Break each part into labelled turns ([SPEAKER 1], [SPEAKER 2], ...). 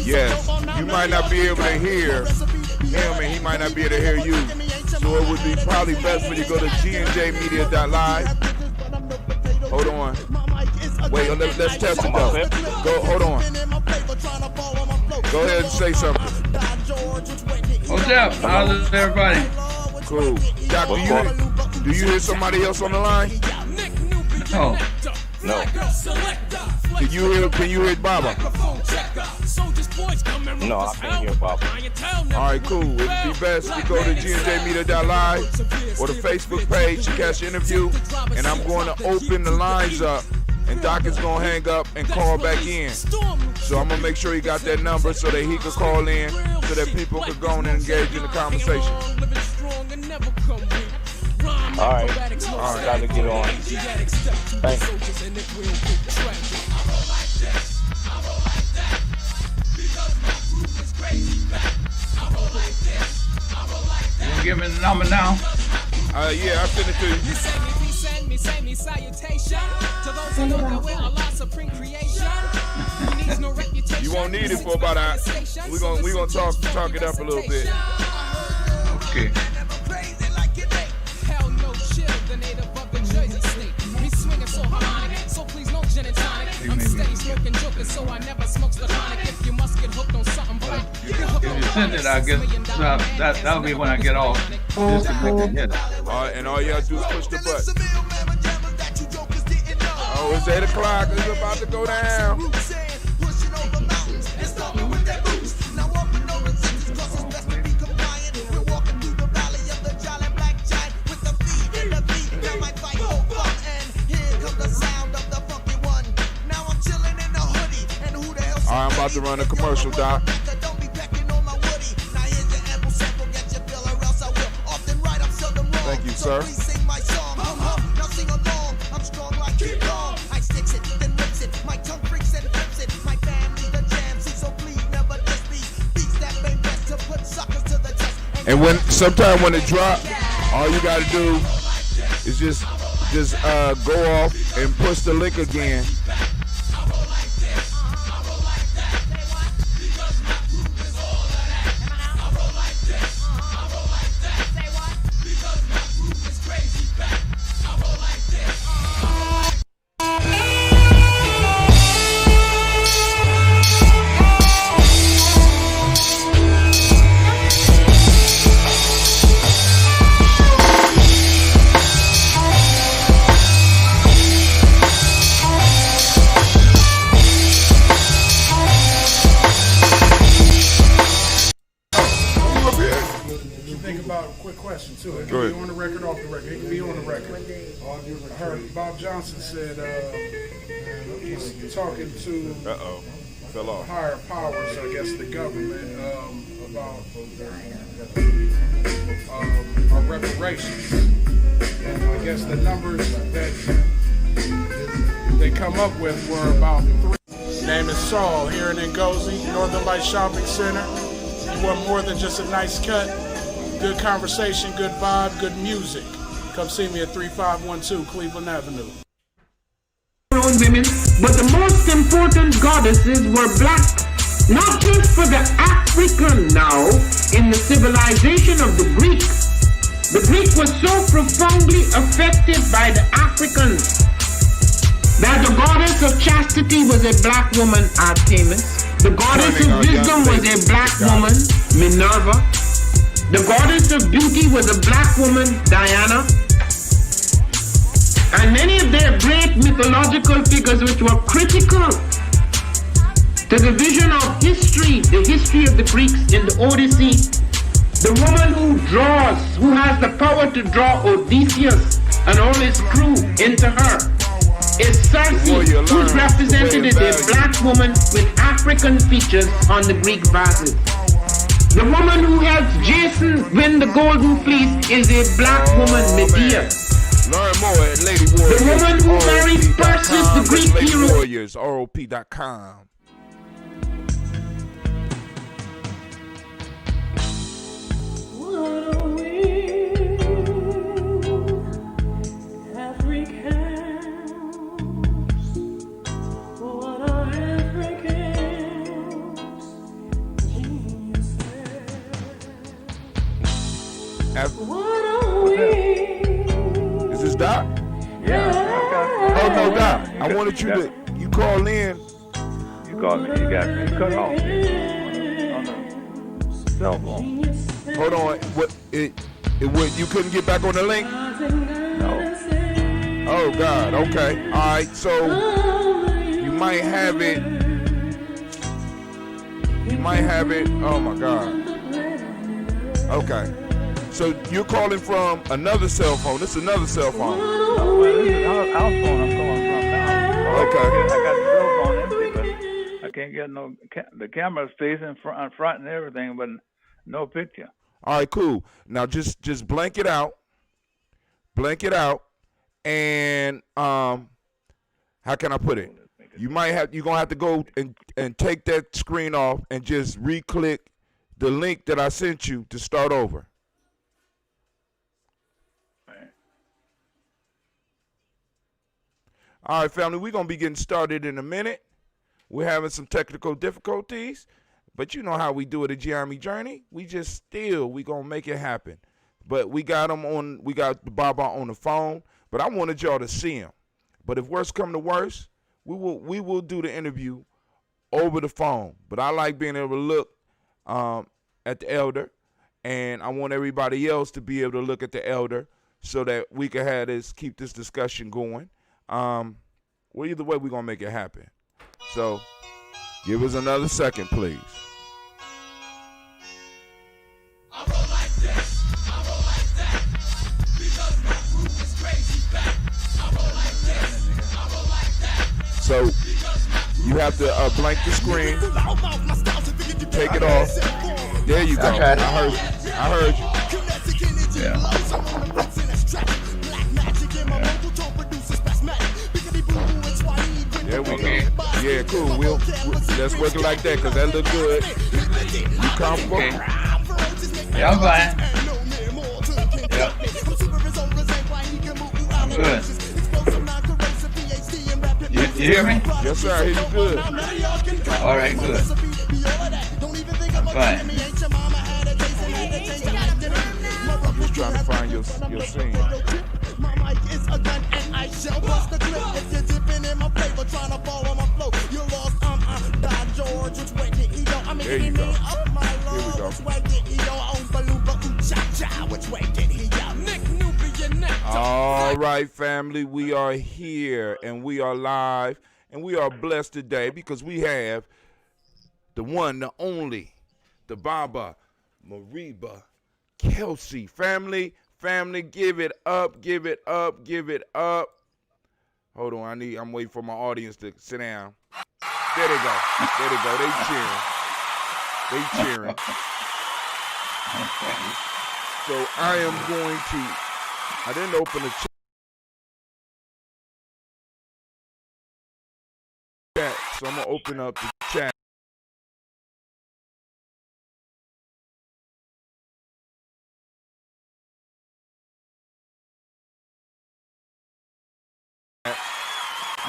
[SPEAKER 1] Yes, you might not be able to hear him and he might not be able to hear you. So it would be probably best for you to go to GNJmedia.live. Hold on. Wait, let's test it though. Go, hold on. Go ahead and say something.
[SPEAKER 2] What's up? How's everybody?
[SPEAKER 1] Cool. Doc, do you hear somebody else on the line?
[SPEAKER 2] No.
[SPEAKER 3] No.
[SPEAKER 1] Can you hear Baba?
[SPEAKER 3] No, I can't hear Baba.
[SPEAKER 1] All right, cool. It'd be best to go to GNJmedia.live or the Facebook page to catch the interview, and I'm going to open the lines up, and Doc is going to hang up and call back in. So I'm going to make sure he got that number so that he could call in so that people could go and engage in the conversation.
[SPEAKER 3] All right. Gotta get on. Thanks.
[SPEAKER 2] You gonna give me the number now?
[SPEAKER 1] Yeah, I'll send it to you. You won't need it for about a. We're gonna talk it up a little bit.
[SPEAKER 2] Okay. If you send it, I guess that'll be when I get off. Just to make it hit.
[SPEAKER 1] And all you have to do is push the button. Oh, it's 8 o'clock. It's about to go down. All right, I'm about to run a commercial, Doc. Thank you, sir. And sometime when it drop, all you gotta do is just go off and push the link again.
[SPEAKER 4] Too. It can be on the record, off the record. It can be on the record. I heard Bob Johnson said he's talking to
[SPEAKER 1] Fell off.
[SPEAKER 4] higher powers, I guess the government, about our reparations. And I guess the numbers that they come up with were about 3. His name is Saul here in Ngozi, Northern Light Shopping Center. You want more than just a nice cut? Good conversation, good vibe, good music. Come see me at 3512 Cleveland Avenue.
[SPEAKER 5] Women, but the most important goddesses were black, not just for the African now, in the civilization of the Greek. The Greek was so profoundly affected by the Africans that the goddess of chastity was a black woman, Artemis. The goddess of wisdom was a black woman, Minerva. The goddess of beauty was a black woman, Diana. And many of their great mythological figures which were critical to the vision of history, the history of the Greeks in the Odyssey. The woman who has the power to draw Odysseus and all his crew into her is Circe, who's represented as a black woman with African features on the Greek vases. The woman who helps Jason win the Golden Fleece is a black woman, Medea.
[SPEAKER 1] Learn more at Lady Warriors.
[SPEAKER 5] The woman who marries Perseus, the Greek hero.
[SPEAKER 1] Warriors, ROP.com.
[SPEAKER 5] What are Africans?
[SPEAKER 1] Is this Doc?
[SPEAKER 6] Yeah.
[SPEAKER 1] Oh no, Doc. I wanted you to call in.
[SPEAKER 6] You called me. You got me cut off on the cell phone.
[SPEAKER 1] Hold on. What? You couldn't get back on the link?
[SPEAKER 6] No.
[SPEAKER 1] Oh God. Okay. All right. So you might have it. Oh my God. Okay. So you're calling from another cell phone. This is another cell phone.
[SPEAKER 6] No, well, this is house phone I'm calling from now.
[SPEAKER 1] Okay.
[SPEAKER 6] I got the cell phone empty, but I can't get no. The camera's facing front and everything, but no picture.
[SPEAKER 1] All right. Cool. Now just blank it out. And how can I put it? You're gonna have to go and take that screen off and just re-click the link that I sent you to start over. All right, family, we're gonna be getting started in a minute. We're having some technical difficulties, but you know how we do it at Gye-Nyame Journey. We gonna make it happen. But we got the Baba on the phone, but I wanted y'all to see him. But if worse come to worse, we will do the interview over the phone. But I like being able to look at the elder, and I want everybody else to be able to look at the elder so that we can keep this discussion going. Well, either way, we're gonna make it happen. So give us another second, please. So you have to blank the screen, take it off. There you go.
[SPEAKER 2] Okay.
[SPEAKER 1] I heard you.
[SPEAKER 2] Yeah.
[SPEAKER 1] There we go. Yeah, cool. Let's work it like that because that look good. You comfortable?
[SPEAKER 2] Okay. Yeah, I'm fine. Yep. I'm good. You hear me?
[SPEAKER 1] Yes, sir. I hear you good.
[SPEAKER 2] All right, good. I'm fine.
[SPEAKER 1] I'm just trying to find your scene. There you go. Here we go. All right, family, we are here and we are live and we are blessed today because we have the one, the only, the Baba, Mariba, Kelsey. Family, give it up, give it up, give it up. Hold on, I'm waiting for my audience to sit down. There they go. There they go. They cheering. So I am going to, I didn't open the chat, so I'm going to open up the chat.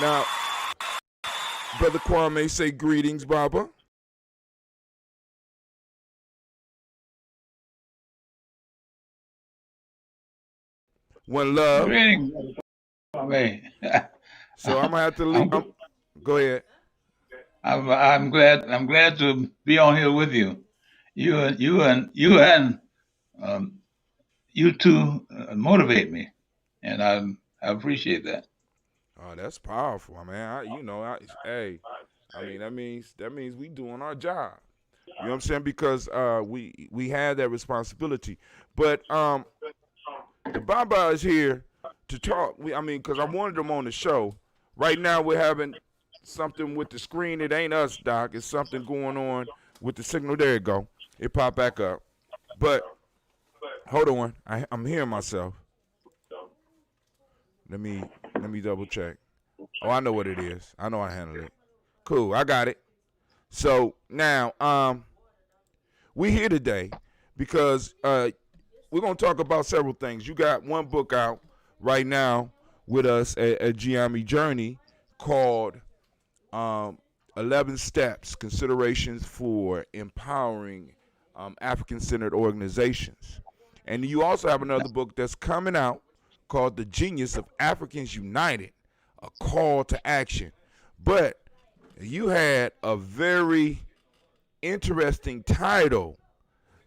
[SPEAKER 1] Now, Brother Kwame say greetings, Baba. One love.
[SPEAKER 2] Greetings, Kwame.
[SPEAKER 1] So I'm gonna have to leave. Go ahead.
[SPEAKER 2] I'm glad to be on here with you. You two motivate me, and I appreciate that.
[SPEAKER 1] Oh, that's powerful, man. Hey, I mean that means we doing our job. You know what I'm saying? Because we had that responsibility. But the Baba is here to talk. Because I wanted him on the show. Right now we're having something with the screen. It ain't us, Doc. It's something going on with the signal. There you go. It popped back up. But hold on. I'm hearing myself. Let me double check. Oh, I know what it is. I know I handled it. Cool, I got it. So now, we here today because we're gonna talk about several things. You got one book out right now with us at Gye-Nyame Journey called 11 Steps, Considerations for Empowering African-Centered Organizations. And you also have another book that's coming out called The Genius of Africans United, a call to action. But you had a very interesting title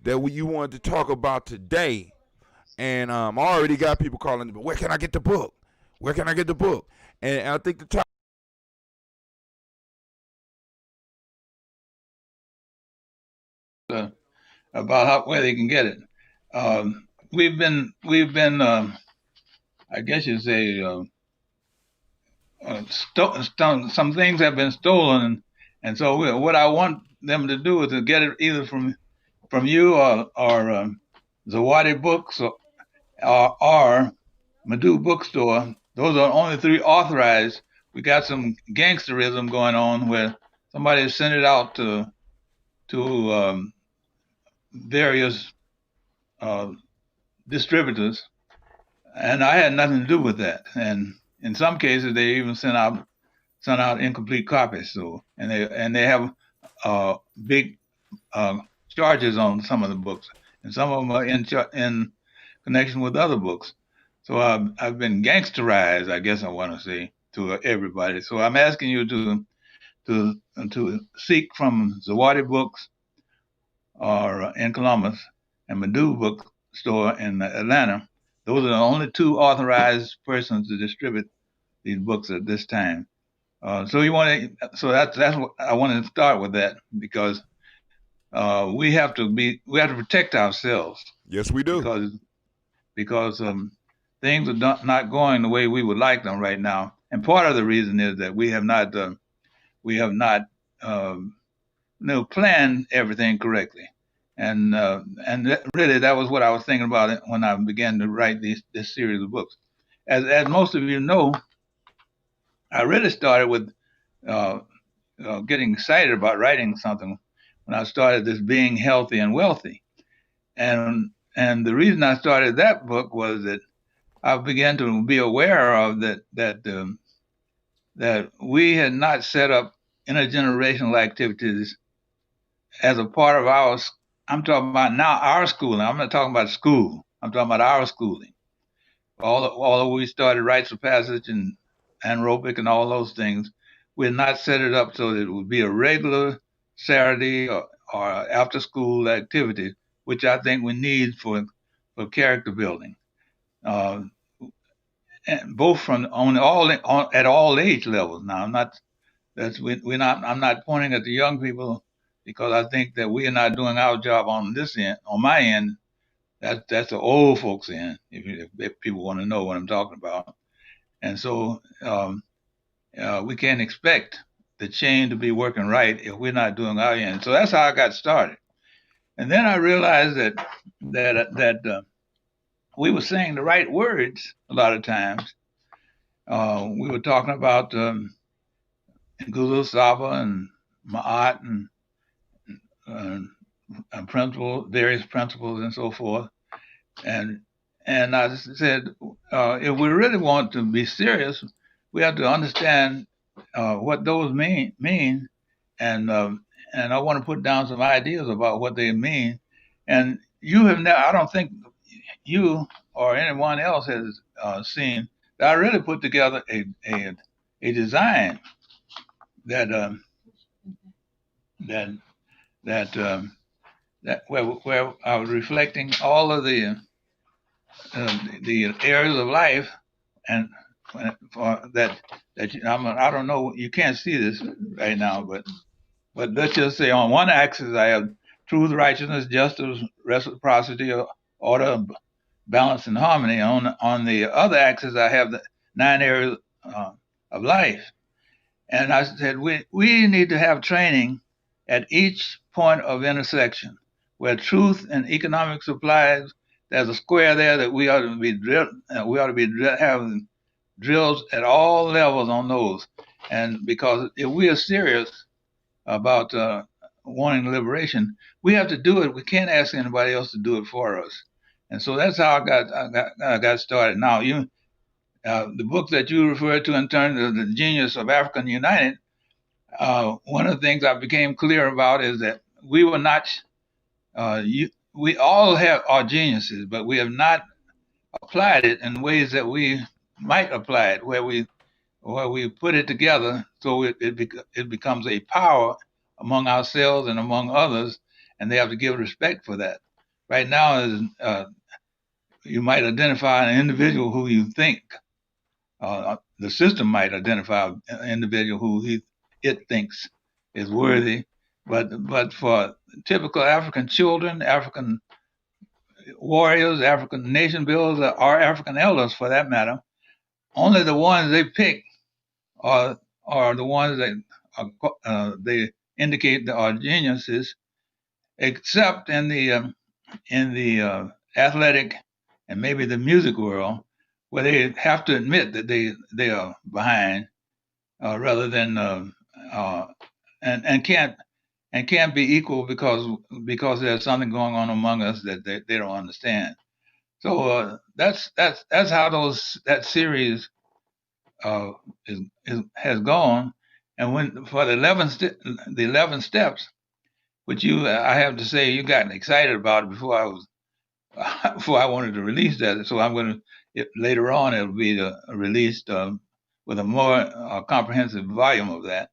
[SPEAKER 1] that you wanted to talk about today. And I already got people calling, where can I get the book? Where can I get the book? And I think the title
[SPEAKER 2] about where they can get it. We've been I guess you say some things have been stolen, and so what I want them to do is to get it either from you or Zawadi Books or Madu Bookstore. Those are only 3 authorized. We got some gangsterism going on where somebody sent it out to various distributors, and I had nothing to do with that. And in some cases, they even sent out incomplete copies. So and they have big charges on some of the books, and some of them are in connection with other books. So I've been gangsterized, I guess I want to say, to everybody. So I'm asking you to seek from Zawadi Books or in Columbus and Madu Bookstore in Atlanta. Those are the only 2 authorized persons to distribute these books at this time. So that's what I wanted to start with, that because we have to protect ourselves.
[SPEAKER 1] Yes, we do.
[SPEAKER 2] Because things are not going the way we would like them right now, and part of the reason is that we have not planned everything correctly, and really that was what I was thinking about it when I began to write this series of books. As most of you know, I really started with getting excited about writing something when I started this Being Healthy and Wealthy, and the reason I started that book was that I began to be aware of that we had not set up intergenerational activities as a part of I'm talking about now our schooling. I'm not talking about school. I'm talking about our schooling. Although we started rites of passage and anaerobic and all those things, we had not set it up so that it would be a regular Saturday or after school activity, which I think we need for character building. And both at all age levels. Now, I'm not pointing at the young people, because I think that we are not doing our job on this end. On my end, that's the old folks end, if people want to know what I'm talking about. And so we can't expect the chain to be working right if we're not doing our end. So that's how I got started. And then I realized that we were saying the right words a lot of times. We were talking about Guru Saba and Ma'at and various principles and so forth. And I said, if we really want to be serious, we have to understand what those mean, and I want to put down some ideas about what they mean. And you have never, I don't think you or anyone else has seen that I really put together a design that where I was reflecting all of the areas of life, and I don't know, you can't see this right now, but let's just say on one axis I have truth, righteousness, justice, reciprocity, order, balance, and harmony. On the other axis I have the 9 areas of life. And I said we need to have training at each point of intersection where truth and economics applies. There's a square there that we ought to be having drills at all levels on those. And because if we are serious about wanting liberation, we have to do it. We can't ask anybody else to do it for us. And so that's how I got started. Now, the book that you referred to in terms of the Genius of African United, one of the things I became clear about is that we were not we all have our geniuses, but we have not applied it in ways that we might apply it, where we put it together so it becomes a power among ourselves and among others, and they have to give respect for that. Right now, you might identify an individual who you think the system might identify an individual who it thinks is worthy, but for typical African children, African warriors, African nation builders, or African elders for that matter, only the ones they pick are the ones that they indicate that are geniuses, except in the athletic and maybe the music world, where they have to admit that they are behind, rather than and can't be equal because there's something going on among us that they don't understand. So that's how that series has gone. And when for the 11 steps, which I have to say you got excited about it before I wanted to release that. So I'm going to later on it'll be released with a more comprehensive volume of that.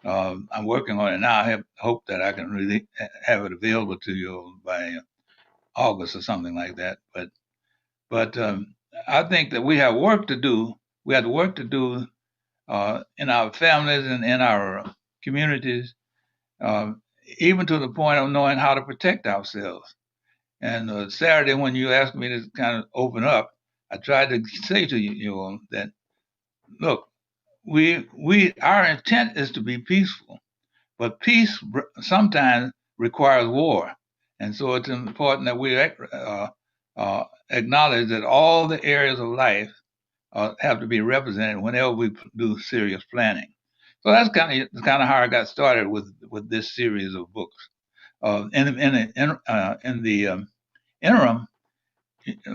[SPEAKER 2] I'm working on it now. I hope that I can really have it available to you by August or something like that. But I think that we have work to do. We have work to do in our families and in our communities, even to the point of knowing how to protect ourselves. And Saturday, when you asked me to kind of open up, I tried to say to you all that, look, our intent is to be peaceful, but peace sometimes requires war. And so it's important that we acknowledge that all the areas of life have to be represented whenever we do serious planning. So that's kind of how I got started with this series of books. In the interim,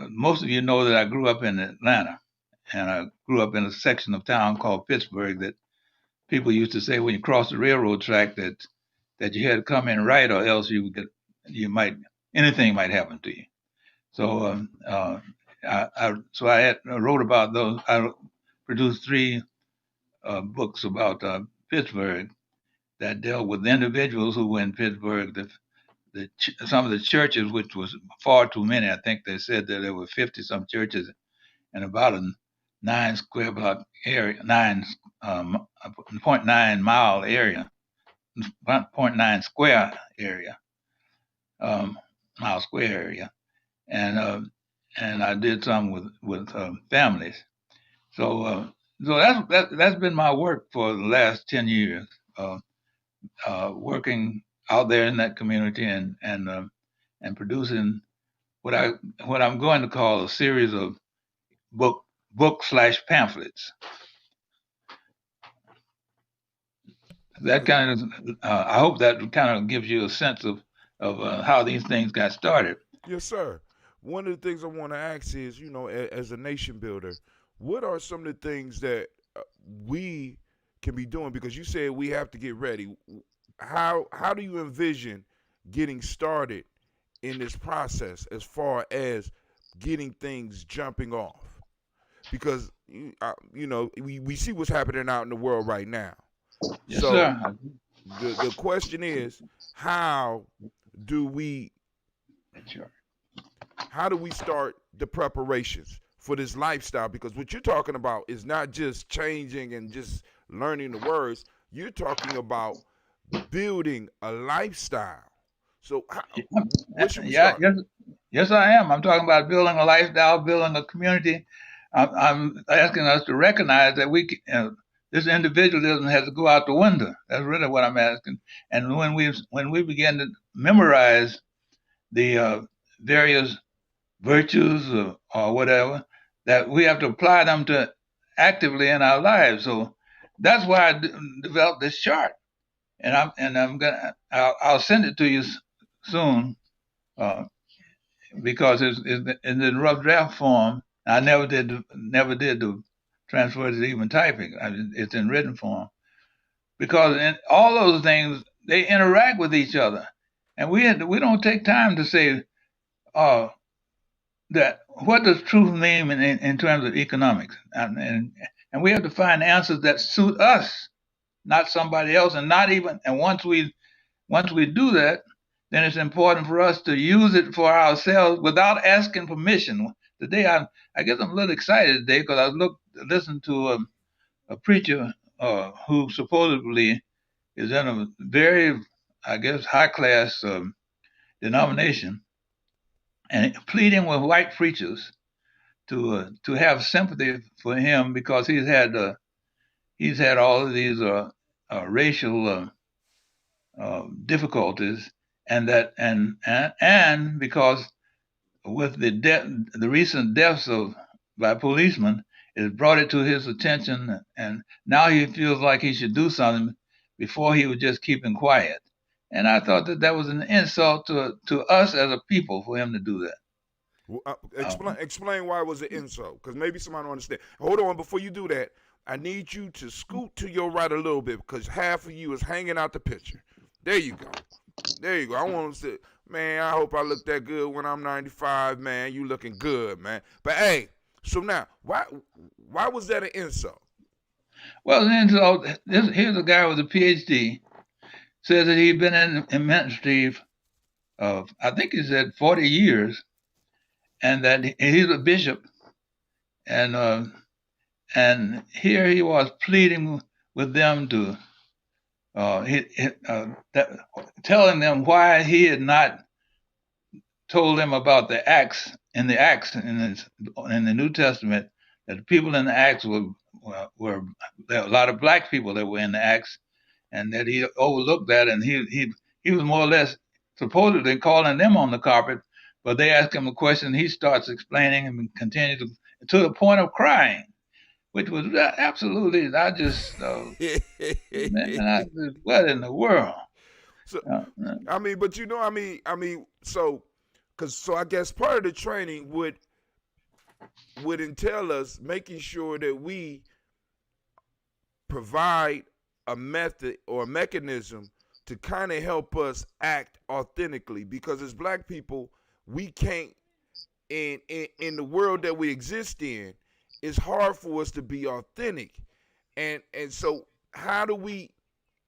[SPEAKER 2] most of you know that I grew up in Atlanta, and I grew up in a section of town called Pittsburgh that people used to say when you cross the railroad track that you had to come in right, or else anything might happen to you. So I wrote about those. I produced 3 books about Pittsburgh that dealt with individuals who were in Pittsburgh. Some of the churches, which was far too many. I think they said that there were 50 some churches in about a 9 square block area, 0.9 mile area, 0.9 square area, mile square area, and I did some with families. So that's been my work for the last 10 years, working out there in that community and producing what I'm going to call a series of book/pamphlets. That kind of I hope that kind of gives you a sense of how these things got started.
[SPEAKER 1] Yes, sir. One of the things I want to ask is, as a nation builder, what are some of the things that we can be doing? Because you said we have to get ready. How do you envision getting started in this process as far as getting things jumping off? Because we see what's happening out in the world right now.
[SPEAKER 2] Yes,
[SPEAKER 1] so
[SPEAKER 2] sir.
[SPEAKER 1] The question is, how do we start the preparations for this lifestyle? Because what you're talking about is not just changing and just learning the words. You're talking about building a lifestyle. So where should we start?
[SPEAKER 2] Yes, I am. I'm talking about building a lifestyle, building a community. I'm asking us to recognize that this individualism has to go out the window. That's really what I'm asking. And when we begin to memorize the various virtues or whatever, that we have to apply them to actively in our lives. So that's why I developed this chart, and I'll send it to you soon, because it's in rough draft form. I never did the transfer to even typing. It's in written form, because in all those things they interact with each other, and we don't take time to say that what does truth mean in terms of economics, and we have to find answers that suit us, not somebody else, and not even. And once we do that, then it's important for us to use it for ourselves without asking permission. Today, I guess I'm a little excited today because I listened to a preacher who supposedly is in a very, I guess, high class denomination, and pleading with white preachers to have sympathy for him because he's had all of these racial difficulties, and because with the recent deaths by policemen, it brought it to his attention, and now he feels like he should do something. Before he was just keeping quiet, and I thought that was an insult to us as a people for him to do that.
[SPEAKER 1] Explain why it was an insult, because maybe somebody don't understand. Hold on, before you do that, I need you to scoot to your right a little bit because half of you is hanging out the picture. There you go. There you go. I want to say, man, I hope I look that good when I'm 95, man. You looking good, man. But hey, so now, why was that an insult?
[SPEAKER 2] Well, an insult. Here's a guy with a PhD says that he'd been in ministry of, I think he said 40 years, and that he's a bishop, and here he was pleading with them to telling them why he had not told them about the Acts in the New Testament, that the people in the Acts were there were a lot of black people that were in the Acts, and that he overlooked that, and he was more or less supposedly calling them on the carpet, but they ask him a question, he starts explaining and continues to the point of crying, which was absolutely, I just, man, what in the world?
[SPEAKER 1] So, I mean, but you know, so I guess part of the training would entail us making sure that we provide a method or a mechanism to kind of help us act authentically, because as black people, we can't, in the world that we exist in, it's hard for us to be authentic. And so how do we,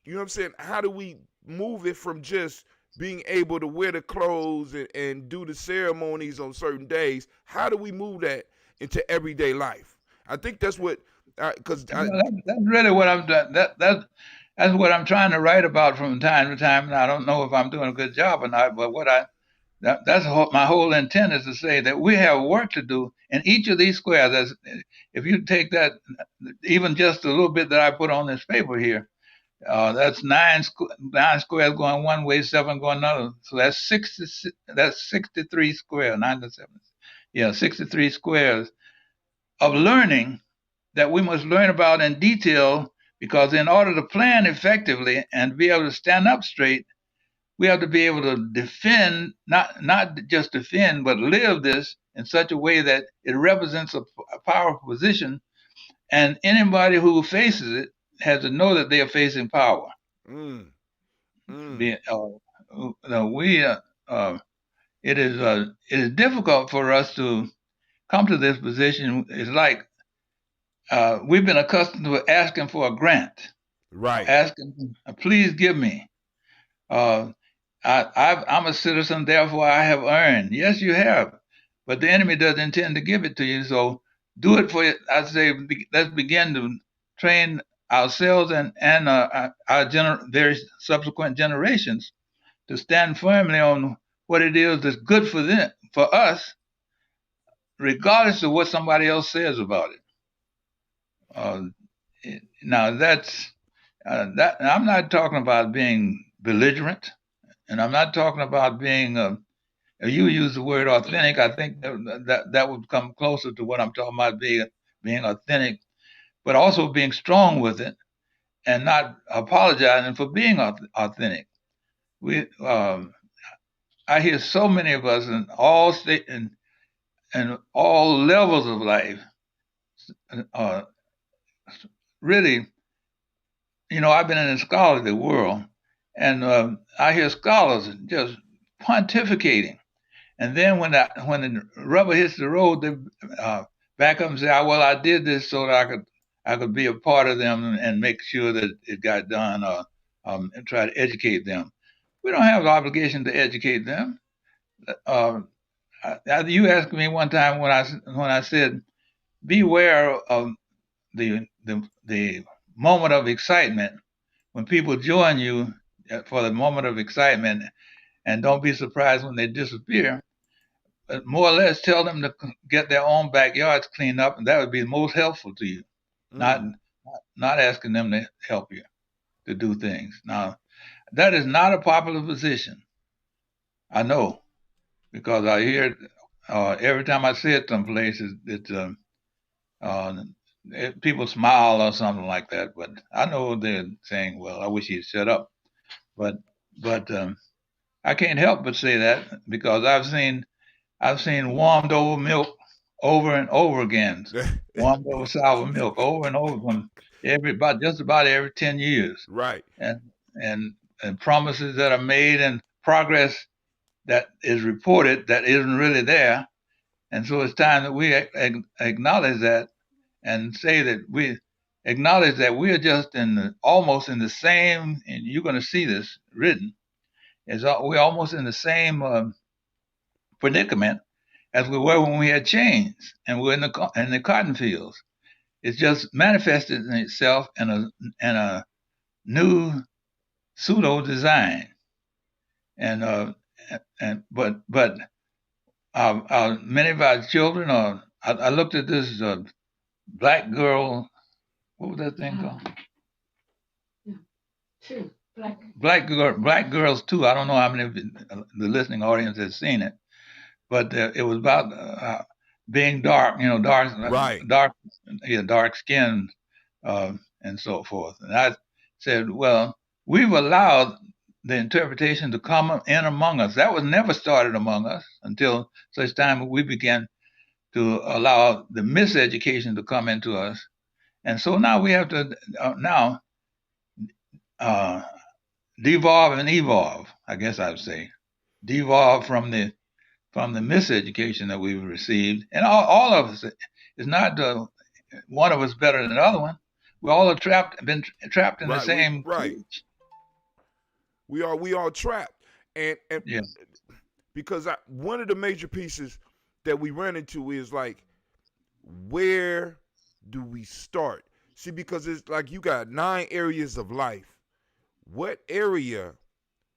[SPEAKER 1] you know what I'm saying, how do we move it from just being able to wear the clothes and do the ceremonies on certain days? How do we move that into everyday life? I think that's what, because
[SPEAKER 2] that's really what I'm doing. That's what I'm trying to write about from time to time, and I don't know if I'm doing a good job or not. But my whole intent is to say that we have work to do in each of these squares. If you take that, even just a little bit that I put on this paper here, that's nine squares going one way, 7 going another. So that's 63 squares, 9 to 7. Yeah, 63 squares of learning that we must learn about in detail, because in order to plan effectively and be able to stand up straight, we have to be able to defend, not just defend, but live this in such a way that it represents a powerful position, and anybody who faces it has to know that they are facing power. It is difficult for us to come to this position. It's like we've been accustomed to asking for a grant,
[SPEAKER 1] right?
[SPEAKER 2] Asking, please give me. I'm a citizen, therefore I have earned. Yes, you have, but the enemy doesn't intend to give it to you. So do it for it. I say, let's begin to train ourselves and our various subsequent generations to stand firmly on what it is that's good for them, for us, regardless of what somebody else says about it. Now that's that. I'm not talking about being belligerent, and I'm not talking about being. You use the word authentic. I think that would come closer to what I'm talking about, being authentic, but also being strong with it, and not apologizing for being authentic. I hear so many of us in all state and all levels of life, really, I've been in the scholarly world, and I hear scholars just pontificating And then when the rubber hits the road, they back up and say, "Well, I did this so that I could be a part of them and make sure that it got done, and try to educate them." We don't have the obligation to educate them. You asked me one time when I said, "Beware of the moment of excitement when people join you for the moment of excitement, and don't be surprised when they disappear." But more or less, tell them to get their own backyards cleaned up, and that would be most helpful to you. Not asking them to help you to do things. Now, that is not a popular position. I know, because I hear it every time I say it someplace. People smile or something like that, but I know they're saying, "Well, I wish he'd shut up." But I can't help but say that, because I've seen warmed over milk over and over again, warmed over sour milk over and over from just about every 10 years.
[SPEAKER 1] Right.
[SPEAKER 2] And promises that are made and progress that is reported that isn't really there. And so it's time that we acknowledge that and say that we acknowledge that we're just almost in the same, and you're going to see this written, we're almost in the same predicament as we were when we had chains and we're in the cotton fields. It's just manifested in itself in a new pseudo design, but many of our children are. I looked at this black girl. What was that thing called?
[SPEAKER 7] True.
[SPEAKER 2] Black Girls Too. I don't know how many of the listening audience has seen it, but it was about being dark, dark skinned, and so forth. And I said, well, we've allowed the interpretation to come in among us. That was never started among us until such time we began to allow the miseducation to come into us. And so now we have to devolve and evolve, I guess I would say. Devolve from the miseducation that we've received. And all of us, it's not one of us better than the other one. We all are been trapped in the same cage.
[SPEAKER 1] We all trapped. And
[SPEAKER 2] yes.
[SPEAKER 1] Because one of the major pieces that we run into is like, where do we start? See, because it's like you got 9 areas of life. What area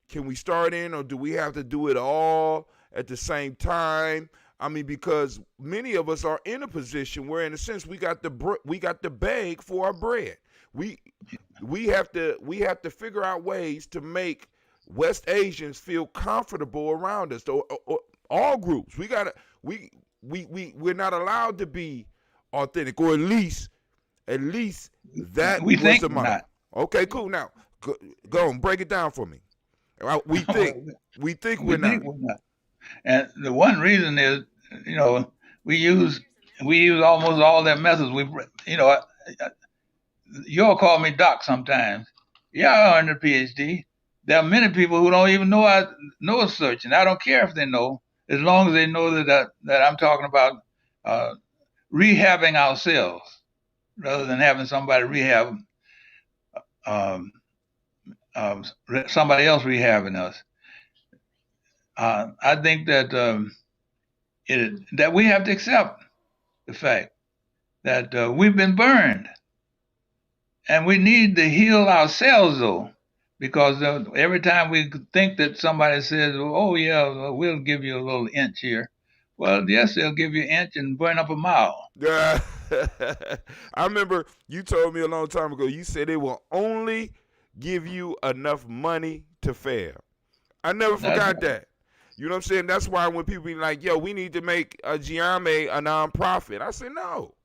[SPEAKER 1] can we start in, or do we have to do it all at the same time? I mean, because many of us are in a position where, in a sense, we got to beg for our bread. We have to figure out ways to make West Asians feel comfortable around us. Or all groups. We're not allowed to be authentic, or at least that
[SPEAKER 2] we
[SPEAKER 1] was
[SPEAKER 2] think
[SPEAKER 1] the model.
[SPEAKER 2] not.
[SPEAKER 1] Okay, cool. Now go and break it down for me. We think we're not.
[SPEAKER 2] And the one reason is, we use almost all their methods. You'll call me doc sometimes. Yeah, I earned a PhD. There are many people who don't even know I know a search, and I don't care if they know, as long as they know that I'm talking about rehabbing ourselves rather than having somebody rehab somebody else rehabbing us. I think that that we have to accept the fact that we've been burned, and we need to heal ourselves, though, because every time we think that somebody says, "Oh yeah, we'll give you a little inch here," well, yes, they'll give you an inch and burn up a mile.
[SPEAKER 1] Yeah, I remember you told me a long time ago. You said they will only give you enough money to fail. I never forgot that. You know what I'm saying? That's why when people be like, "Yo, we need to make a Gye-Nyame a nonprofit," I said, "No,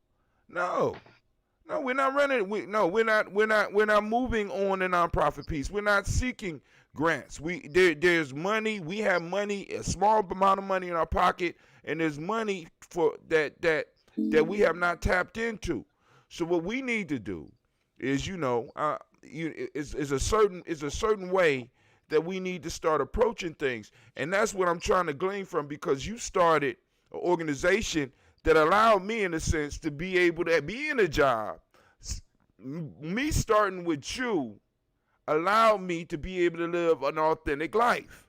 [SPEAKER 1] we're not running. We're not moving on the nonprofit piece. We're not seeking grants. There's money. We have money, a small amount of money in our pocket, and there's money for that we have not tapped into. So what we need to do is, is a certain way that we need to start approaching things. And that's what I'm trying to glean from, because you started an organization that allowed me, in a sense, to be able to be in a job. Me starting with you allowed me to be able to live an authentic life.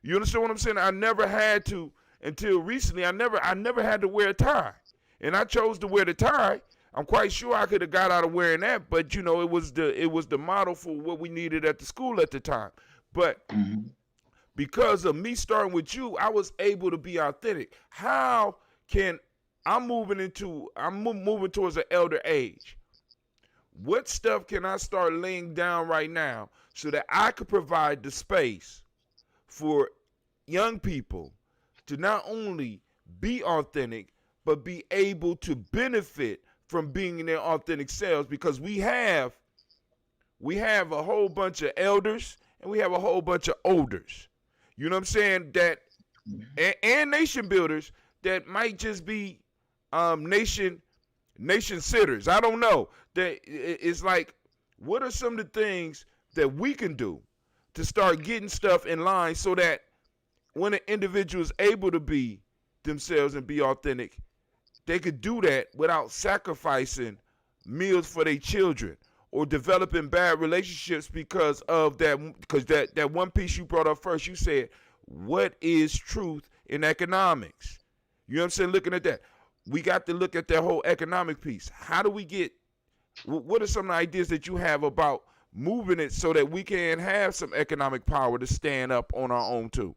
[SPEAKER 1] You understand what I'm saying? I never had to, until recently, I never had to wear a tie. And I chose to wear the tie. I'm quite sure I could have got out of wearing that, but you know, it was the model for what we needed at the school at the time. But because of me starting with you, I was able to be authentic. How can I'm moving towards an elder age? What stuff can I start laying down right now so that I could provide the space for young people to not only be authentic, but be able to benefit from being in their authentic selves? Because we have a whole bunch of elders and we have a whole bunch of olders. You know what I'm saying? That and nation builders that might just be nation sitters. I don't know. That it's like, what are some of the things that we can do to start getting stuff in line so that when an individual is able to be themselves and be authentic, they could do that without sacrificing meals for their children or developing bad relationships because of that. Because that one piece you brought up first, you said, what is truth in economics? You know what I'm saying? Looking at that, we got to look at that whole economic piece. How do we get, what are some of the ideas that you have about moving it so that we can have some economic power to stand up on our own too?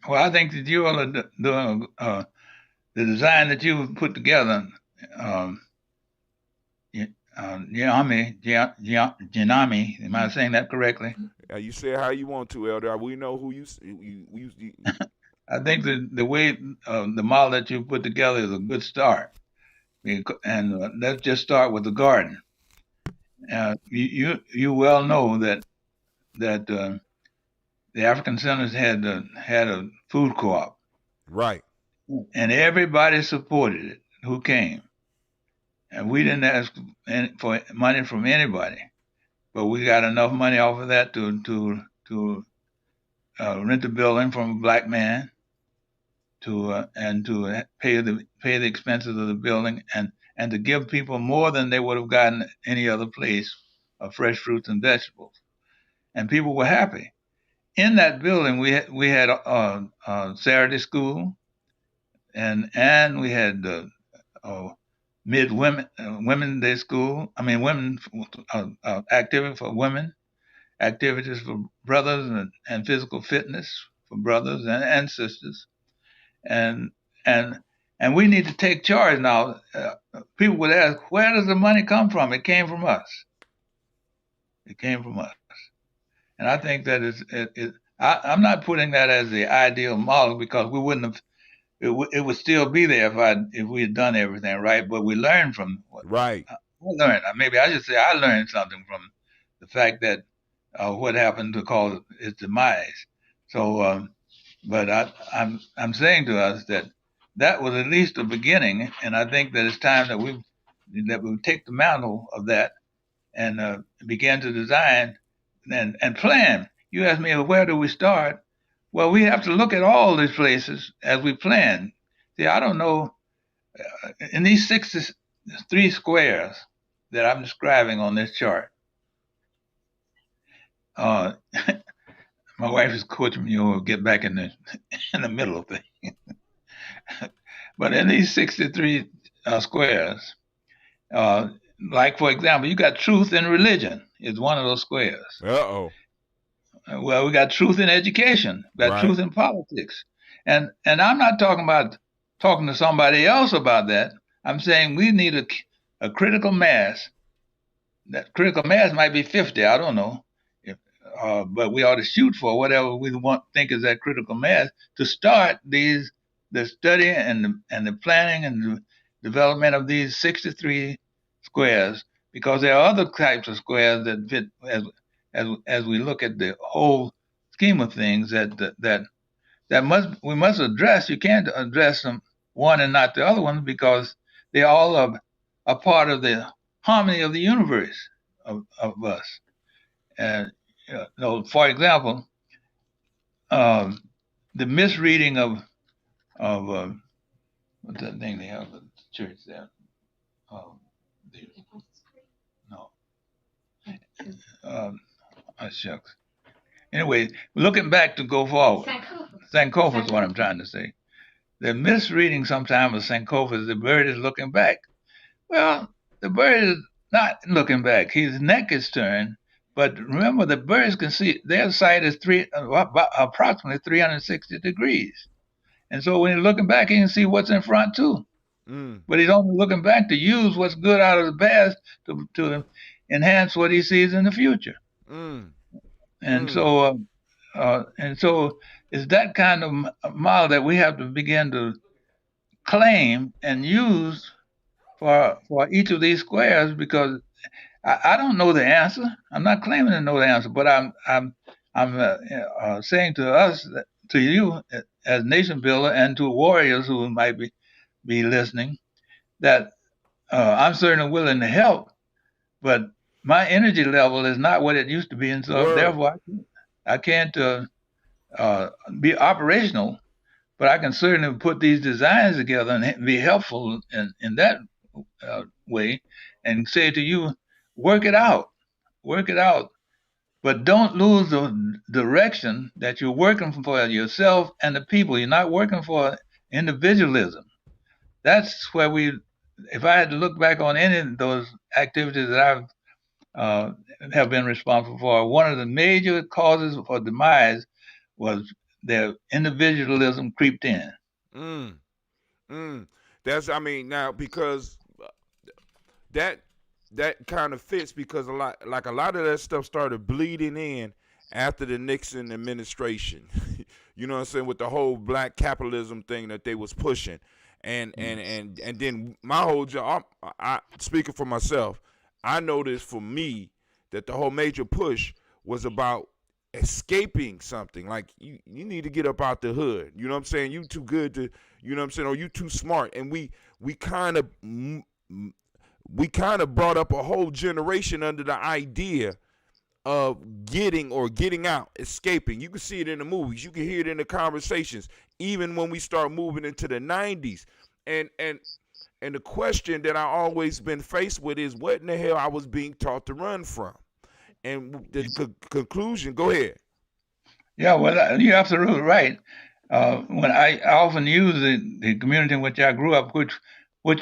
[SPEAKER 2] Well, I think that you all are doing the design that you put together. Gye-Nyame, am I saying that correctly?
[SPEAKER 1] You say it how you want to, Elder. We know who you
[SPEAKER 2] I think the way the model that you put together is a good start. And let's just start with the garden. You well know that the African Centers had a food co-op,
[SPEAKER 1] right,
[SPEAKER 2] and everybody supported it who came, and we didn't ask for money from anybody, but we got enough money off of that to rent the building from a black man, and to pay the expenses of the building, and to give people more than they would have gotten any other place of fresh fruits and vegetables, and people were happy. In that building, we had Saturday school, and we had women's day school. I mean, women activity for women, activities for brothers, and physical fitness for brothers and sisters, and we need to take charge now. People would ask, where does the money come from? It came from us. It came from us. And I think that I'm not putting that as the ideal model, because we wouldn't have. It would still be there if we had done everything right. But we learned from
[SPEAKER 1] right.
[SPEAKER 2] I learned. Maybe I should say I learned something from the fact that what happened to cause its demise. So, but I'm saying to us that was at least a beginning, and I think that it's time that we take the mantle of that and begin to design and plan. You asked me, where do we start? Well, we have to look at all these places as we plan. See, I don't know, in these 63 squares that I'm describing on this chart, my wife is coaching me, we'll get back in the middle of things. But in these 63 squares, like, for example, you got truth in religion is one of those squares.
[SPEAKER 1] Uh-oh.
[SPEAKER 2] Well, we got truth in education, we got truth in politics. And I'm not talking about talking to somebody else about that. I'm saying we need a critical mass. That critical mass might be 50, I don't know. But we ought to shoot for whatever we think is that critical mass to start the study and the planning and the development of these 63 squares, because there are other types of squares that fit as we look at the whole scheme of things that we must address. You can't address them one and not the other one, because they all are a part of the harmony of the universe of us. And for example, the misreading of what's that thing they have at the church there? The, no, shucks. Anyway, looking back to go forward, Sankofa is what I'm trying to say. The misreading sometimes of Sankofa is the bird is looking back. Well, the bird is not looking back. His neck is turned, but remember the birds can see their sight is approximately 360 degrees. And so when he's looking back, he can see what's in front too. But he's only looking back to use what's good out of the past to enhance what he sees in the future. And so it's that kind of model that we have to begin to claim and use for each of these squares, because I don't know the answer. I'm not claiming to know the answer, but I'm saying to us, to you as nation builder, and to warriors who might be listening, that I'm certainly willing to help, but my energy level is not what it used to be, and so therefore I can't be operational, but I can certainly put these designs together and be helpful in that way, and say to you, work it out, but don't lose the direction that you're working for yourself and the people. You're not working for individualism. That's where if I had to look back on any of those activities that I've have been responsible for, one of the major causes for demise was their individualism creeped in.
[SPEAKER 1] That's, I mean, now, because that kind of fits, because a lot of that stuff started bleeding in after the Nixon administration. You know what I'm saying, with the whole black capitalism thing that they was pushing. And then my whole job, I speaking for myself, I noticed for me that the whole major push was about escaping something. Like you need to get up out the hood. You know what I'm saying? You too good to, you know what I'm saying, or you too smart. And we kind of brought up a whole generation under the idea of getting out, escaping. You can see it in the movies. You can hear it in the conversations, even when we start moving into the 90s. And the question that I always been faced with is, what in the hell I was being taught to run from? And the conclusion, go ahead.
[SPEAKER 2] Yeah, well, you're absolutely right. When I often use the community in which I grew up, which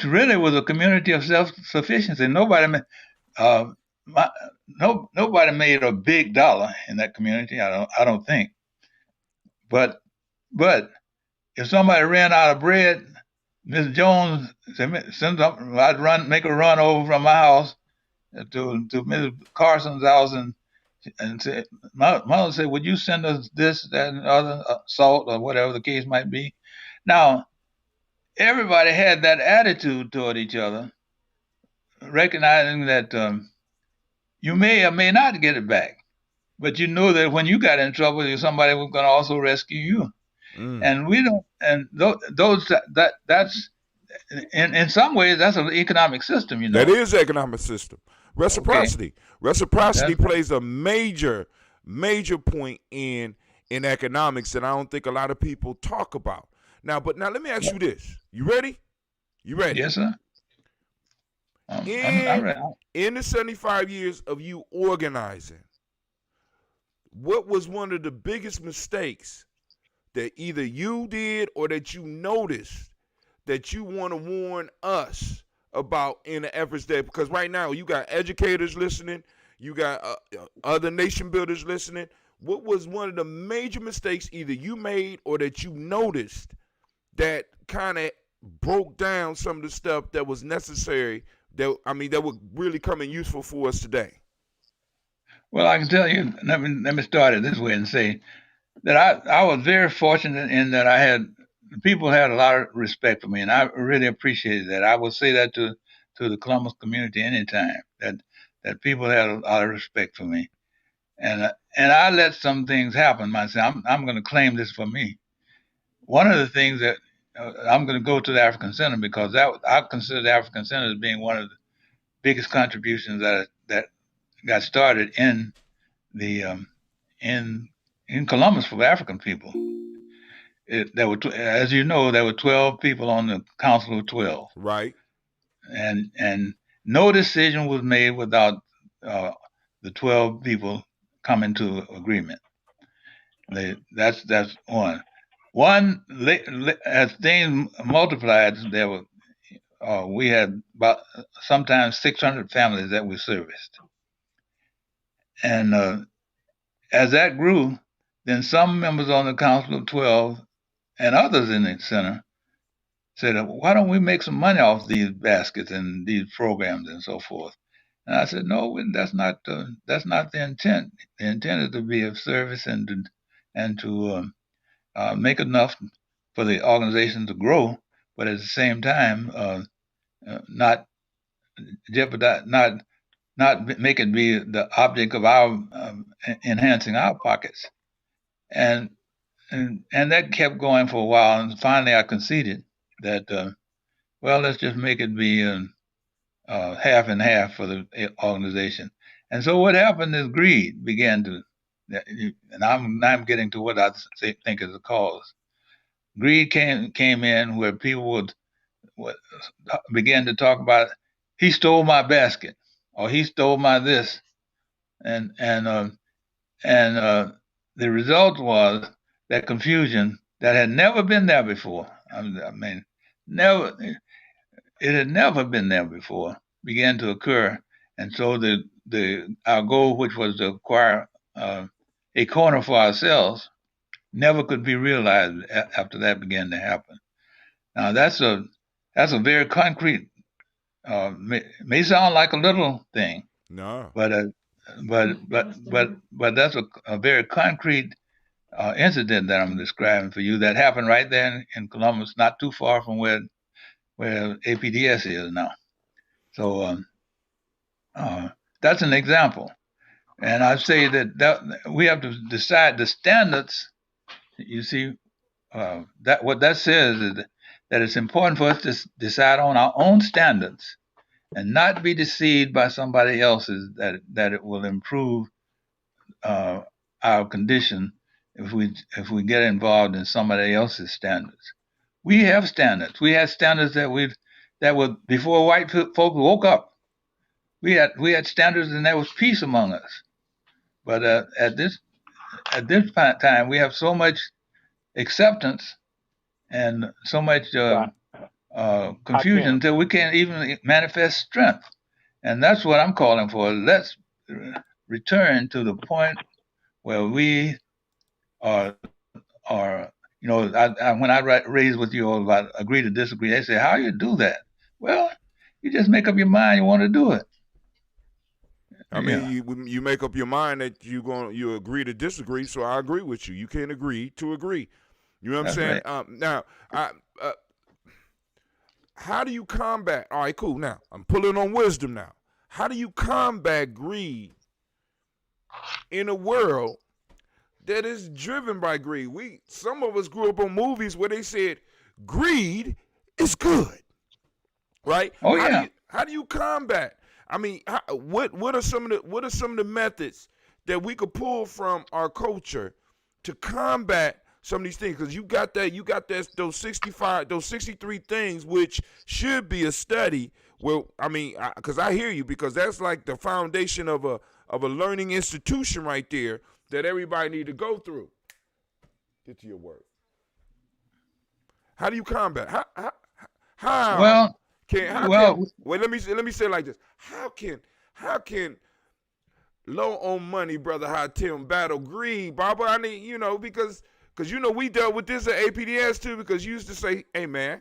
[SPEAKER 2] really was a community of self-sufficiency. Nobody made a big dollar in that community. I don't think. But if somebody ran out of bread, Miss Jones said, I'd make a run over from my house to Mrs. Carson's house and say, my mother said, would you send us this, that, and other, salt, or whatever the case might be? Now, everybody had that attitude toward each other, recognizing that you may or may not get it back, but you know that when you got in trouble, somebody was going to also rescue you. And we don't, and that's in some ways that's an economic system, you know.
[SPEAKER 1] That is economic system. Reciprocity. Okay. Reciprocity plays a major point in economics that I don't think a lot of people talk about. Now let me ask you this. You ready? You ready?
[SPEAKER 2] Yes, sir.
[SPEAKER 1] I'm ready. In the 75 years of you organizing, what was one of the biggest mistakes that either you did or that you noticed that you want to warn us about in the efforts there? Because right now you got educators listening, you got other nation builders listening. What was one of the major mistakes either you made or that you noticed that kind of broke down some of the stuff that was necessary, that would really come in useful for us today?
[SPEAKER 2] Well, I can tell you, let me start it this way and say that I was very fortunate in that people had a lot of respect for me, and I really appreciated that. I would say that to the Columbus community anytime, that people had a lot of respect for me, and I let some things happen myself. I'm going to claim this for me. One of the things that I'm going to go to the African Center, because I consider the African Center as being one of the biggest contributions that got started in the in Columbus for African people. There were, as you know, there were 12 people on the Council of 12,
[SPEAKER 1] Right.
[SPEAKER 2] and no decision was made without the 12 people coming to agreement. That's one. As things multiplied, we had about sometimes 600 families that we serviced, and as that grew, then some members on the Council of 12 and others in the center said, "Why don't we make some money off these baskets and these programs and so forth?" And I said, "No, that's not the intent. The intent is to be of service and to make enough for the organization to grow, but at the same time, not jeopardize, not make it be the object of our enhancing our pockets." And that kept going for a while, and finally I conceded that, well, let's just make it be half and half for the organization. And so what happened is greed began to, and I'm getting to what I think is the cause. Greed came in where people would begin to talk about, he stole my basket, or he stole my this, and the result was that confusion that had never been there before. I mean, never. It had never been there before. Began to occur, and so our goal, which was to acquire a corner for ourselves, never could be realized after that began to happen. Now that's a very concrete. May sound like a little thing,
[SPEAKER 1] No.
[SPEAKER 2] but that's a very concrete incident that I'm describing for you that happened right there in Columbus, not too far from where APDS is now. So that's an example, and I say that we have to decide the standards. You see, that what that says is that it's important for us to decide on our own standards and not be deceived by somebody else's that it will improve our condition if we get involved in somebody else's standards. We have standards. We had standards that were before white folk woke up. We had standards, and there was peace among us. But at this time, we have so much acceptance and so much confusion that we can't even manifest strength. And that's what I'm calling for. Let's return to the point where we are. You know, when I raise with you all about agree to disagree, they say, "How you do that?" Well, you just make up your mind you want to do it.
[SPEAKER 1] I mean, you make up your mind that you agree to disagree. So I agree with you. You can't agree to agree. You know what I'm saying?
[SPEAKER 2] Right.
[SPEAKER 1] Now, how do you combat? All right, cool. Now I'm pulling on wisdom. Now, how do you combat greed in a world that is driven by greed? Some of us grew up on movies where they said greed is good, right?
[SPEAKER 2] Oh yeah.
[SPEAKER 1] How do you combat? I mean, what are some of the methods that we could pull from our culture to combat some of these things? Because you got those 63 things, which should be a study. Well, I mean, because I hear you, because that's like the foundation of a learning institution right there that everybody need to go through. Get to your work. How do you combat? How?
[SPEAKER 2] Well,
[SPEAKER 1] Wait, let me say it like this. How can low on money brother Hatim battle greed, Baba? I mean, because we dealt with this at APDS too, because you used to say, "Hey man,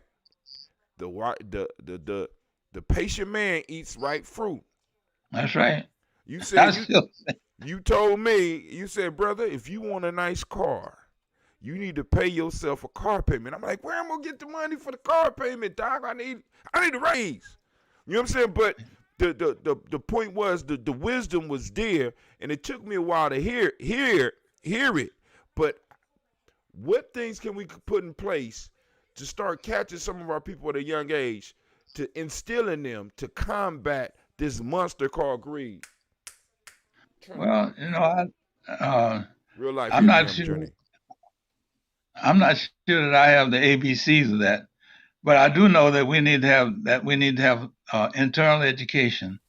[SPEAKER 1] the patient man eats ripe fruit."
[SPEAKER 2] That's right.
[SPEAKER 1] You said you told me, you said, "Brother, if you want a nice car, you need to pay yourself a car payment." I'm like, "Where am I gonna get the money for the car payment, Doc? I need a raise." You know what I'm saying? But the point was the wisdom was there, and it took me a while to hear it. But what things can we put in place to start catching some of our people at a young age to instill in them to combat this monster called greed?
[SPEAKER 2] Well,
[SPEAKER 1] Real life
[SPEAKER 2] I'm
[SPEAKER 1] hidden
[SPEAKER 2] not
[SPEAKER 1] camera
[SPEAKER 2] sure.
[SPEAKER 1] journey.
[SPEAKER 2] I'm not sure that I have the ABCs of that, but I do know that we need to have internal education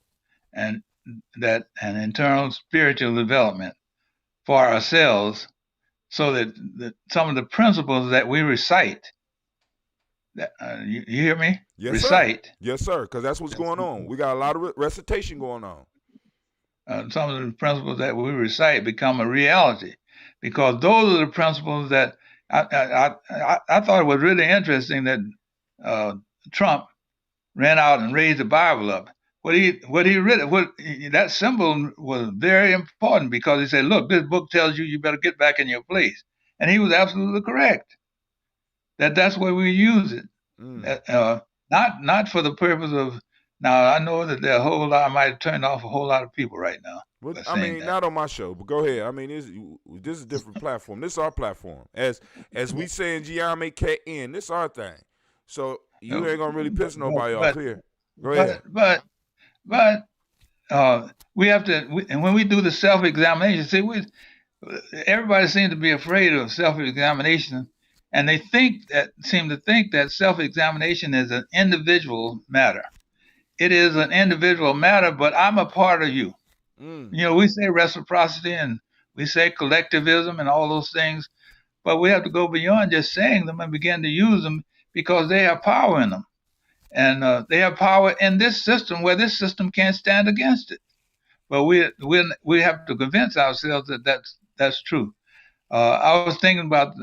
[SPEAKER 2] and internal spiritual development for ourselves, so that some of the principles that we recite, you hear me?
[SPEAKER 1] Yes, sir.
[SPEAKER 2] Recite.
[SPEAKER 1] Yes, sir. Because that's what's going on. We got a lot of recitation going on.
[SPEAKER 2] Some of the principles that we recite become a reality, because those are the principles that I thought it was really interesting that Trump ran out and raised the Bible up. That symbol was very important, because he said, "Look, this book tells you better get back in your place," and he was absolutely correct. That's where we use it. Not for the purpose of. Now I know that there are a whole lot. I might have turned off a whole lot of people right now.
[SPEAKER 1] Well, I mean, not on my show, but go ahead. I mean, this is a different platform. This is our platform. As we say in Gye-Nyame KN, this is our thing. So you ain't gonna really piss nobody off here. Go ahead.
[SPEAKER 2] But we have to. And when we do the self-examination, see, everybody seems to be afraid of self-examination, and they seem to think that self-examination is an individual matter. It is an individual matter, but I'm a part of you. You know, we say reciprocity and we say collectivism and all those things, but we have to go beyond just saying them and begin to use them, because they have power in them. And they have power in this system where this system can't stand against it. But we have to convince ourselves that that's true. I was thinking about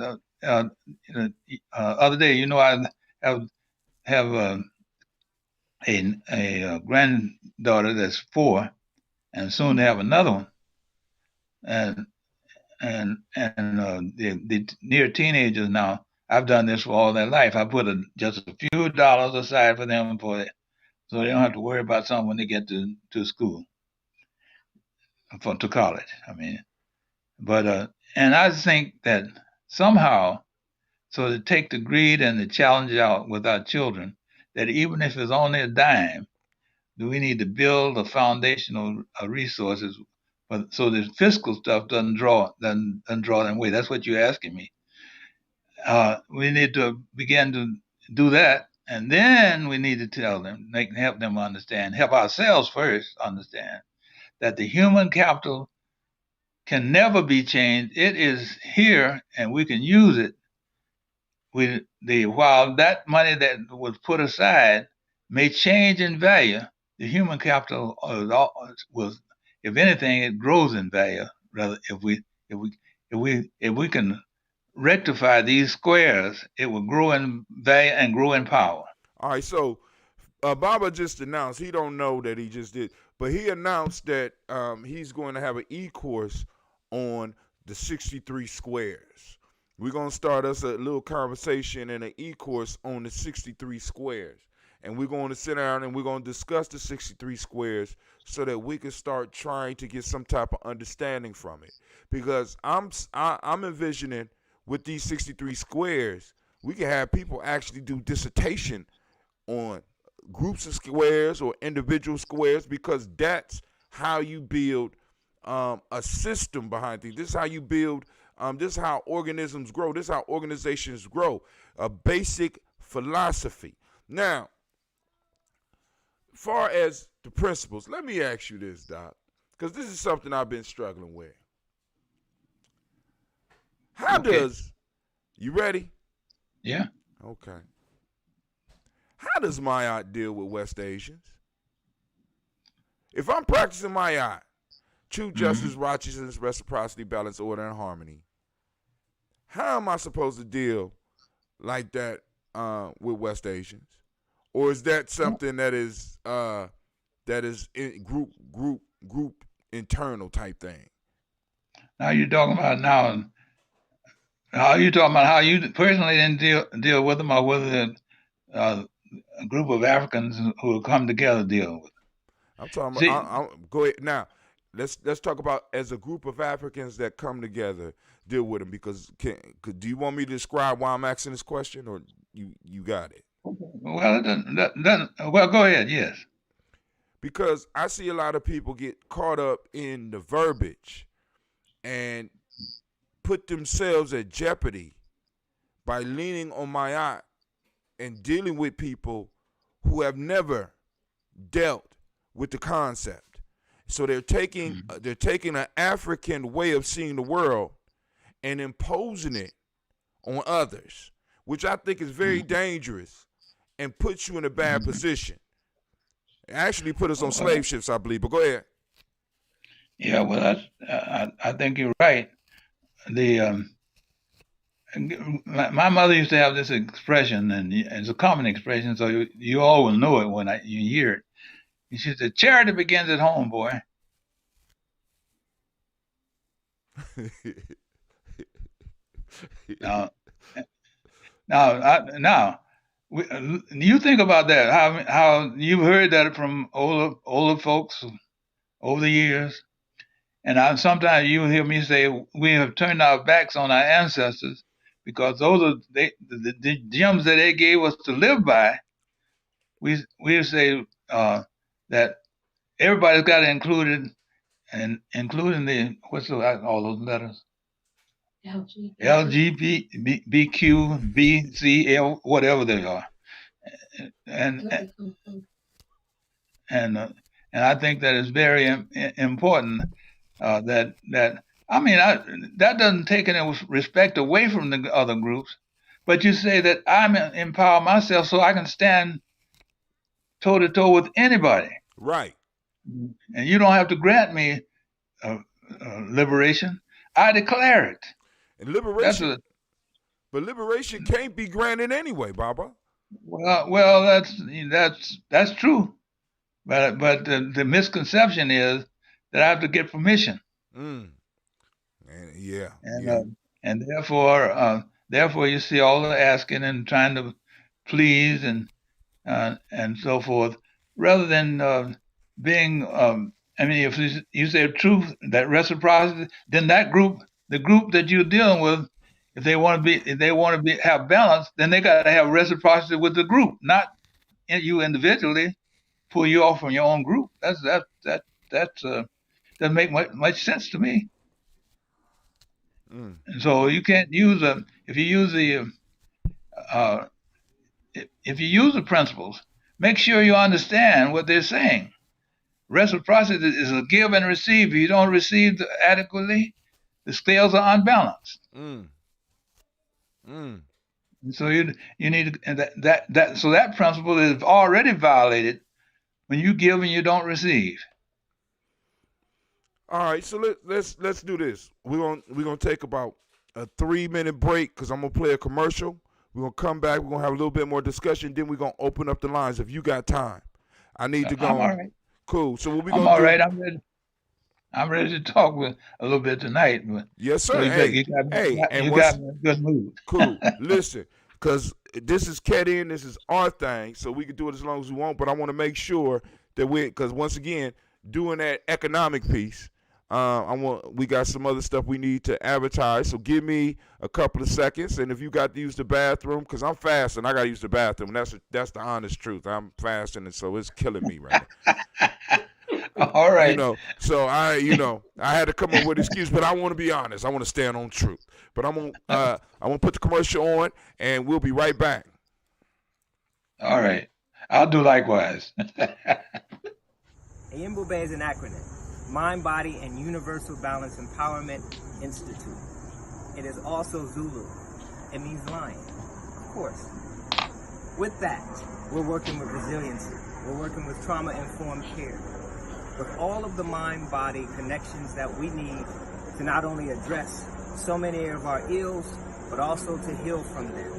[SPEAKER 2] other day. You know, I have a granddaughter that's 4, and soon to have another one, and the near teenagers now. I've done this for all their life. I put just a few dollars aside for them so they don't have to worry about something when they get to school, to college. I mean, but and I think that somehow, so to take the greed and the challenge out with our children, that even if it's only a dime, we need to build a foundational resources, so the fiscal stuff doesn't draw them away. That's what you're asking me. We need to begin to do that, and then we need to tell them, help them understand, help ourselves first understand that the human capital can never be changed. It is here, and we can use it. While that money that was put aside may change in value, the human capital was, if anything, it grows in value. Rather, if we can rectify these squares, it will grow in value and grow in power.
[SPEAKER 1] All right, so Baba just announced, he don't know that he just did, but he announced that he's going to have an e-course on the 63 squares. We're going to start us a little conversation and an e-course on the 63 squares. And we're going to sit down and we're going to discuss the 63 squares so that we can start trying to get some type of understanding from it. Because I'm envisioning with these 63 squares, we can have people actually do dissertation on groups of squares or individual squares, because that's how you build a system behind things. This is how you build, this is how organisms grow. This is how organizations grow. A basic philosophy. Now, far as the principles, let me ask you this, Doc, because this is something I've been struggling with. How does, you ready?
[SPEAKER 2] Yeah.
[SPEAKER 1] Okay. How does Mayat deal with West Asians? If I'm practicing Mayat, true justice, righteousness, reciprocity, balance, order, and harmony, how am I supposed to deal like that with West Asians? Or is that something that is in group internal type thing?
[SPEAKER 2] Now you're talking about how you talking about how you personally didn't deal with them, or whether a group of Africans who have come together deal with them?
[SPEAKER 1] I'm talking about. Go ahead now. Let's talk about as a group of Africans that come together, deal with them. Because do you want me to describe why I'm asking this question, or you got it?
[SPEAKER 2] Well, it doesn't. Well, go ahead. Yes.
[SPEAKER 1] Because I see a lot of people get caught up in the verbiage, and put themselves at jeopardy by leaning on Mayat and dealing with people who have never dealt with the concept. So they're taking an African way of seeing the world and imposing it on others, which I think is very dangerous and puts you in a bad position. It actually put us on slave ships, I believe. But go ahead.
[SPEAKER 2] Yeah, well, I think you're right. My mother used to have this expression, and it's a common expression, so you all will know it when you hear it. She said, "Charity begins at home, boy." Now, you think about that. How you've heard that from older folks over the years, and sometimes you hear me say we have turned our backs on our ancestors because those are the gems that they gave us to live by. We say that everybody's got to include it, and including all those letters. LGBTQ, B, C, L, whatever they are, and I think that it's very important that that doesn't take any respect away from the other groups, but you say that I'm empower myself so I can stand toe to toe with anybody,
[SPEAKER 1] right?
[SPEAKER 2] And you don't have to grant me liberation. I declare it.
[SPEAKER 1] And liberation, but liberation can't be granted anyway, Baba.
[SPEAKER 2] Well, that's true, but the misconception is that I have to get permission.
[SPEAKER 1] And
[SPEAKER 2] and therefore you see all the asking and trying to please and so forth, rather than being. If you say truth, that reciprocity, then the group that you're dealing with, if they want to have balance, then they got to have reciprocity with the group, not you individually pull you off from your own group. That doesn't make much sense to me. And so you can't use if you use the principles, make sure you understand what they're saying. Reciprocity is a give and receive. If you don't receive adequately, the scales are unbalanced. And so you need so that principle is already violated when you give and you don't receive.
[SPEAKER 1] All right, so let's do this. We're gonna take about a 3-minute break because I'm gonna play a commercial. We're gonna come back. We're gonna have a little bit more discussion. Then we're gonna open up the lines if you got time. I need to go.
[SPEAKER 2] I'm all right.
[SPEAKER 1] Cool. So what we
[SPEAKER 2] I'm
[SPEAKER 1] gonna
[SPEAKER 2] all
[SPEAKER 1] do?
[SPEAKER 2] right. I'm ready to talk with a little bit tonight. But
[SPEAKER 1] yes, sir.
[SPEAKER 2] So you got me in a good mood.
[SPEAKER 1] Cool. Listen, because this is Ketty and this is our thing, so we can do it as long as we want. But I want to make sure that because once again, doing that economic piece, we got some other stuff we need to advertise. So give me a couple of seconds, and if you got to use the bathroom, because I'm fasting, I got to use the bathroom. That's the honest truth. I'm fasting, and so it's killing me right now.
[SPEAKER 2] All right.
[SPEAKER 1] So I had to come up with an excuse, but I want to be honest. I want to stand on truth. But I'm gonna put the commercial on, and we'll be right back.
[SPEAKER 2] All right. I'll do likewise.
[SPEAKER 7] Ayimbobe is an acronym. Mind, Body, and Universal Balance Empowerment Institute. It is also Zulu. It means lion, of course. With that, we're working with resiliency. We're working with trauma-informed care. With all of the mind-body connections that we need to not only address so many of our ills, but also to heal from them.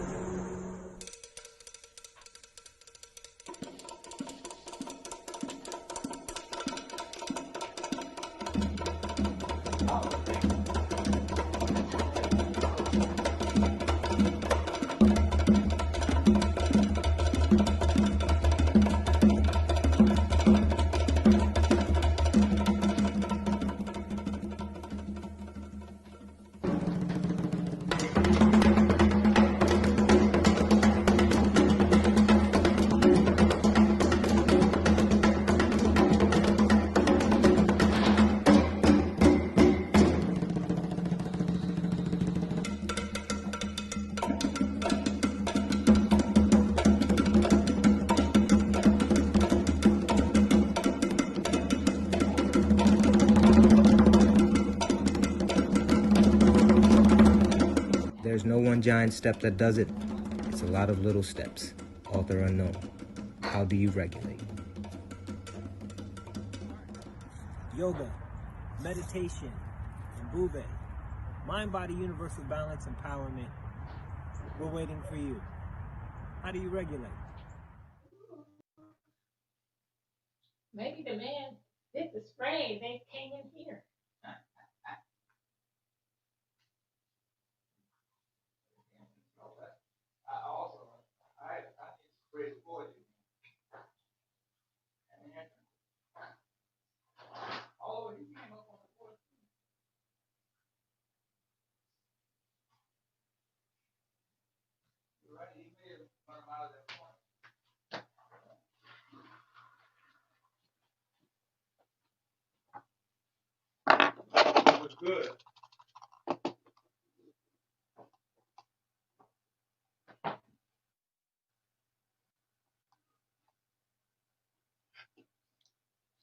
[SPEAKER 7] one giant step that does it. It's a lot of little steps. Author unknown. How do you regulate? Yoga, meditation, and Bube. Mind, body, universal balance, empowerment. We're waiting for you. How do you regulate?
[SPEAKER 8] Maybe the man did the spray. They came in here.
[SPEAKER 2] Looks good.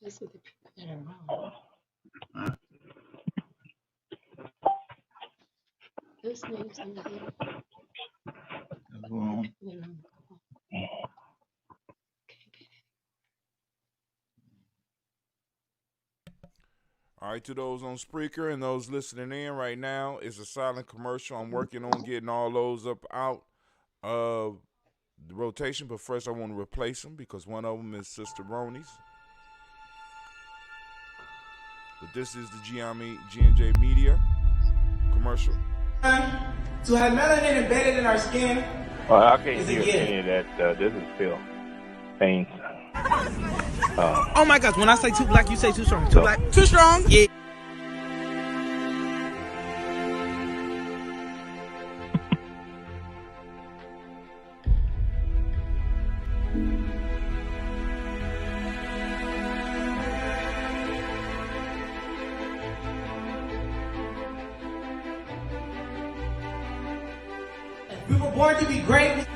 [SPEAKER 8] This is the people that are wrong.
[SPEAKER 2] Huh?
[SPEAKER 8] Those names in the video.
[SPEAKER 2] What's going on?
[SPEAKER 1] All right, to those on Spreaker and those listening in right now, it's a silent commercial. I'm working on getting all those up out of the rotation, but first I want to replace them because one of them is Sister Roni's. But this is the Gye-Nyame G&J Media commercial.
[SPEAKER 9] To have melanin embedded in our skin.
[SPEAKER 3] Well, I can't
[SPEAKER 9] Is it
[SPEAKER 3] hear
[SPEAKER 9] good?
[SPEAKER 3] any of that. This is Phil. Pain.
[SPEAKER 9] Oh my gosh, when I say too black, you say too strong. Too black? Too strong? Yeah. We were born to be great.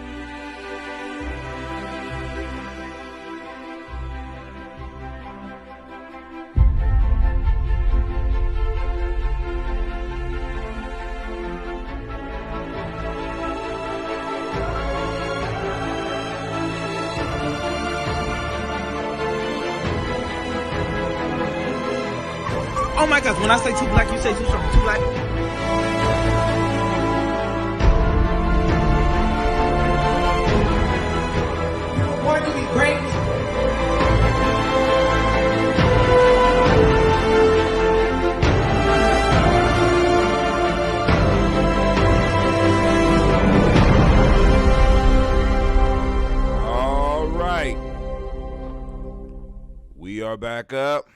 [SPEAKER 9] Oh my gosh, when I say too black, you say too strong. Too black? We were born to be great.
[SPEAKER 1] All right. We are back up.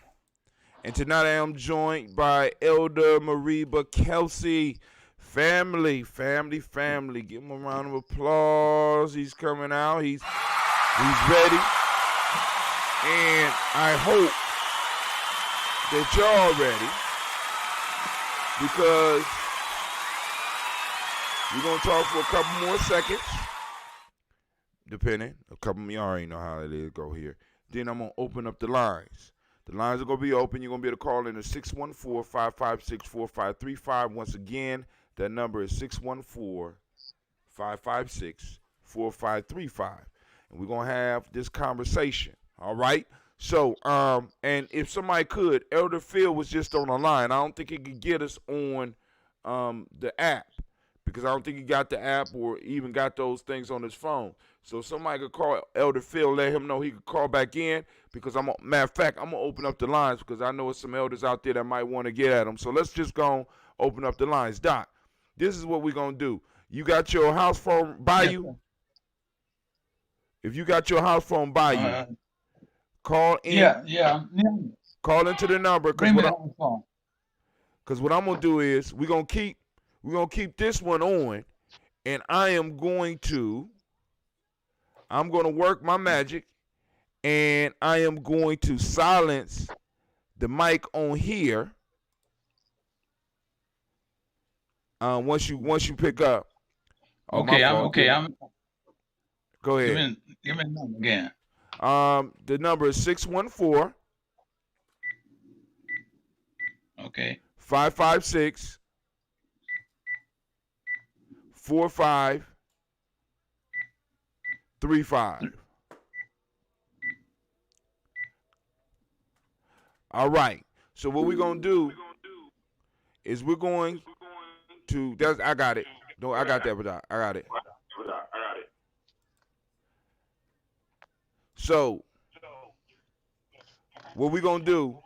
[SPEAKER 1] And tonight I am joined by Elder Mariba Kelsey. Family. Give him a round of applause. He's coming out. He's ready. And I hope that y'all ready. Because we're going to talk for a couple more seconds. Depending. A couple of y'all already know how it is. Go here. Then I'm going to open up the lines. The lines are going to be open. You're going to be able to call in at 614-556-4535. Once again, that number is 614-556-4535. And we're going to have this conversation. All right? So, and if somebody could, Elder Phil was just on the line. I don't think he could get us on the app because I don't think he got the app or even got those things on his phone. So if somebody could call Elder Phil, let him know he could call back in because matter of fact, I'm going to open up the lines because I know there's some elders out there that might want to get at him. So let's just go and open up the lines. Doc, this is what we're going to do. You got your house phone by you? If you got your house phone by you, call in.
[SPEAKER 2] Yeah.
[SPEAKER 1] Call into the number
[SPEAKER 2] Bring me on the phone.
[SPEAKER 1] because what I'm going to do is we're going to keep this one on, and I'm going to work my magic, and I am going to silence the mic on here. Once you pick up. Oh,
[SPEAKER 2] Okay,
[SPEAKER 1] okay. Go ahead.
[SPEAKER 2] Give me the number again.
[SPEAKER 1] The number is 614.
[SPEAKER 2] Okay.
[SPEAKER 1] 556 4535. All right. So what we're gonna do is we're going to. I got it. No, I got that, but I got it. So what we're gonna do,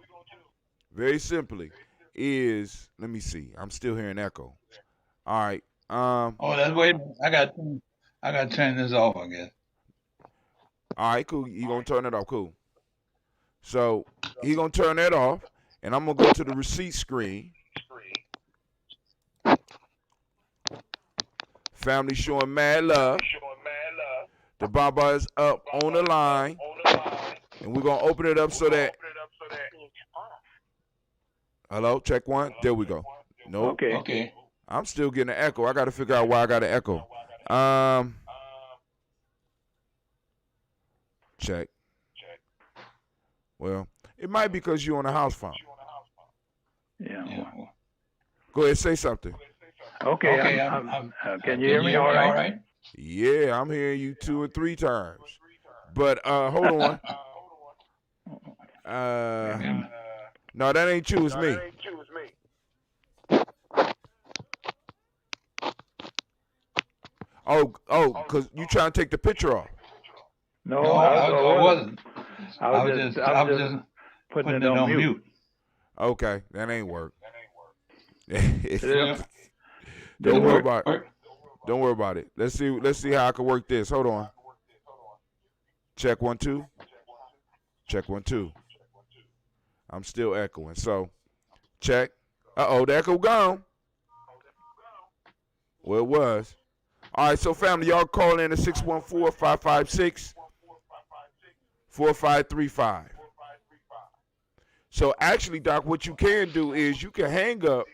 [SPEAKER 1] very simply, is let me see. I'm still hearing echo. All right.
[SPEAKER 2] Oh, that's wait. I got to turn this off, I guess.
[SPEAKER 1] All right, cool. You gonna turn it off? Cool. So he gonna turn that off, and I'm gonna go to the receipt screen. Family showing mad love. The Baba is up on the line, and we're gonna open it up so that. Hello, check one. There we go. Nope.
[SPEAKER 2] Okay.
[SPEAKER 1] I'm still getting an echo. I got to figure out why I got an echo. Check. Well, it might be because you're on a house phone.
[SPEAKER 6] Yeah.
[SPEAKER 1] Go ahead, say something.
[SPEAKER 6] Okay. Can you hear me all right?
[SPEAKER 1] Yeah, I'm hearing you 2 or 3 times. But hold on. No, that ain't you. It's me. Oh, because you trying to take the picture off.
[SPEAKER 6] No, I wasn't. I was just putting it on mute.
[SPEAKER 1] Okay, that ain't work. Don't worry about it. Don't worry about it. Let's see how I can work this. Hold on. Check 1 2. Check 1 2. I'm still echoing. So check. The echo gone. Well, it was. All right, so family, y'all call in at 614-556-4535. So actually, Doc, what you can do is you can hang up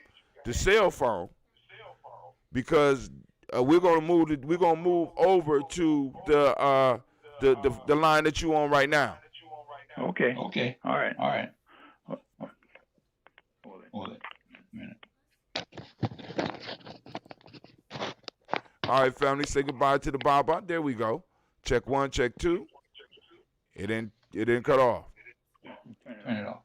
[SPEAKER 1] the cell phone because we're gonna move over to the line that you on right now.
[SPEAKER 6] Okay. All right.
[SPEAKER 2] Hold it. A minute.
[SPEAKER 1] All right, family, say goodbye to the Baba. There we go. Check 1, check 2. It didn't cut off.
[SPEAKER 2] Turn it off.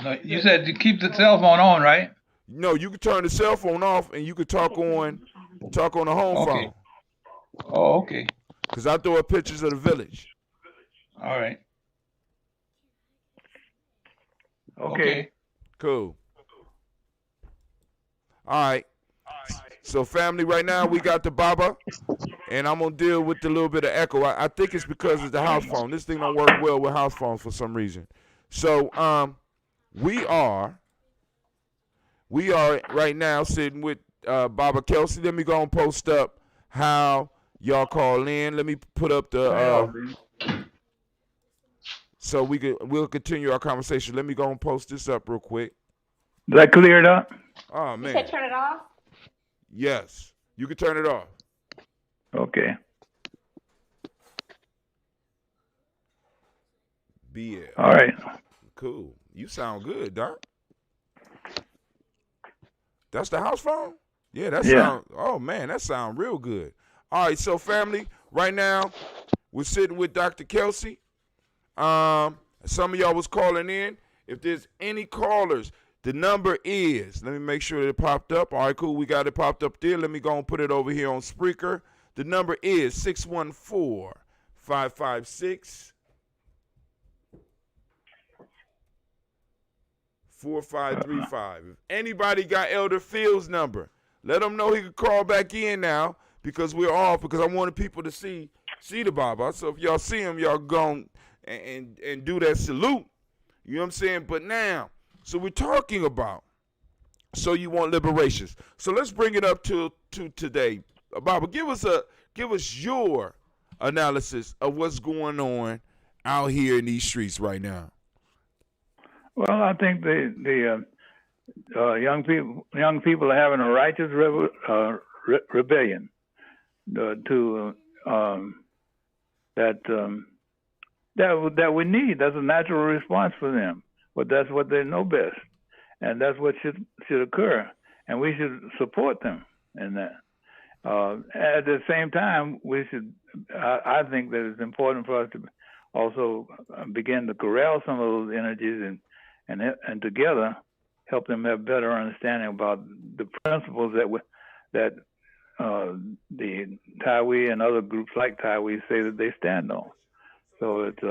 [SPEAKER 2] No, you said to keep the cell phone on, right?
[SPEAKER 1] No, you can turn the cell phone off and you can talk on the home phone.
[SPEAKER 2] Oh, okay.
[SPEAKER 1] Because I throw up pictures of the village.
[SPEAKER 2] All right.
[SPEAKER 6] Okay.
[SPEAKER 1] Cool. All right. So family, right now we got the Baba, and I'm gonna deal with the little bit of echo. I think it's because it's the house phone. This thing don't work well with house phones for some reason. So we are right now sitting with Baba Kelsey. Let me go and post up how y'all call in. Let me put up the so we'll continue our conversation. Let me go and post this up real quick.
[SPEAKER 6] Is that cleared up?
[SPEAKER 1] Oh man.
[SPEAKER 8] You said turn it off?
[SPEAKER 1] Yes. You can turn it off.
[SPEAKER 6] Okay.
[SPEAKER 1] BL.
[SPEAKER 6] All right.
[SPEAKER 1] Cool. You sound good, Doc. That's the house phone? Yeah, sound. Oh man, that sound real good. All right, so family, right now we're sitting with Dr. Kelsey. Some of y'all was calling in. If there's any callers, the number is, let me make sure that it popped up. All right, cool. We got it popped up there. Let me go and put it over here on Spreaker. The number is 614-556-4535. If anybody got Elder Phil's number, let him know he can call back in now because we're off, because I wanted people to see the Baba. So if y'all see him, y'all go and do that salute. You know what I'm saying? But now, so we're talking about, so you want liberations. So let's bring it up to today. Baba, give us your analysis of what's going on out here in these streets right now.
[SPEAKER 6] Well, I think the young people are having a righteous rebellion that we need. That's a natural response for them. But that's what they know best, and that's what should occur. and we should support them in that. At the same time, we should. I think that it's important for us to also begin to corral some of those energies and together help them have better understanding about the principles that the Taiwi and other groups like Taiwi say that they stand on. So it's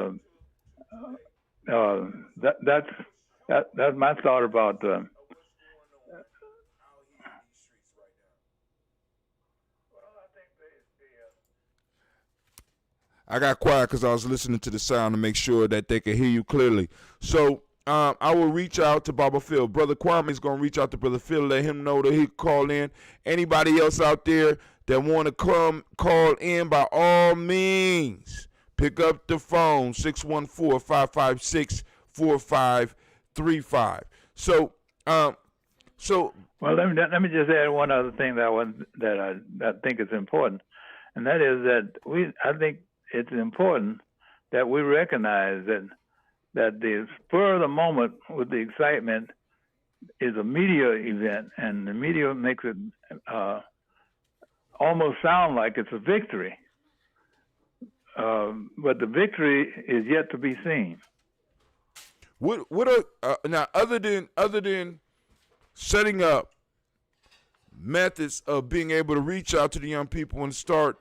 [SPEAKER 6] that's my thought about.
[SPEAKER 1] I got quiet because I was listening to the sound to make sure that they could hear you clearly. So I will reach out to Baba Phil. Brother Kwame is going to reach out to Brother Phil, let him know that he can call in. Anybody else out there that want to come call in, by all means, pick up the phone, 614-556-4535. So, well,
[SPEAKER 6] let me just add one other thing that I think is important, and that is that I think it's important that we recognize that the spur of the moment with the excitement is a media event, and the media makes it almost sound like it's a victory. But the victory is yet to be seen.
[SPEAKER 1] What are now other than setting up methods of being able to reach out to the young people and start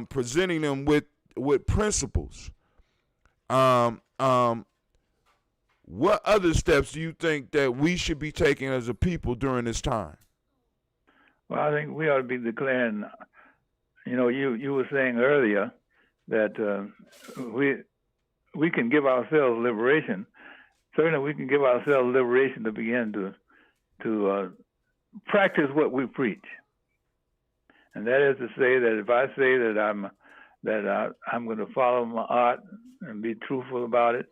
[SPEAKER 1] presenting them with principles? What other steps do you think that we should be taking as a people during this time?
[SPEAKER 6] Well, I think we ought to be declaring. You were saying earlier that we can give ourselves liberation. Certainly, we can give ourselves liberation to begin to practice what we preach, and that is to say that if I say that I'm going to follow my art and be truthful about it,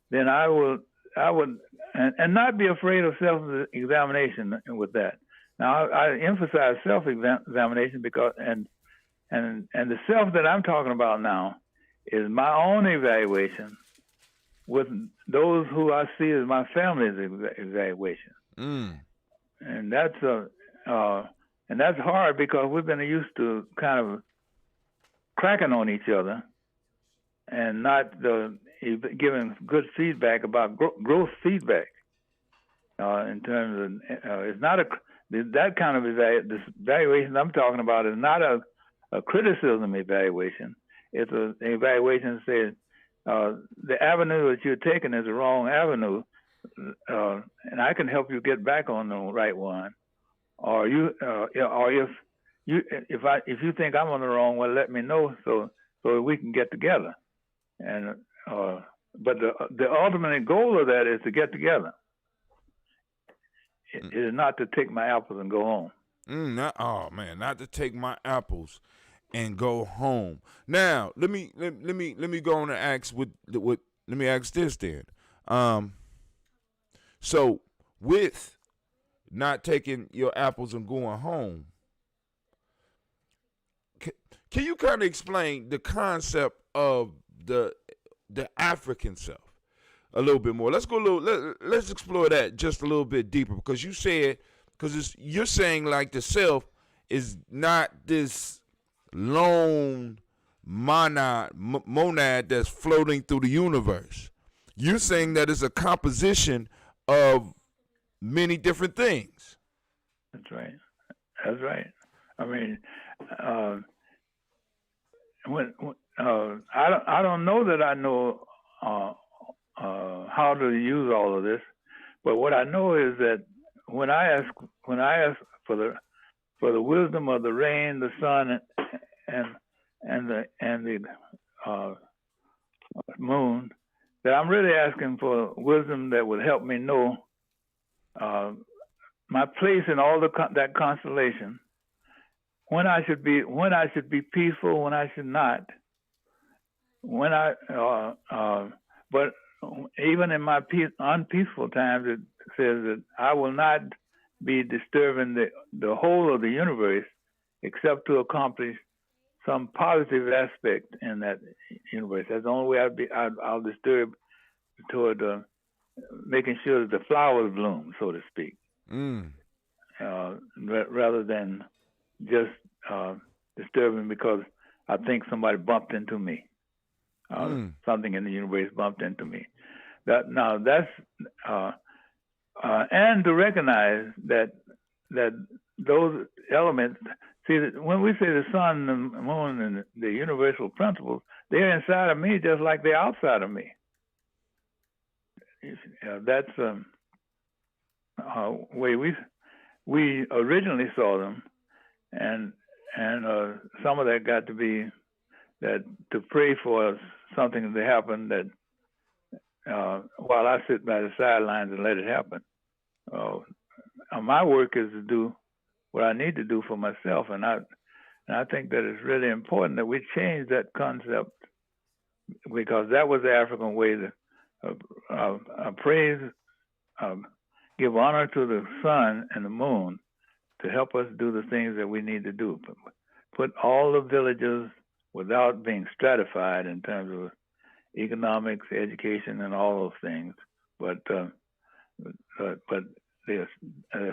[SPEAKER 6] then I would and not be afraid of self-examination with that. Now, I emphasize self-examination because and the self that I'm talking about now is my own evaluation with those who I see as my family's evaluation. And that's hard because we've been used to kind of cracking on each other and not giving good feedback about growth feedback. In terms of it's not that kind of evaluation I'm talking about is not a criticism evaluation. It's an evaluation that says the avenue that you're taking is the wrong avenue, and I can help you get back on the right one. Or if you think I'm on the wrong one, let me know so we can get together. And but the ultimate goal of that is to get together. It is not to take my apples and go home.
[SPEAKER 1] Not to take my apples and go home. Now, let me go on and ask let me ask this then. So with not taking your apples and going home, can you kind of explain the concept of the African self a little bit more? Let's explore that just a little bit deeper, because you said, you're saying like the self is not this lone monad that's floating through the universe. You're saying that it's a composition of many different things.
[SPEAKER 6] That's right. I mean, I don't know that I know how to use all of this, but what I know is that when I ask for the wisdom of the rain, the sun, and the moon, that I'm really asking for wisdom that would help me know my place in all that constellation. When I should be peaceful, when I should not. But even in my unpeaceful times, it says that I will not be disturbing the whole of the universe, except to accomplish some positive aspect in that universe. That's the only way I'll disturb toward making sure that the flowers bloom, so to speak. rather than just disturbing because I think somebody bumped into me. Something in the universe bumped into me. And to recognize that those elements. See, when we say the sun, the moon, and the universal principles, they're inside of me just like they're outside of me. That's the way we originally saw them, and some of that got to be that to pray for something to happen that while I sit by the sidelines and let it happen. My work is to do what I need to do for myself, and I think that it's really important that we change that concept, because that was the African way to praise, give honor to the sun and the moon to help us do the things that we need to do. Put all the villages without being stratified in terms of economics, education, and all those things, but they're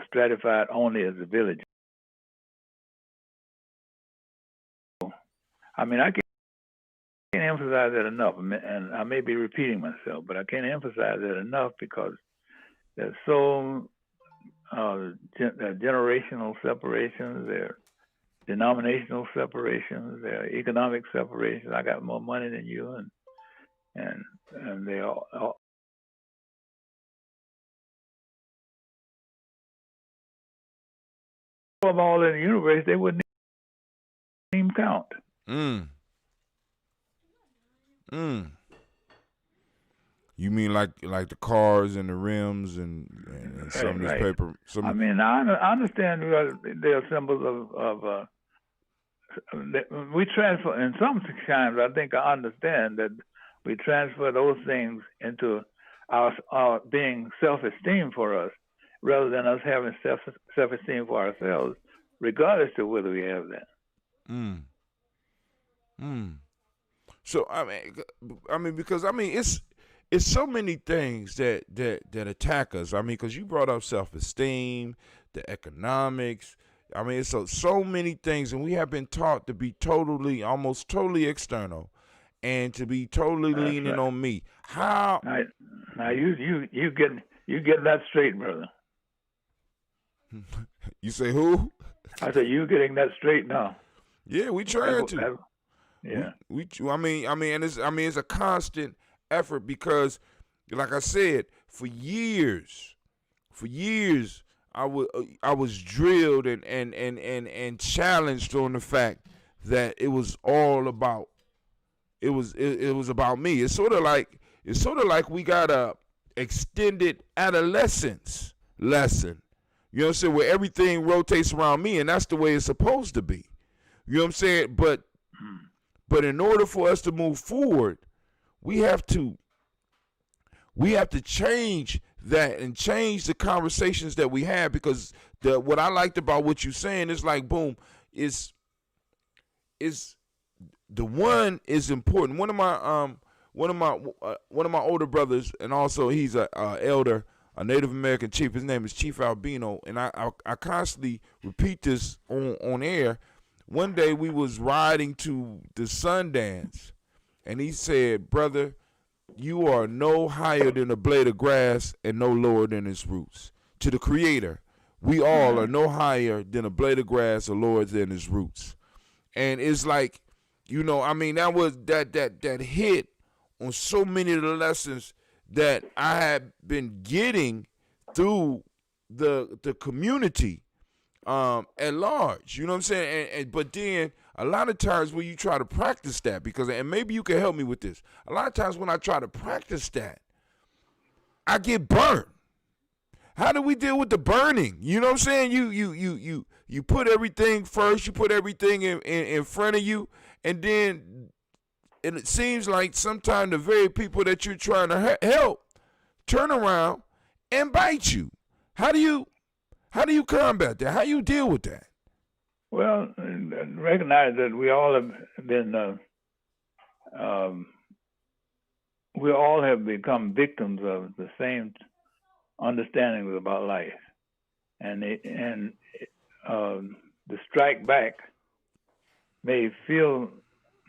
[SPEAKER 6] stratified only as a village. I mean, I can't emphasize that enough, and I may be repeating myself, but I can't emphasize that enough because there's so generational separations, there are denominational separations, there are economic separations. I got more money than you, and they all of all in the universe, they wouldn't even count.
[SPEAKER 1] You mean like the cars and the rims and some of this paper?
[SPEAKER 6] I mean, I understand there are symbols of we transfer, in some times I think I understand that we transfer those things into our being self-esteem for us, rather than us having self-esteem for ourselves, regardless of whether we have that.
[SPEAKER 1] So I mean, because it's so many things that attack us. I mean, because you brought up self-esteem, the economics. I mean, it's so many things, and we have been taught to be almost totally external, and to be totally leaning on me. How?
[SPEAKER 6] Now you get that straight, brother.
[SPEAKER 1] You say who?
[SPEAKER 6] I said you getting that straight now.
[SPEAKER 1] Yeah, we trying to.
[SPEAKER 6] Yeah.
[SPEAKER 1] I mean, it's a constant effort because, like I said, for years, I was drilled and challenged on the fact that it was all about. It was about me. It's sort of like we got a extended adolescence lesson. You know what I'm saying? Where everything rotates around me, and that's the way it's supposed to be. You know what I'm saying? But in order for us to move forward, we have to change that and change the conversations that we have, because what I liked about what you're saying is like, boom, is the one is important. One of my older brothers, and also he's a elder, a Native American chief. His name is Chief Albino, and I constantly repeat this on air. One day we was riding to the Sundance, and he said, "Brother, you are no higher than a blade of grass and no lower than its roots." To the Creator, we all are no higher than a blade of grass or lower than its roots. And it's like, you know, I mean, that was that hit on so many of the lessons that I have been getting through the community at large. You know what I'm saying? But then a lot of times when you try to practice that, and maybe you can help me with this, a lot of times when I try to practice that, I get burnt. How do we deal with the burning? You know what I'm saying? You put everything first, you put everything in front of you, and it seems like sometimes the very people that you're trying to help turn around and bite you. How do you combat that? How do you deal with that?
[SPEAKER 6] Well, recognize that we all have been, we all have become victims of the same understandings about life, and the strike back may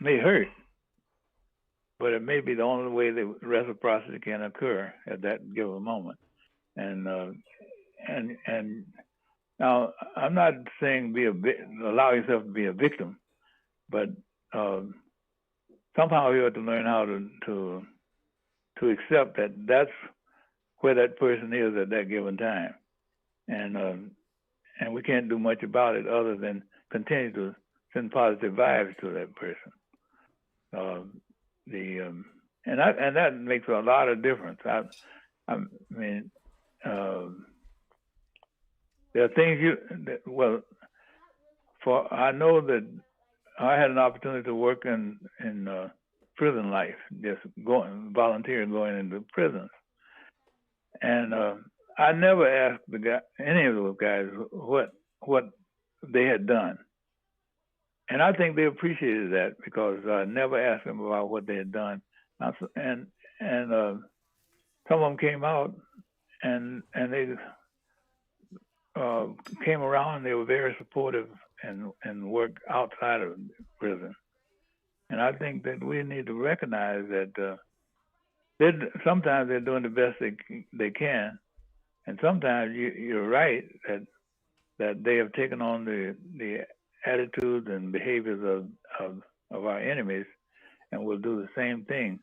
[SPEAKER 6] hurt, but it may be the only way that reciprocity can occur at that given moment. And now I'm not saying allow yourself to be a victim, but somehow you have to learn how to accept that that's where that person is at that given time, and we can't do much about it other than continue to send positive vibes to that person. And that makes a lot of difference. I mean, there are things I know that I had an opportunity to work in prison life, just volunteering going into prisons. And I never asked any of those guys what they had done. And I think they appreciated that because I never asked them about what they had done. And some of them came out and they came around and they were very supportive and worked outside of prison. And I think that we need to recognize that sometimes they're doing the best they can, and sometimes you're right that they have taken on the attitudes and behaviors of our enemies, and will do the same thing.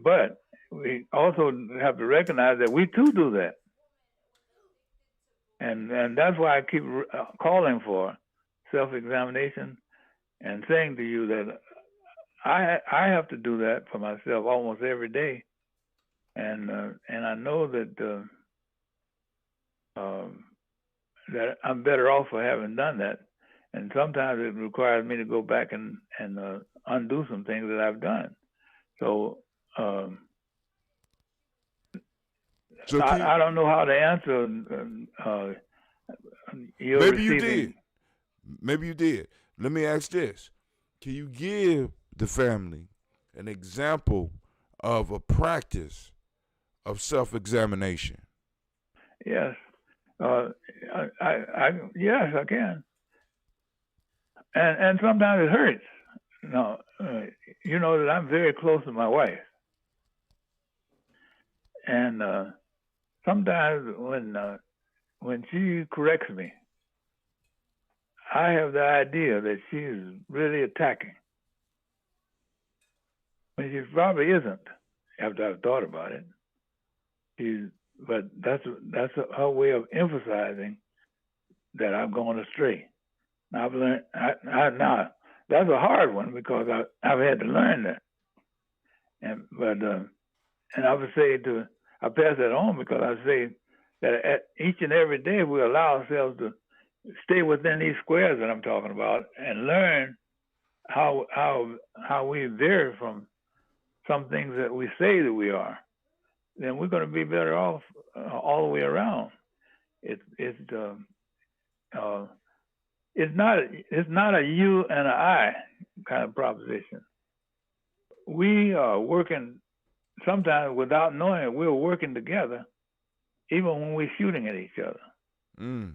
[SPEAKER 6] But we also have to recognize that we too do that, and that's why I keep calling for self-examination and saying to you that I have to do that for myself almost every day, and I know that that I'm better off for having done that, and sometimes it requires me to go back and undo some things that I've done. So I don't know how to answer.
[SPEAKER 1] Maybe you did. Let me ask this: can you give the family an example of a practice of self-examination?
[SPEAKER 6] Yes, yes, I can. And sometimes it hurts. No, you know that I'm very close to my wife, and sometimes when she corrects me, I have the idea that she's really attacking, when she probably isn't. After I've thought about it, but that's her way of emphasizing that I've gone astray. Now I've learned. Now that's a hard one because I've had to learn that, and I would say I pass that on because I say that each and every day we allow ourselves to stay within these squares that I'm talking about and learn how we vary from some things that we say that we are, then we're going to be better off all the way around. It's not a you and an I kind of proposition. We are working sometimes without knowing it. We're working together, even when we're shooting at each other.
[SPEAKER 1] Mm.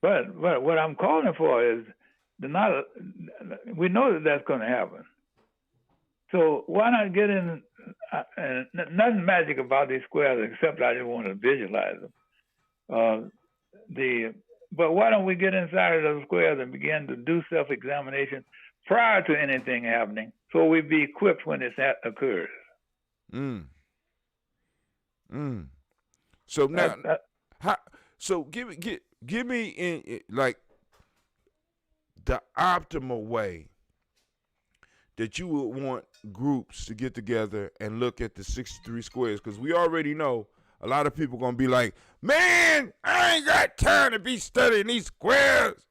[SPEAKER 6] But what I'm calling for is we know that that's going to happen. So why not get in? Nothing magic about these squares except I just want to visualize them. But why don't we get inside of those squares and begin to do self-examination prior to anything happening, so we be equipped when it occurs?
[SPEAKER 1] Mm. Mm. So now, give me in like the optimal way that you would want groups to get together and look at the 63 squares, because we already know a lot of people gonna be like, man, I ain't got time to be studying these squares.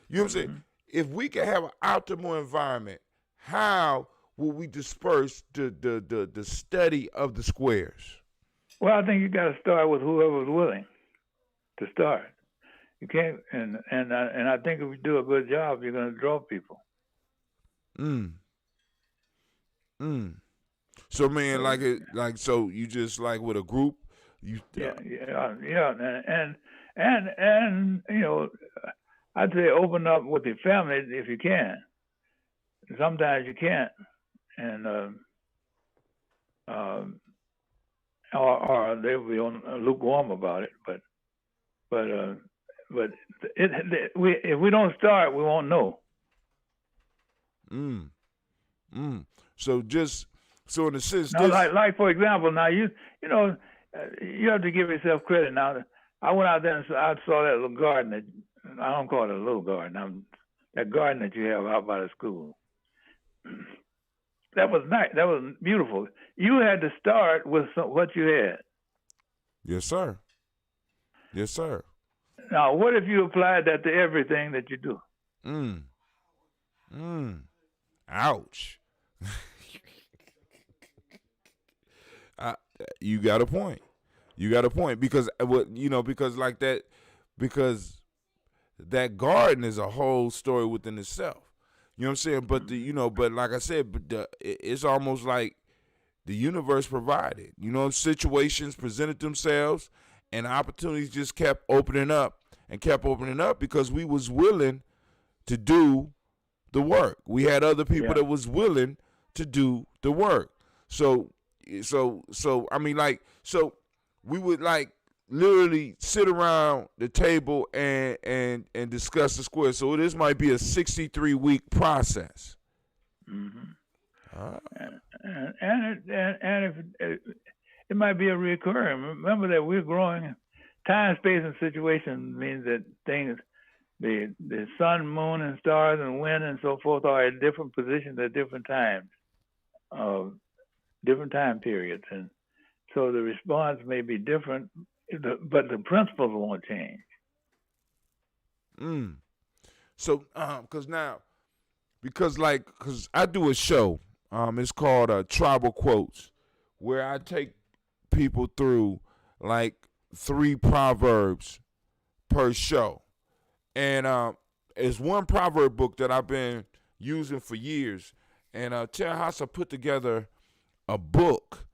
[SPEAKER 1] You know what I'm saying? If we can have an optimal environment, how will we disperse the study of the squares?
[SPEAKER 6] Well, I think you got to start with whoever's willing to start. You can't, and I think if we do a good job, you're going to draw people.
[SPEAKER 1] So, man, so you just like with a group,
[SPEAKER 6] and you know, I'd say open up with your family if you can. Sometimes you can't, and or they'll be on lukewarm about it. But if we don't start, we won't know.
[SPEAKER 1] So in a sense,
[SPEAKER 6] now, like for example, now you know you have to give yourself credit. Now I went out there and I saw that little garden that I don't call it a little garden. That garden that you have out by the school. That was nice. That was beautiful. You had to start with what you had.
[SPEAKER 1] Yes, sir. Yes, sir.
[SPEAKER 6] Now, what if you applied that to everything that you do?
[SPEAKER 1] Ouch. You got a point. You got a point because that garden is a whole story within itself. You know what I'm saying? But but like I said, it's almost like the universe provided. You know, situations presented themselves, and opportunities just kept opening up because we was willing to do the work. We had other people that was willing to do the work. So I mean, so we would literally sit around the table and discuss the square. So this might be a 63-week process.
[SPEAKER 6] Mm-hmm. And if it might be a recurring. Remember that we're growing. Time, space, and situation means that things, the sun, moon, and stars, and wind, and so forth are at different positions at different times, different time periods, and so the response may be different. But the principles won't change.
[SPEAKER 1] So, because I do a show, it's called Tribal Quotes, where I take people through 3 proverbs per show, and it's one proverb book that I've been using for years, and Terhasa put together a book,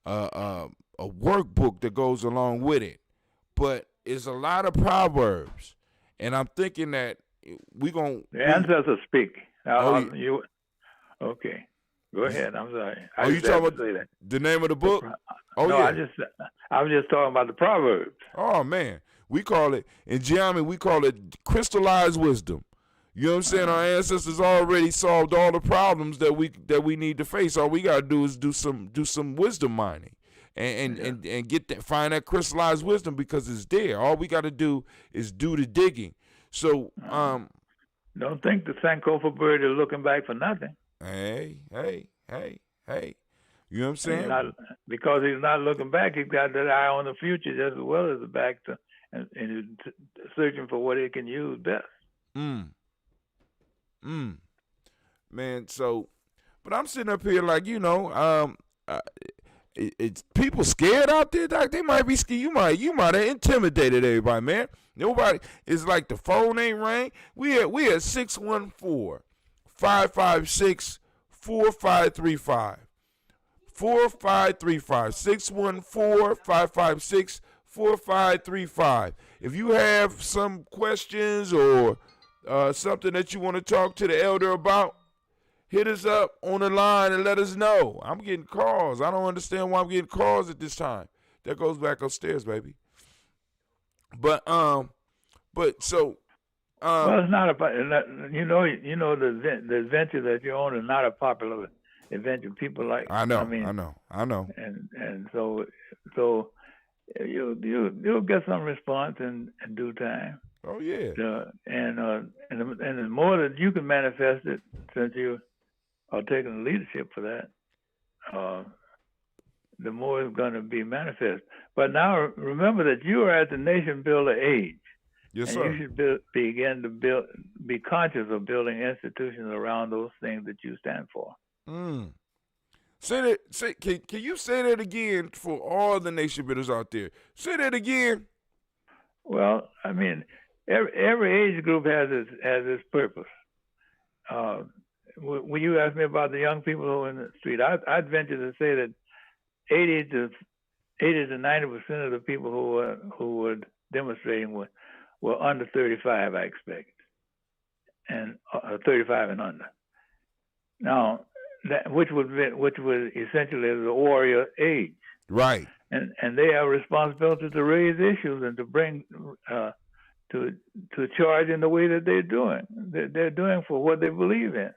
[SPEAKER 1] a workbook that goes along with it, but it's a lot of proverbs, and I'm thinking that the
[SPEAKER 6] ancestors speak. Okay, go ahead. I'm sorry.
[SPEAKER 1] You talking about the name of the book?
[SPEAKER 6] I was just talking about the proverbs.
[SPEAKER 1] Oh man, we call it in Gye-Nyame. We call it crystallized wisdom. You know what I'm saying? Our ancestors already solved all the problems that we need to face. All we gotta do is do some wisdom mining. And find that crystallized wisdom because it's there. All we got to do is do the digging. So,
[SPEAKER 6] don't think the Sankofa bird is looking back for nothing.
[SPEAKER 1] Hey. You know what I'm saying?
[SPEAKER 6] Because he's not looking back, he's got that eye on the future just as well as the back, and he's searching for what he can use best.
[SPEAKER 1] Man, so, but I'm sitting up here it's people scared out there, Doc. They might be scared. You might have intimidated everybody, man. Nobody. It's like the phone ain't rang. We at 614-556-4535. 4535. 614-556-4535. If you have some questions or something that you want to talk to the elder about, hit us up on the line and let us know. I'm getting calls. I don't understand why I'm getting calls at this time. That goes back upstairs, baby. But
[SPEAKER 6] well, it's not the adventure that you're on is not a popular adventure. People like.
[SPEAKER 1] I know.
[SPEAKER 6] And so you'll get some response in due time.
[SPEAKER 1] Oh yeah.
[SPEAKER 6] And the more that you can manifest it, since you are taking the leadership for that, the more it's going to be manifest. But now remember that you are at the nation builder age.
[SPEAKER 1] Yes,
[SPEAKER 6] and
[SPEAKER 1] sir.
[SPEAKER 6] You should begin to be conscious of building institutions around those things that you stand for.
[SPEAKER 1] Say that. Can you say that again for all the nation builders out there? Say that again.
[SPEAKER 6] Well, I mean, every age group has its purpose. When you ask me about the young people who are in the street, I'd venture to say that 80 to 90% of the people who were demonstrating were under 35, I expect. 35 and under. Now, which was essentially the warrior age.
[SPEAKER 1] Right.
[SPEAKER 6] And they have responsibility to raise issues and to bring to charge in the way that they're doing. They're doing for what they believe in.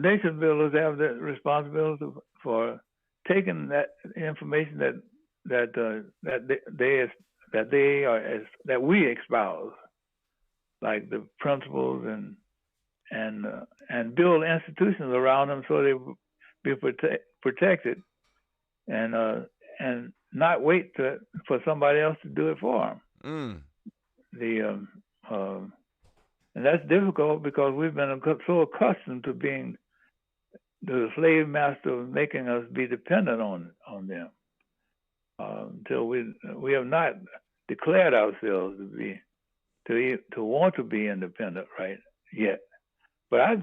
[SPEAKER 6] Nation builders have the responsibility for taking that information that we espouse, like the principles and build institutions around them so they will be protected, and not wait for somebody else to do it for them. And that's difficult because we've been so accustomed to being the slave master making us be dependent on them until we have not declared ourselves to want to be independent right yet. But I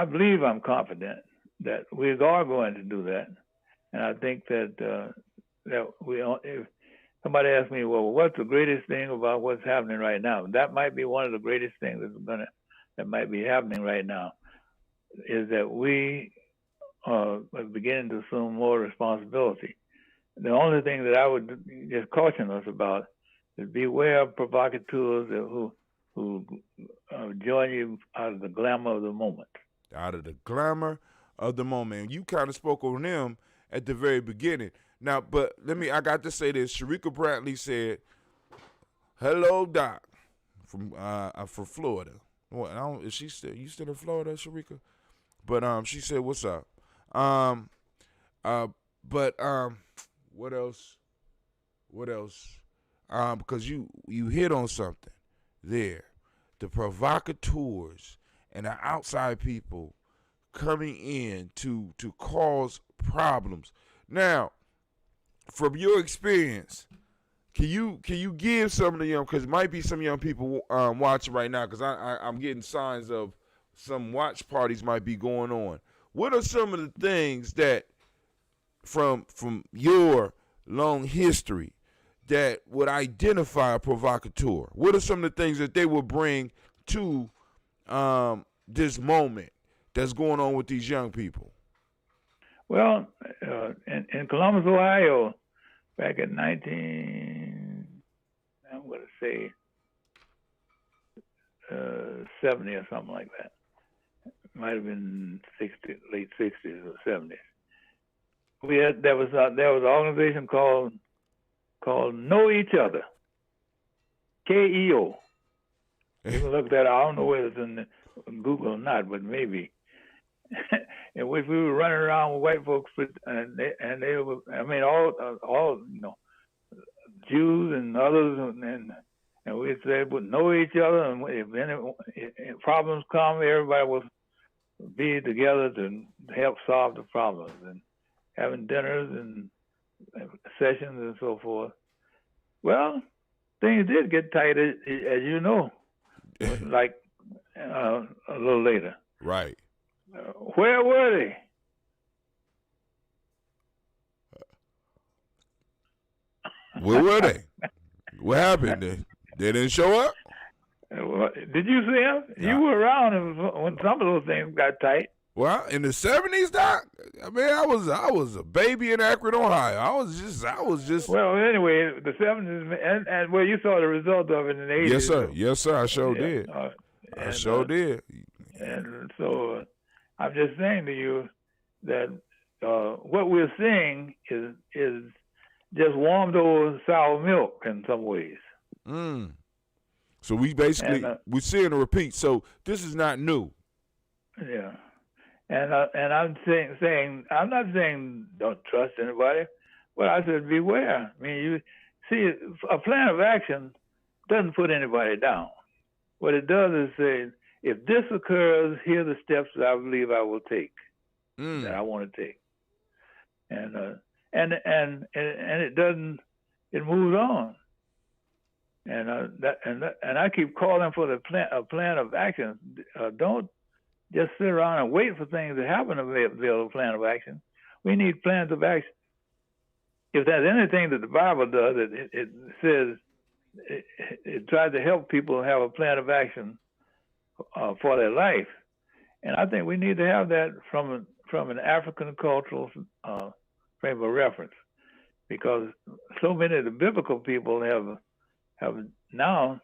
[SPEAKER 6] believe I'm confident that we are going to do that, and I think that if somebody asks me, well, what's the greatest thing about what's happening right now? That might be one of the greatest things that might be happening right now, is that we are beginning to assume more responsibility. The only thing that I would just caution us about is beware of provocateurs who join you out of the glamour of the moment.
[SPEAKER 1] Out of the glamour of the moment. You kind of spoke on them at the very beginning. Now, but I got to say this. Sharika Brantley said, "Hello, Doc," from Florida. What? Is she still? You still in Florida, Sharika? But she said, "What's up?" What else? Because you hit on something there. The provocateurs and the outside people coming in to cause problems. Now, from your experience, can you give some of the young, because it might be some young people watching right now, because I'm getting signs of some watch parties might be going on. What are some of the things that from your long history that would identify a provocateur? What are some of the things that they will bring to this moment that's going on with these young people?
[SPEAKER 6] Well, in Columbus, Ohio, back in 70 or something like that. It might have been late 60s or 70s. There was an organization called Know Each Other, KEO. You can look that up. I don't know whether it's in Google or not, but maybe. In which we were running around with white folks, and they were, I mean, all Jews and others, and we said we know each other, and if any problems come, everybody will be together to help solve the problems, and having dinners and sessions and so forth. Well, things did get tight, as you know, like a little later.
[SPEAKER 1] Right.
[SPEAKER 6] Where were they?
[SPEAKER 1] Where were they? What happened? They didn't show up?
[SPEAKER 6] Did you see them? Nah. You were around when some of those things got tight.
[SPEAKER 1] Well, in the 70s, Doc. I mean, I was a baby in Akron, Ohio. I was just.
[SPEAKER 6] Well, anyway, the 70s, and well, you saw the result of it in the 80s.
[SPEAKER 1] Yes, sir. Yes, sir. I sure did. I sure did.
[SPEAKER 6] And so, I'm just saying to you that what we're seeing is just warmed over sour milk in some ways.
[SPEAKER 1] So we basically we're seeing a repeat. So this is not new.
[SPEAKER 6] Yeah, and I'm saying I'm not saying don't trust anybody, but I said beware. I mean, you see, a plan of action doesn't put anybody down. What it does is say, if this occurs, here are the steps that I believe I will take, that I want to take, and it doesn't. It moves on, and I keep calling for a plan of action. Don't just sit around and wait for things to happen to build a plan of action. We need plans of action. If there's anything that the Bible does, it says it tries to help people have a plan of action for their life. And I think we need to have that from an African cultural frame of reference, because so many of the biblical people have now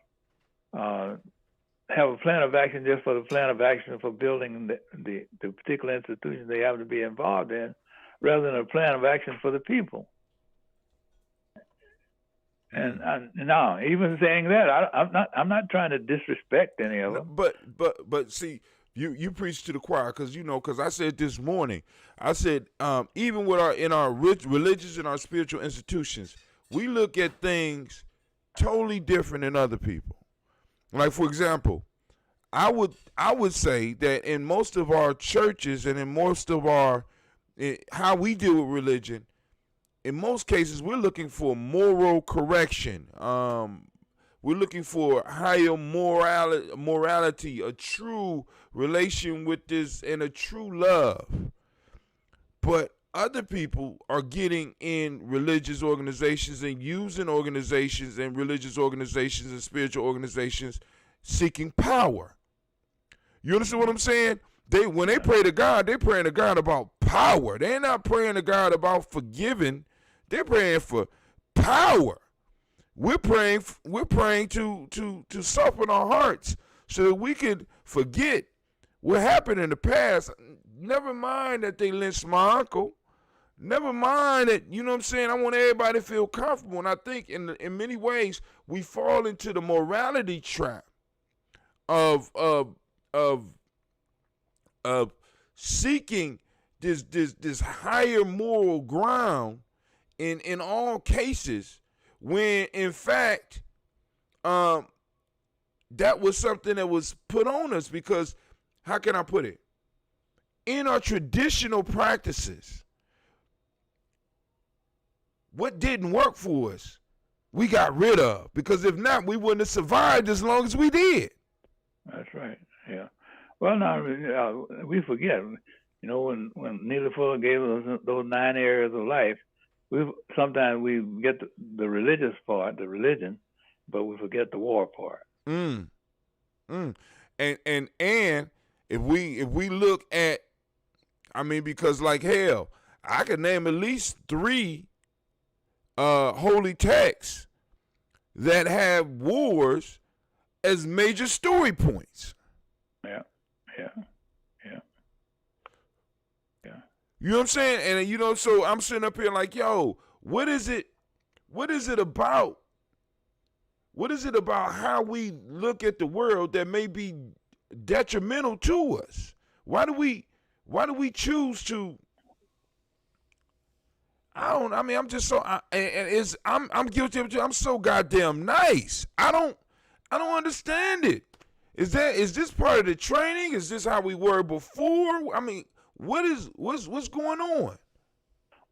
[SPEAKER 6] have a plan of action just for the plan of action for building the particular institution they happen to be involved in, rather than a plan of action for the people. And now, even saying that, I'm not trying to disrespect any of them.
[SPEAKER 1] But see, you preach to the choir, because I said this morning, I said even with our religious and our spiritual institutions, we look at things totally different than other people. Like, for example, I would say that in most of our churches and in most of our how we deal with religion, in most cases we're looking for moral correction. We're looking for higher morality, a true relation with this, and a true love. But other people are getting in religious organizations and using organizations and religious organizations and spiritual organizations seeking power. You understand what I'm saying? When they pray to God, they're praying to God about power. They're not praying to God about forgiving. They're praying for power. We're praying to soften our hearts so that we can forget what happened in the past. Never mind that they lynched my uncle. Never mind that, you know what I'm saying? I want everybody to feel comfortable. And I think in many ways we fall into the morality trap of seeking this higher moral ground in all cases, when in fact that was something that was put on us. Because how can I put it? In our traditional practices, what didn't work for us, we got rid of, because if not, we wouldn't have survived as long as we did.
[SPEAKER 6] That's right. Yeah. Well, now we forget. When Neely Fuller gave us those 9 areas of life, sometimes we get the religious part, the religion, but we forget the war part.
[SPEAKER 1] And if we look at, because like hell, I could name at least 3 holy texts that have wars as major story points.
[SPEAKER 6] Yeah.
[SPEAKER 1] You know what I'm saying? And so I'm sitting up here like, yo, what is it about? What is it about how we look at the world that may be detrimental to us? Why do we choose to? I'm just so, I'm guilty of it. I'm so goddamn nice. I don't understand it. Is this part of the training? Is this how we were before? What's going on?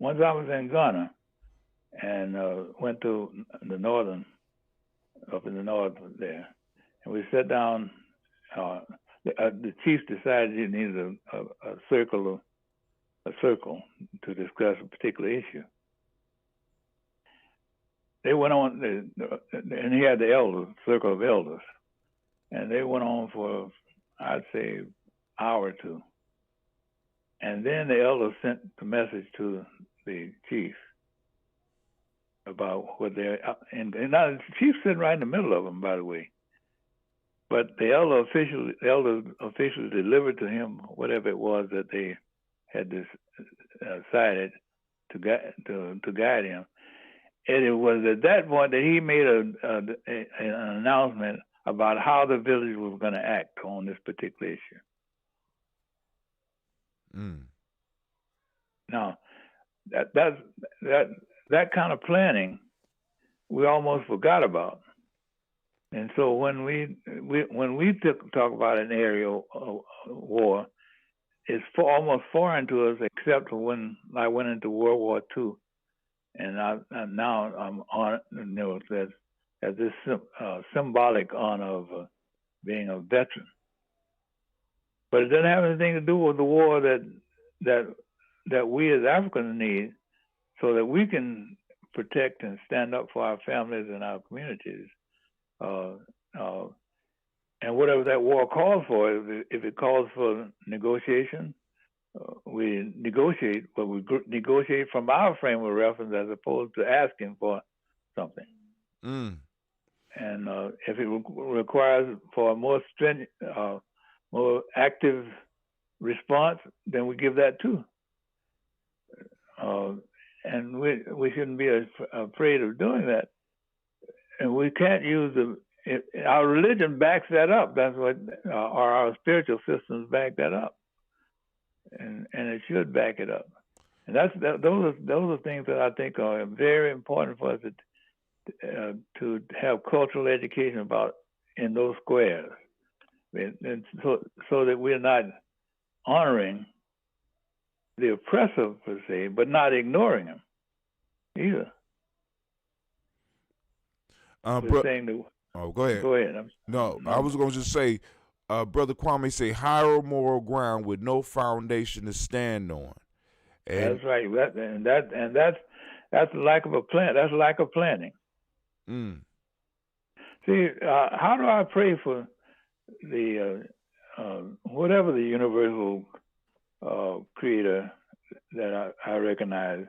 [SPEAKER 6] Once I was in Ghana and went to up in the north there, and we sat down. The chief decided he needed a circle to discuss a particular issue. They went on, and he had the circle of elders, and they went on for, I'd say, an hour or two. And then the elders sent the message to the chief about what they're, and now the chief's sitting right in the middle of them, by the way. But the elders officially delivered to him whatever it was that they had decided to guide him. And it was at that point that he made an announcement about how the village was going to act on this particular issue. Now, that kind of planning we almost forgot about. And so when we talk about an area war, it's almost foreign to us, except when I went into World War II, and now I'm on, as this symbolic honor of being a veteran. But it doesn't have anything to do with the war that we as Africans need, so that we can protect and stand up for our families and our communities. uh, uh, and whatever that war calls for. If it calls for negotiation, we negotiate, but we negotiate from our frame of reference as opposed to asking for something. And if it requires for a more stringent, more active response, then we give that too. And we shouldn't be afraid of doing that. And we can't use our religion backs that up. That's what our spiritual systems back that up, and it should back it up. And those are things that I think are very important for us to have cultural education about in those squares, and so that we're not honoring the oppressor per se, but not ignoring him either.
[SPEAKER 1] Go ahead.
[SPEAKER 6] Go ahead.
[SPEAKER 1] I was going to just say, Brother Kwame say, higher moral ground with no foundation to stand on. And
[SPEAKER 6] that's right. That's lack of a plan. That's lack of planning. See, how do I pray for the whatever the universal creator that I recognize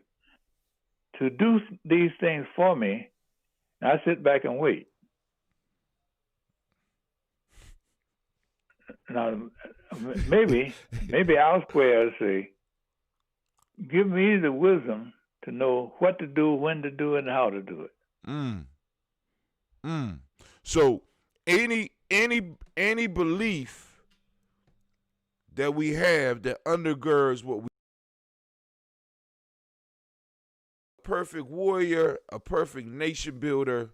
[SPEAKER 6] to do these things for me? I sit back and wait. Now, maybe our squares say, give me the wisdom to know what to do, when to do it, and how to do it.
[SPEAKER 1] So any belief that we have that undergirds what we perfect warrior, a perfect nation builder,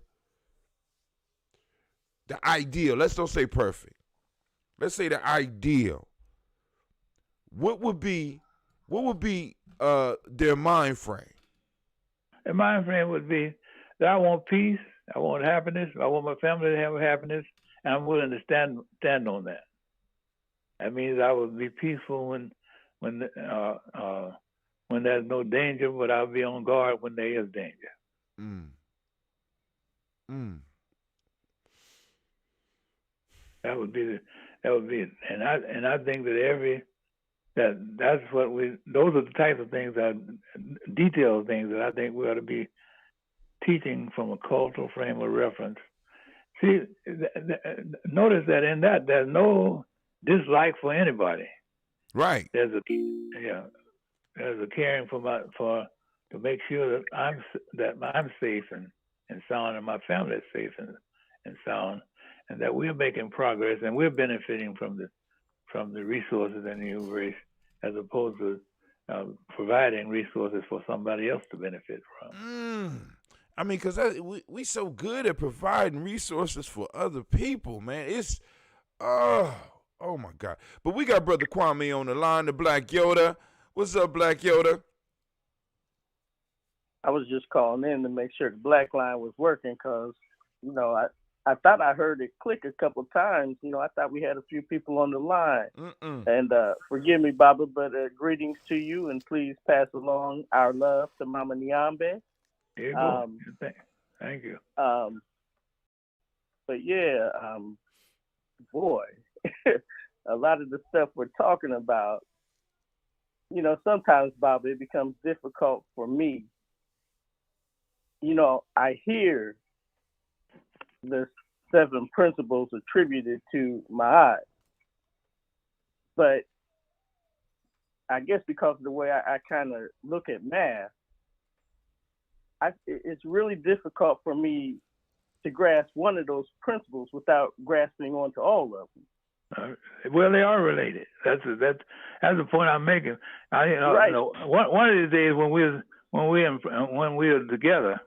[SPEAKER 1] the ideal, let's don't say perfect. Let's say the ideal. What would be their mind frame?
[SPEAKER 6] Their mind frame would be that I want peace, I want happiness, I want my family to have happiness, and I'm willing to stand on that. That means I will be peaceful when there's no danger, but I'll be on guard when there is danger. That would be it. And I think that that's what those are the types of things detailed things that I think we ought to be teaching from a cultural frame of reference. See, notice that in that there's no dislike for anybody.
[SPEAKER 1] Right.
[SPEAKER 6] There's a caring to make sure that I'm safe and sound, and my family is safe and sound, and that we're making progress and we're benefiting from the resources in the human race, as opposed to providing resources for somebody else to benefit from.
[SPEAKER 1] I mean, because we so good at providing resources for other people, man. It's, oh my God. But we got Brother Kwame on the line, the Black Yoda. What's up, Black Yoda?
[SPEAKER 10] I was just calling in to make sure the Black line was working because, I thought I heard it click a couple of times. I thought we had a few people on the line. And forgive me, Baba, but greetings to you, and please pass along our love to Mama Nyambe.
[SPEAKER 6] There you go. Thank you.
[SPEAKER 10] But yeah, boy, a lot of the stuff we're talking about, sometimes, Baba, it becomes difficult for me. I hear the 7 principles attributed to Ma'at, but I guess because of the way I kind of look at math, it's really difficult for me to grasp one of those principles without grasping onto all of them.
[SPEAKER 6] Well, they are related. That's the point I'm making.
[SPEAKER 10] Right.
[SPEAKER 6] One of these days when we're together,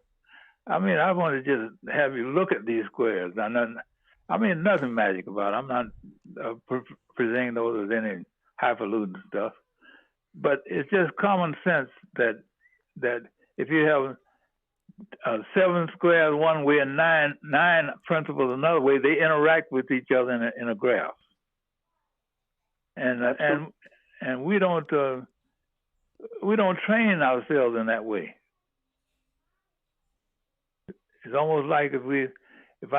[SPEAKER 6] I want to just have you look at these squares. Nothing magic about it. I'm not presenting those as any highfalutin stuff, but it's just common sense that if you have 7 squares one way and nine principles another way, they interact with each other in a graph. And we don't train ourselves in that way. It's almost like if if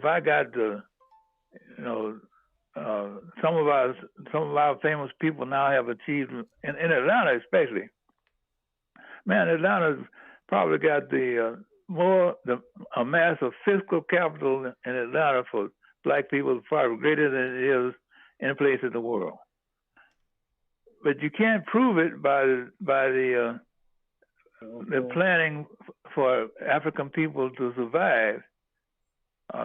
[SPEAKER 6] I got the, you know, some of our famous people now have achieved in Atlanta, especially. Man, Atlanta's probably got a mass of fiscal capital in Atlanta for black people far greater than it is any place in the world. But you can't prove it by the planning for African people to survive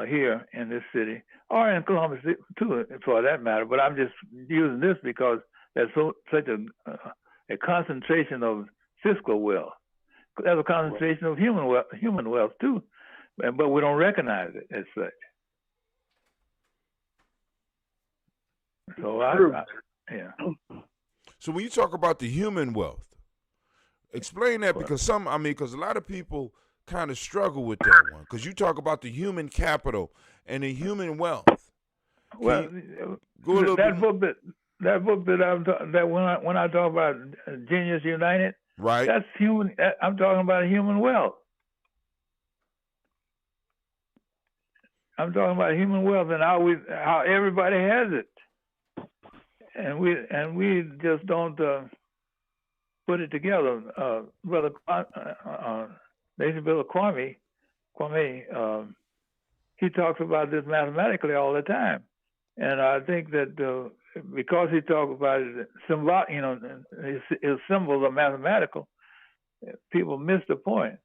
[SPEAKER 6] here in this city, or in Columbus too, for that matter. But I'm just using this because there's such a concentration of fiscal wealth. There's a concentration of human wealth too, but we don't recognize it as such. So yeah.
[SPEAKER 1] So when you talk about the human wealth, explain that, because because a lot of people kind of struggle with that one, because you talk about the human capital and the human wealth.
[SPEAKER 6] Well, that book that when I talk about Genius United,
[SPEAKER 1] right?
[SPEAKER 6] That's human. I'm talking about human wealth. I'm talking about human wealth and how everybody has it, and we just don't put it together. Brother Nation Bill Kwame, he talks about this mathematically all the time, and I think that because he talks about it, his symbols are mathematical, people miss the point.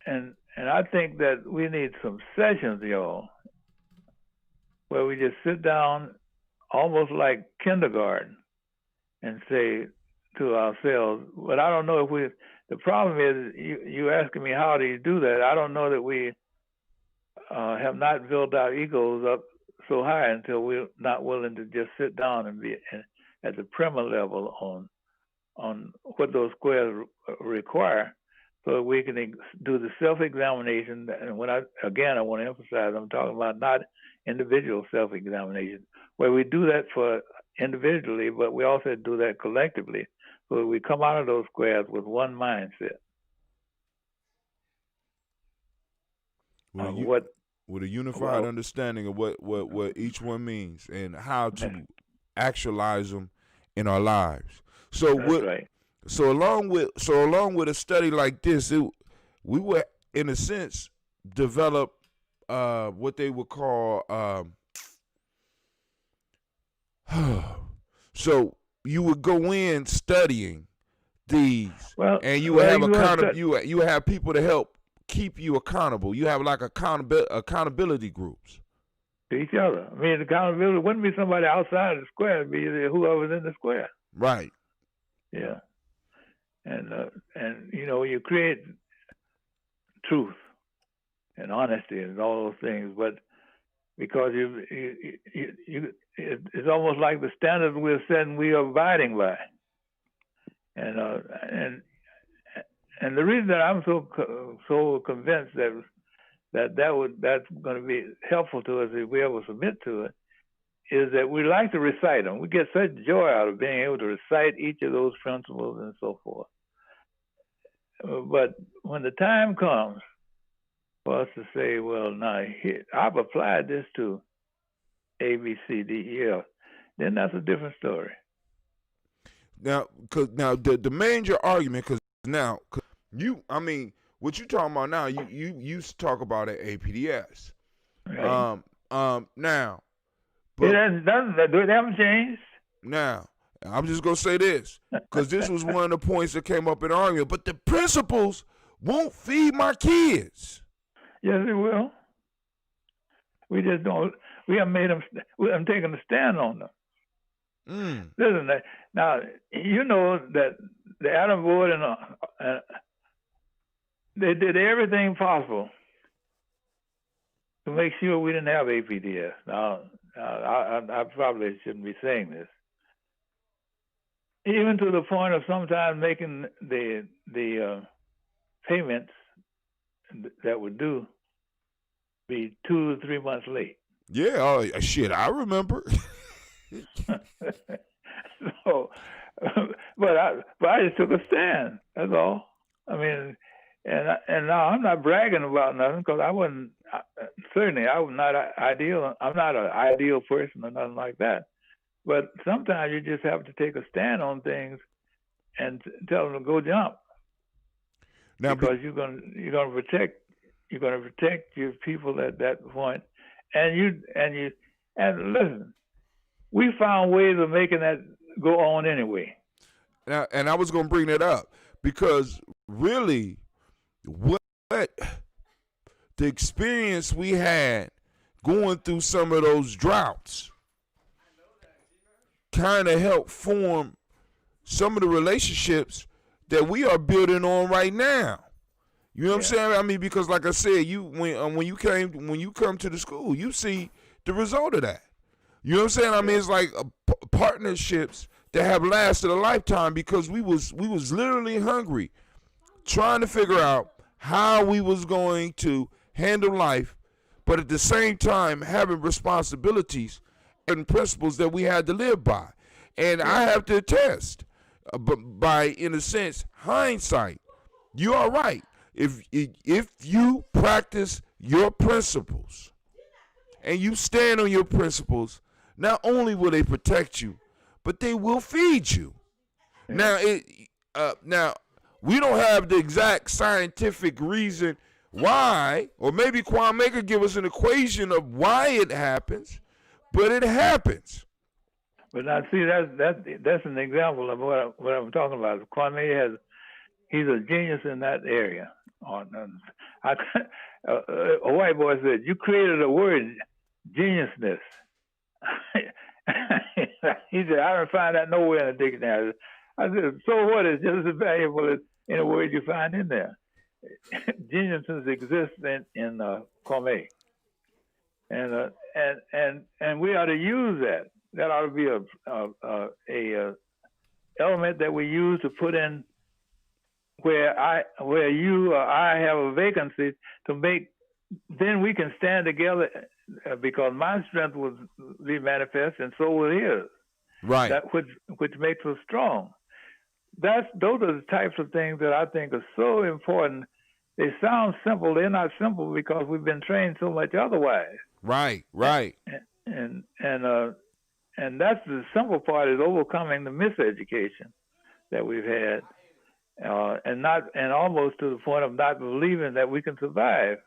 [SPEAKER 6] And I think that we need some sessions, y'all, where we just sit down, almost like kindergarten, and say to ourselves, but I don't know if the problem is, you asking me how do you do that? I don't know that we have not built our egos up so high until we're not willing to just sit down and be at the primer level on what those squares require, so that we can do the self-examination. And I want to emphasize, I'm talking about not individual self-examination, where we do that for individually, but we also do that collectively, so that we come out of those squares with one mindset.
[SPEAKER 1] With a unified understanding of what each one means and how to actualize them in our lives. So So along with a study like this, we were, in a sense, develop what they would call so you would go in studying these, and you would have you would have people to help keep you accountable. You have like accountability groups.
[SPEAKER 6] To each other. I mean, accountability wouldn't be somebody outside the square; it'd be whoever's in the square.
[SPEAKER 1] Right.
[SPEAKER 6] Yeah. And you create truth and honesty and all those things, but because it's almost like the standards we're setting, we are abiding by. And the reason that I'm so convinced that's going to be helpful to us if we ever submit to it, is that we like to recite them. We get such joy out of being able to recite each of those principles and so forth. But when the time comes for us to say, well, now I've applied this to A, B, C, D, E, F, then that's a different story.
[SPEAKER 1] Now, the major argument, what you're talking about now, you used to talk about at APDS.
[SPEAKER 6] Right.
[SPEAKER 1] Now.
[SPEAKER 6] They haven't changed.
[SPEAKER 1] Now, I'm just going to say this, because this was one of the points that came up in argument, but the principles won't feed my kids.
[SPEAKER 6] Yes, it will. We just don't. We haven't made them. We haven't taken a stand on them. Listen, now, you know that the Adam Board and they did everything possible to make sure we didn't have APDS. Now, I probably shouldn't be saying this. Even to the point of sometimes making the payments that were due be 2 to 3 months late.
[SPEAKER 1] Yeah, I remember.
[SPEAKER 6] So, but I just took a stand. That's all. I mean, And now I'm not bragging about nothing because I wasn't certainly I was not ideal. I'm not an ideal person or nothing like that. But sometimes you just have to take a stand on things and tell them to go jump. Now, because you're gonna protect your people at that point, and listen, we found ways of making that go on anyway.
[SPEAKER 1] Now, and I was gonna bring that up because really, what the experience we had going through some of those droughts kind of helped form some of the relationships that we are building on right now. You know what I'm saying? I mean, because like I said, when you come to the school, you see the result of that. You know what I'm saying? I mean, it's like partnerships that have lasted a lifetime because we was literally hungry, trying to figure out how we was going to handle life, but at the same time having responsibilities and principles that we had to live by. And I have to attest, by in a sense hindsight, you are right. If you practice your principles and you stand on your principles, not only will they protect you, but they will feed you. Now, now we don't have the exact scientific reason why, or maybe Kwame could give us an equation of why it happens, but it happens.
[SPEAKER 6] But now, see, that's an example of what I'm talking about. Kwame he's a genius in that area. A white boy said, "You created a word, geniusness." He said, "I don't find that nowhere in the dictionary." I said, "So what? It's just as valuable as any word you find in there." Geniuses exist in Kwame, and we ought to use that. That ought to be a element that we use to put in where you or I have a vacancy to make. Then we can stand together because my strength will be manifest, and so will his.
[SPEAKER 1] Right.
[SPEAKER 6] That which makes us strong. Those are the types of things that I think are so important. They sound simple. They're not simple because we've been trained so much otherwise.
[SPEAKER 1] Right.
[SPEAKER 6] And that's the simple part, is overcoming the miseducation that we've had, and almost to the point of not believing that we can survive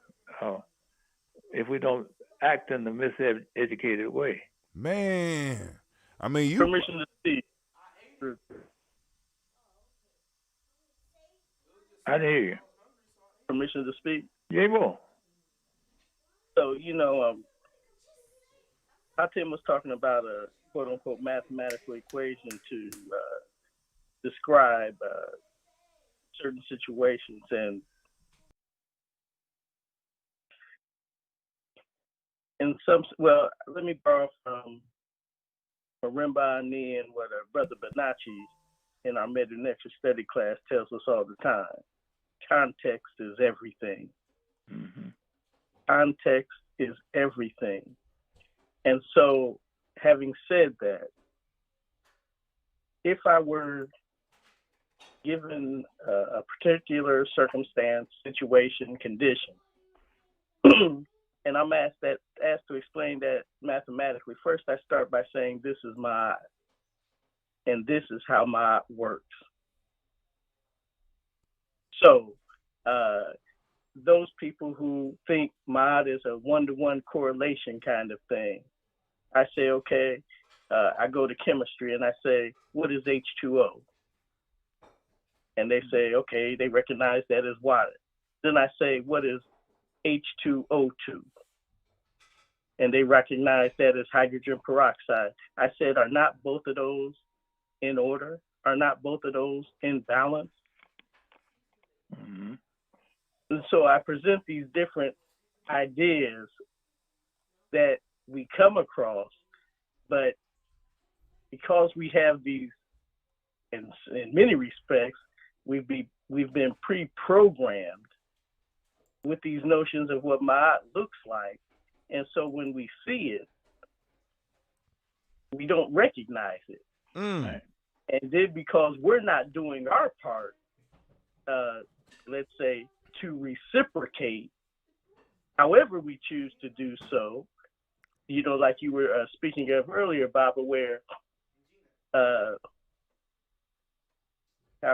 [SPEAKER 6] if we don't act in the miseducated way.
[SPEAKER 1] Man, I mean,
[SPEAKER 10] permission to speak.
[SPEAKER 6] I didn't hear you.
[SPEAKER 10] Permission to speak?
[SPEAKER 6] Yeah, well.
[SPEAKER 10] So, Hatim was talking about a quote-unquote mathematical equation to describe certain situations. And let me borrow from Marimba Ani and what Brother Benachi in our mid-lecture study class tells us all the time. Context is everything.
[SPEAKER 6] Mm-hmm.
[SPEAKER 10] Context is everything. And so, having said that, if I were given a particular circumstance, situation, condition, and I'm asked to explain that mathematically, first I start by saying this is my eye, and this is how my eye works. So, those people who think mod is a one-to-one correlation kind of thing, I say, okay, I go to chemistry and I say, what is H2O? And they say, okay, they recognize that as water. Then I say, what is H2O2? And they recognize that as hydrogen peroxide. I said, are not both of those in order? Are not both of those in balance?
[SPEAKER 6] Mm-hmm.
[SPEAKER 10] And so I present these different ideas that we come across, but because we have these, in many respects, we've been pre-programmed with these notions of what Ma'at looks like. And so when we see it, we don't recognize it.
[SPEAKER 1] Mm.
[SPEAKER 10] And then because we're not doing our part, let's say, to reciprocate, however we choose to do so, like you were speaking of earlier, Baba, where, how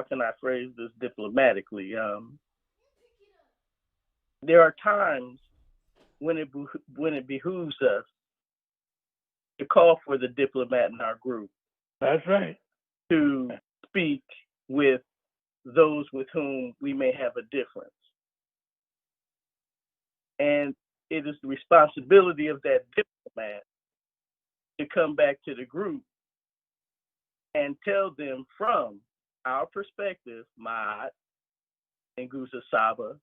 [SPEAKER 10] can I phrase this diplomatically? There are times when it behooves us to call for the diplomat in our group.
[SPEAKER 6] That's right.
[SPEAKER 10] To speak with those with whom we may have a difference. And it is the responsibility of that diplomat to come back to the group and tell them from our perspective, Ma'at and Gusa Saba,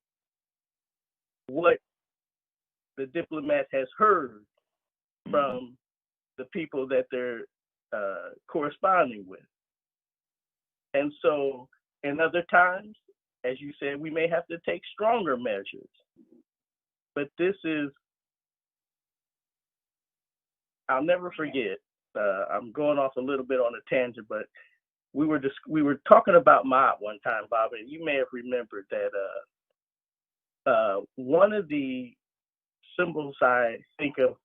[SPEAKER 10] what the diplomat has heard from the people that they're corresponding with. And so, in other times, as you said, we may have to take stronger measures. But this is, I'll never forget, I'm going off a little bit on a tangent, but we were talking about Ma'at one time, Bob, and you may have remembered that one of the symbols I think of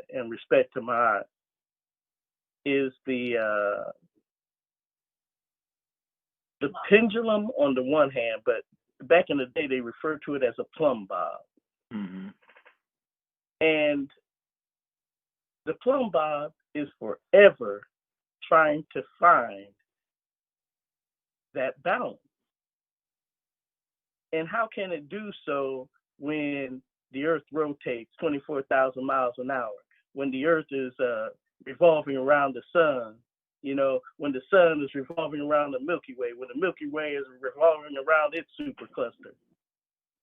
[SPEAKER 10] in respect to Ma'at is the pendulum on the one hand, but back in the day they referred to it as a plumb bob.
[SPEAKER 6] Mm-hmm.
[SPEAKER 10] And the plumb bob is forever trying to find that balance. And how can it do so when the earth rotates 24,000 miles an hour, when the earth is revolving around the sun, when the sun is revolving around the Milky Way, when the Milky Way is revolving around its supercluster?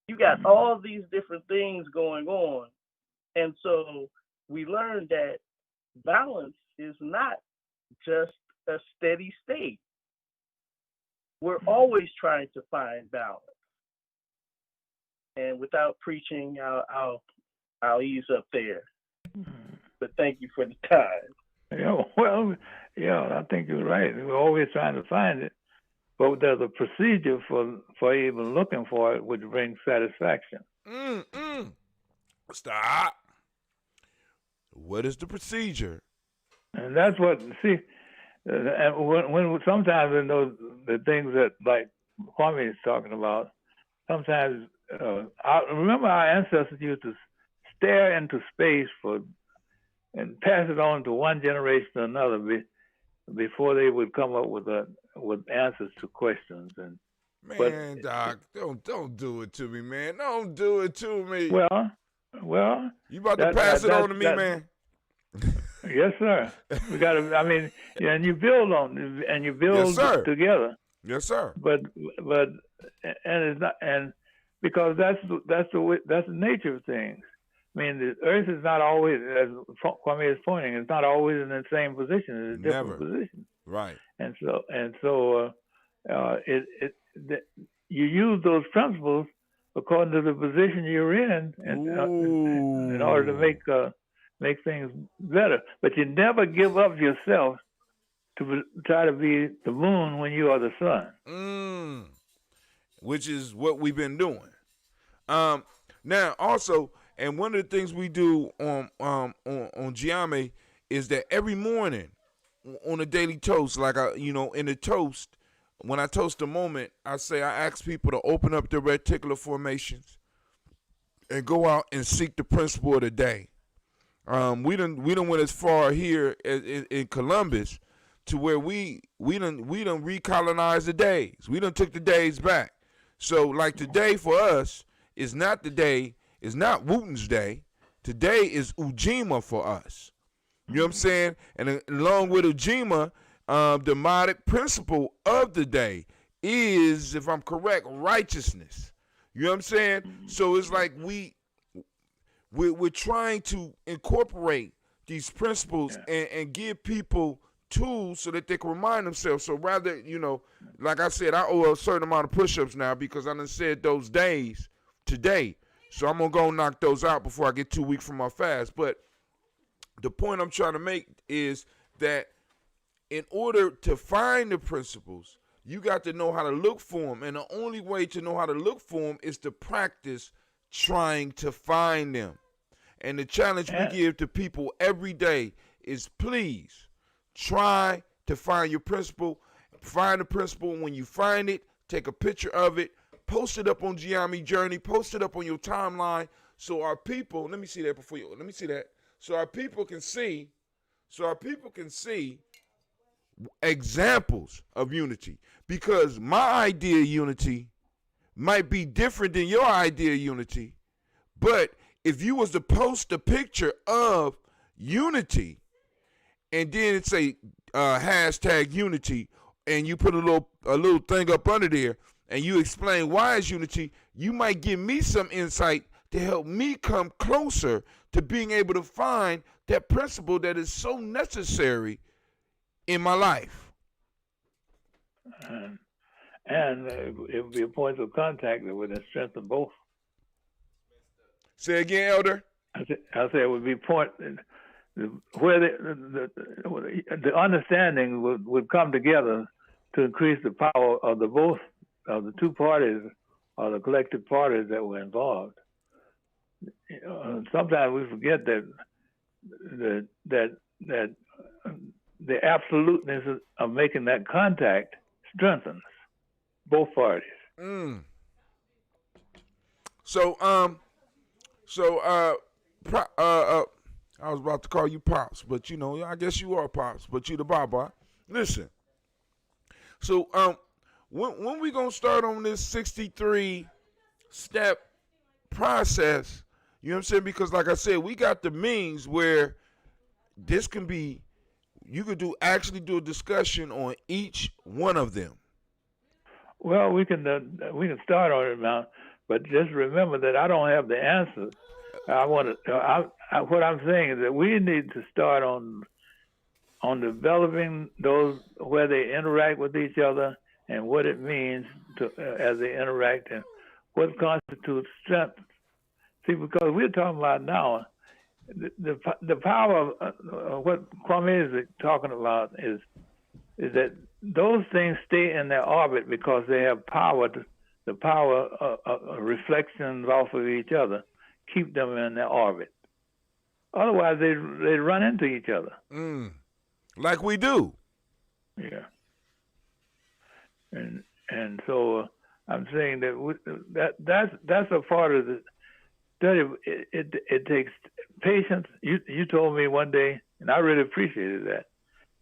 [SPEAKER 10] You got all these different things going on. And so we learned that balance is not just a steady state. We're always trying to find balance. And without preaching, I'll ease up there. But thank you for the time.
[SPEAKER 6] Yeah, well, I think you're right. We're always trying to find it, but there's a procedure for even looking for it, which brings satisfaction.
[SPEAKER 1] Stop. What is the procedure?
[SPEAKER 6] And that's what, see, when sometimes in the things that like Kwame is talking about, sometimes I remember our ancestors used to stare into space and pass it on to one generation to another before they would come up with answers to questions. And
[SPEAKER 1] man, Doc, don't do it to me, man. Don't do it to me.
[SPEAKER 6] Well,
[SPEAKER 1] you about to pass it on to me, man?
[SPEAKER 6] Yes, sir. We got to. I mean, and you build yes, together.
[SPEAKER 1] Yes, sir.
[SPEAKER 6] But it's not, and because that's the nature of things. I mean, the Earth is not always, as Kwame is pointing, it's not always in the same position. It's a different position.
[SPEAKER 1] Right.
[SPEAKER 6] And so you use those principles according to the position you're in, in order to make things better. But you never give up yourself to try to be the moon when you are the sun.
[SPEAKER 1] Which is what we've been doing. Now, also, and one of the things we do on Gye-Nyame is that every morning on a daily toast, like in the toast, when I toast a moment, I ask people to open up their reticular formations and go out and seek the principle of the day. We done went as far here in Columbus to where we done recolonized the days. We done took the days back. So like today for us is not the day. It's not Wooten's Day. Today is Ujima for us. You know what I'm saying? And along with Ujima, the modic principle of the day is, if I'm correct, righteousness. You know what I'm saying? So it's like we're trying to incorporate these principles and give people tools so that they can remind themselves. So rather, like I said, I owe a certain amount of push-ups now because I done said those days today. So I'm going to go knock those out before I get 2 weeks from my fast. But the point I'm trying to make is that in order to find the principles, You got to know how to look for them. And the only way to know how to look for them is to practice trying to find them. And the challenge we give to people every day is please try to find your principle. Find the principle. When you find it, take a picture of it, post it up on Gye-Nyame Journey, post it up on your timeline so our people, let me see that before you, let me see that. So our people can see, examples of unity. Because my idea of unity might be different than your idea of unity. But if you was to post a picture of unity and then it say hashtag unity and you put a little thing up under there and you explain why it's unity, you might give me some insight to help me come closer to being able to find that principle that is so necessary in my life.
[SPEAKER 6] And it would be a point of contact that would strengthen both.
[SPEAKER 1] Say again, Elder.
[SPEAKER 6] I say it would be point where the understanding would come together to increase the power of both of the two parties or the collective parties that were involved. Sometimes we forget that the absoluteness of making that contact strengthens both parties.
[SPEAKER 1] So I was about to call you Pops, but you know, I guess you are Pops, but you the Baba. Listen. So when we gonna start on this 63-step process? You know what I'm saying? Because like I said, we got the means where this can be. You could actually do a discussion on each one of them.
[SPEAKER 6] Well, we can start on it now, but just remember that I don't have the answers. What I'm saying is that we need to start on developing those where they interact with each other and what it means as they interact and what constitutes strength. See, because we're talking about now, the power of what Kwame is talking about is that those things stay in their orbit because they have power. The power of reflections off of each other keep them in their orbit. Otherwise, they run into each other.
[SPEAKER 1] Like we do.
[SPEAKER 6] Yeah. And so I'm saying that's a part of the study. It takes patience. You told me one day, and I really appreciated that.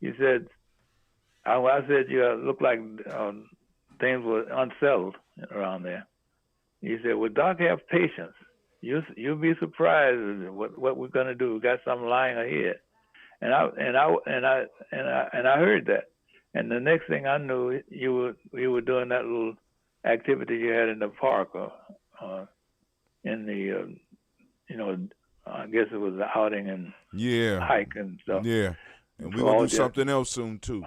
[SPEAKER 6] You said, I said you look like things were unsettled around there. You said, "Well, Doc, have patience. You'll be surprised at what we're gonna do. We got something lying ahead." And I heard that. And the next thing I knew, you were doing that little activity you had in the park, in the I guess it was the outing and hike and stuff.
[SPEAKER 1] Yeah, and we're gonna do something else soon too,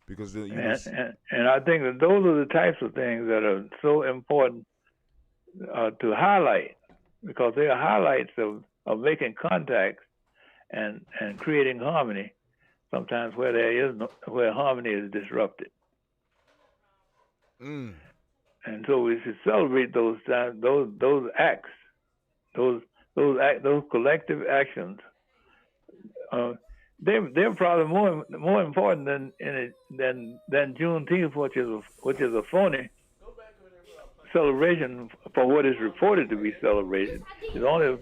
[SPEAKER 1] because
[SPEAKER 6] and I think that those are the types of things that are so important to highlight, because they are highlights of making contacts and creating harmony. Sometimes where harmony is disrupted. And so we should celebrate those acts, those collective actions. They're probably more important than Juneteenth, which is a phony celebration for what is reported to be celebrated. It's only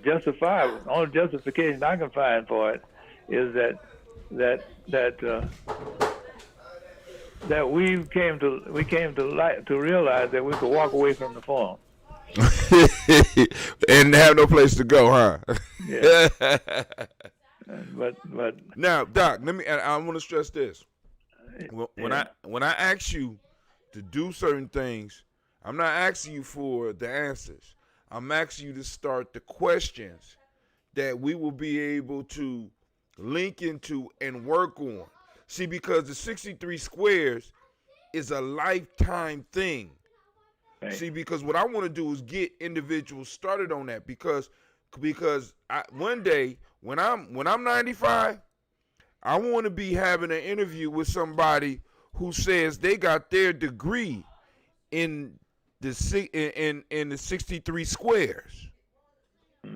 [SPEAKER 6] justifiable. The only justification I can find for it is that we came to realize that we could walk away from the farm
[SPEAKER 1] and have no place to go, huh?
[SPEAKER 6] Yeah. but
[SPEAKER 1] now, Doc, I want to stress this. When I ask you to do certain things, I'm not asking you for the answers. I'm asking you to start the questions that we will be able to link into and work on. See, because the 63 squares is a lifetime thing. Right. See, because what I want to do is get individuals started on that, because one day when I'm 95, I want to be having an interview with somebody who says they got their degree in the 63 squares.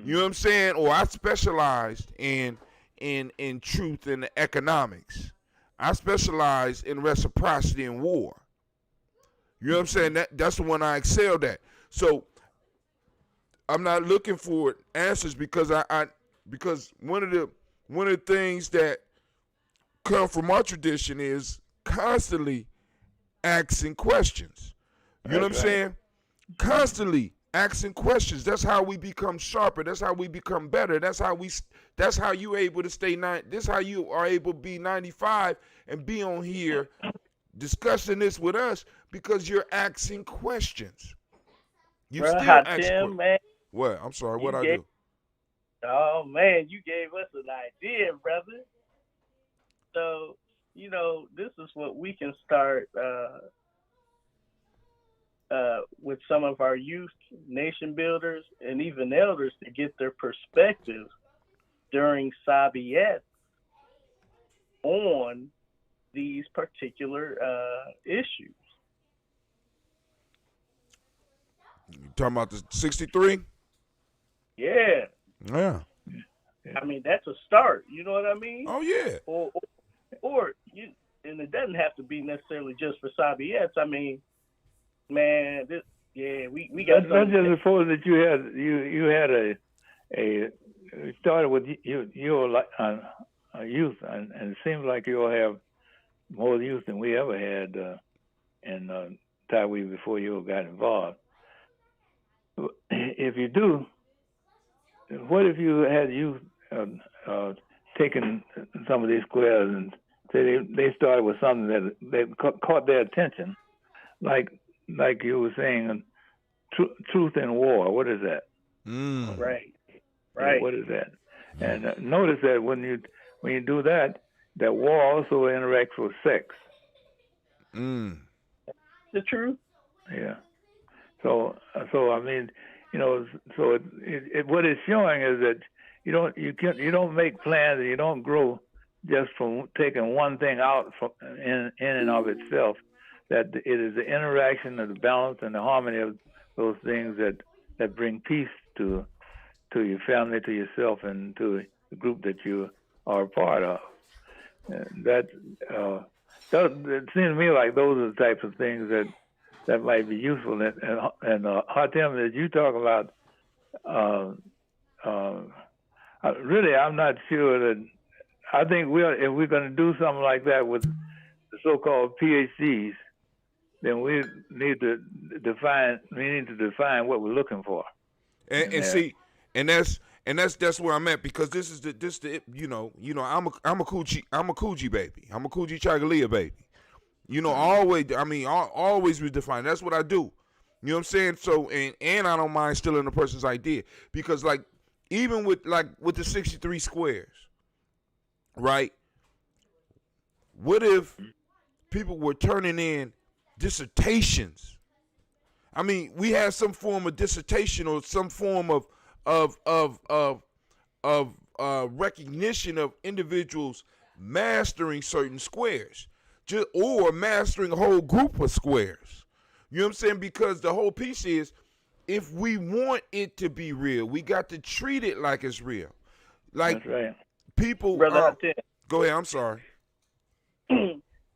[SPEAKER 1] You know what I'm saying? Or I specialized in truth and economics. I specialized in reciprocity and war. You know what I'm saying? That's the one I excelled at. So I'm not looking for answers because because one of the things that come from our tradition is constantly asking questions. You know what I'm saying? Constantly asking questions. That's how we become sharper. That's how we become better. That's how you able to stay this how you are able to be 95 and be on here discussing this with us because you're asking questions. You still ask questions. Man. What? I'm sorry. What I do?
[SPEAKER 10] Oh man, you gave us an idea, brother. So, this is what we can start with some of our youth, nation builders, and even elders to get their perspective during Sabiet on these particular issues.
[SPEAKER 1] You talking about the 63?
[SPEAKER 10] Yeah.
[SPEAKER 1] Yeah.
[SPEAKER 10] I mean, that's a start. You know what I mean?
[SPEAKER 1] Oh, yeah.
[SPEAKER 10] Or and it doesn't have to be necessarily just for Sabiets. I mean, man, we got.
[SPEAKER 6] Let's just suppose that you had a started with you were a youth, and it seems like you'll have more youth than we ever had in Taiwan before you got involved. If you do, what if you had youth taken some of these squares and say they started with something that caught their attention, like you were saying, truth and war. What is that?
[SPEAKER 10] Right.
[SPEAKER 6] What is that? And notice that when you do that war also interacts with sex.
[SPEAKER 10] The truth.
[SPEAKER 6] Yeah. So I mean, so what it's showing is that you don't make plans and you don't grow just from taking one thing out in and of itself. That it is the interaction of the balance and the harmony of those things that bring peace to your family, to yourself, and to the group that you are a part of. It seems to me like those are the types of things that might be useful. And Hatem, as you talk about, really, I'm not sure that. I think if we're going to do something like that with the so-called PhDs, then we need to define what we're looking for.
[SPEAKER 1] And see, and that's where I'm at, because this is the I'm a Coochie baby. I'm a Coochie Chagalia baby. Always redefine. That's what I do. You know what I'm saying? So and I don't mind stealing a person's idea, because like even with the 63 squares, right? What if people were turning in dissertations? I mean, we had some form of dissertation or some form of recognition of individuals mastering certain squares, or mastering a whole group of squares. You know what I'm saying? Because the whole piece is, if we want it to be real, we got to treat it like it's real. Like,
[SPEAKER 6] that's right.
[SPEAKER 1] People.
[SPEAKER 10] Brother,
[SPEAKER 1] go ahead. I'm sorry.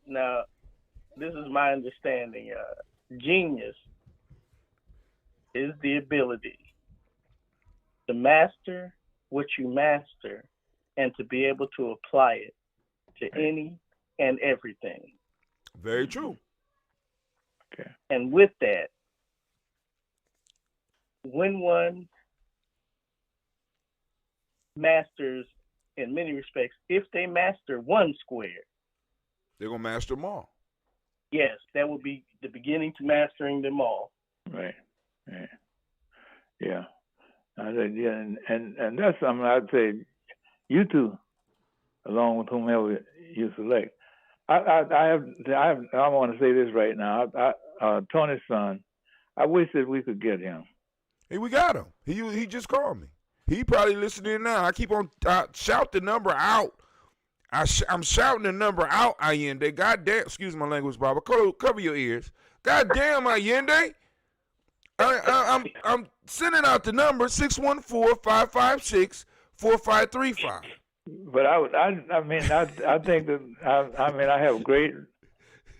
[SPEAKER 10] Now, this is my understanding. Genius is the ability to master what you master and to be able to apply it to any and everything.
[SPEAKER 1] Very true.
[SPEAKER 6] Okay.
[SPEAKER 10] And with that, when one masters, in many respects, if they master one square,
[SPEAKER 1] they're going to master them all.
[SPEAKER 10] Yes, that will be the beginning to mastering them all.
[SPEAKER 6] Right. Yeah. I said, yeah, and that's something I'd say you two, along with whomever you select. I want to say this right now. Tony's son, I wish that we could get him.
[SPEAKER 1] Hey, we got him. He just called me. He probably listening now. I keep on shout the number out I'm shouting the number out, Allende. Goddamn, excuse my language, Baba. Cover your ears. Goddamn, Allende. I'm sending out the number 614-556-4535.
[SPEAKER 6] But I think that I have great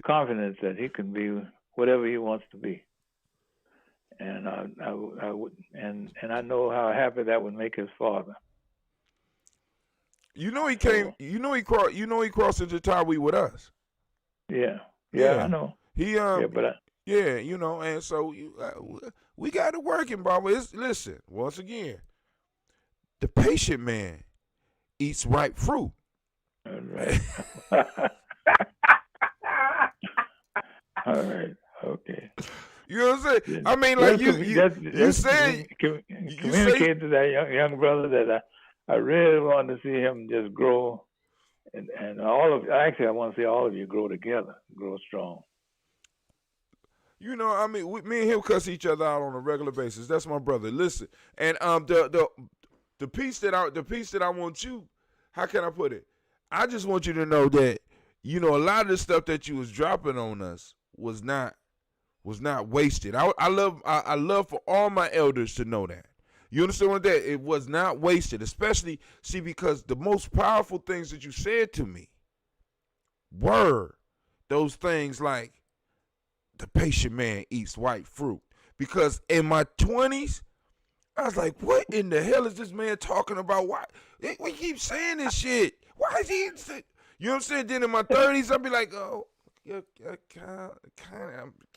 [SPEAKER 6] confidence that he can be whatever he wants to be, and I would, and I know how happy that would make his father.
[SPEAKER 1] You know he came. You know he crossed into Tawi with us.
[SPEAKER 6] Yeah, I know.
[SPEAKER 1] Yeah, you know, and so we got it working, Baba. Listen, once again, the patient man eats ripe fruit.
[SPEAKER 6] All right. All right. Okay.
[SPEAKER 1] You know what I'm saying? I mean, like you said,
[SPEAKER 6] communicate to that young brother that I really want to see him just grow, and I want to see all of you grow together, grow strong.
[SPEAKER 1] You know, I mean, me and him cuss each other out on a regular basis. That's my brother. Listen, and the piece that I want you, how can I put it? I just want you to know that, you know, a lot of the stuff that you was dropping on us was not wasted. I love for all my elders to know that. You understand what that? It was not wasted, especially, see, because the most powerful things that you said to me were those things like, the patient man eats white fruit. Because in my 20s, I was like, what in the hell is this man talking about? Why? We keep saying this shit. Why is he? You know what I'm saying? Then in my 30s, I'll be like, oh, you're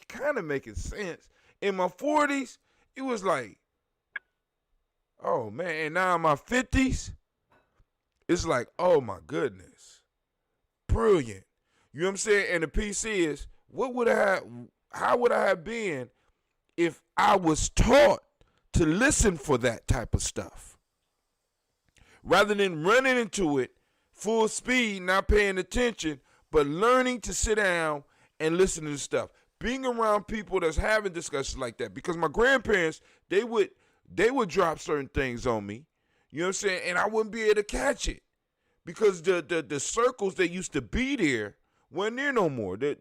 [SPEAKER 1] kind of making sense. In my 40s, it was like, oh, man. And now in my 50s, it's like, oh, my goodness. Brilliant. You know what I'm saying? And the piece is, how would I have been if I was taught to listen for that type of stuff? Rather than running into it full speed, not paying attention, but learning to sit down and listen to the stuff. Being around people that's having discussions like that. Because my grandparents, they would drop certain things on me. You know what I'm saying? And I wouldn't be able to catch it. Because the circles that used to be there wasn't there no more. By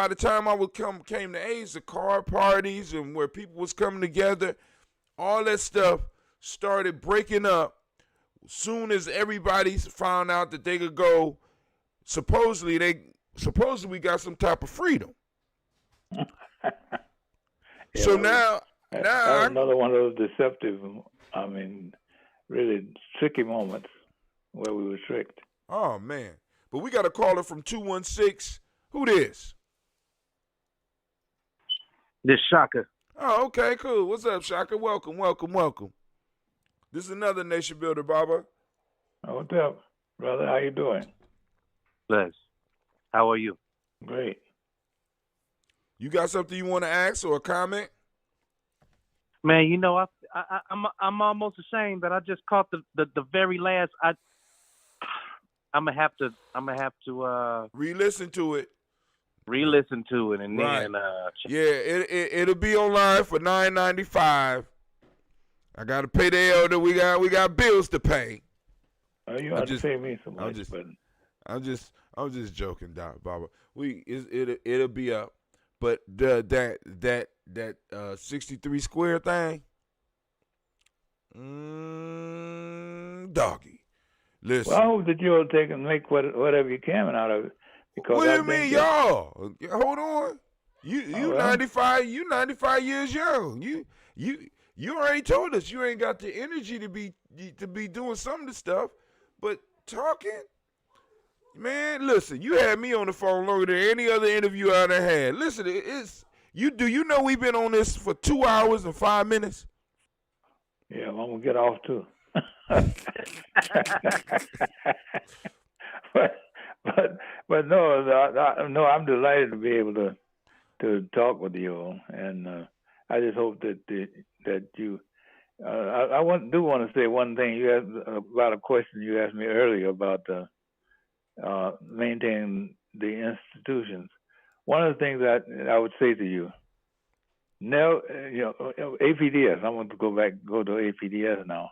[SPEAKER 1] the time I came to age, the car parties and where people was coming together, all that stuff started breaking up. Soon as everybody found out that they could go, supposedly we got some type of freedom. So now
[SPEAKER 6] another one of those deceptive, really tricky moments where we were tricked.
[SPEAKER 1] Oh man. But we got a caller from 216. Who this?
[SPEAKER 11] This Shaka.
[SPEAKER 1] Oh, okay, cool. What's up, Shaka? Welcome. This is another Nation Builder, Baba.
[SPEAKER 6] What's up, brother? How you doing?
[SPEAKER 11] Bless. How are you?
[SPEAKER 6] Great.
[SPEAKER 11] You got something you want to ask or a comment? Man, you know, I'm almost ashamed that I just caught the very last. I'm gonna have to
[SPEAKER 1] re-listen to it.
[SPEAKER 11] And
[SPEAKER 1] right.
[SPEAKER 11] Then
[SPEAKER 1] it'll be online for $9.95. I gotta pay the elder. We got bills to pay.
[SPEAKER 6] You have to pay me so much.
[SPEAKER 1] I'm just joking, Doc Baba. It'll be up, but that 63 square thing, doggy. Listen.
[SPEAKER 6] Well, I hope that you'll take and make whatever you can out of it. Because
[SPEAKER 1] what do you mean, y'all? Hold on. You 95. You 95 years young. You already told us you ain't got the energy to be doing some of the stuff, but talking. Man, listen. You had me on the phone longer than any other interview I ever had. Listen, do you know we've been on this for 2 hours and 5 minutes?
[SPEAKER 6] Yeah, well, I'm gonna get off too. but no, I'm delighted to be able to talk with you, and I just hope that you. I do want to say one thing. You asked about a question you asked me earlier about maintaining the institutions. One of the things that I would say to you, APDS. I want to go to APDS now.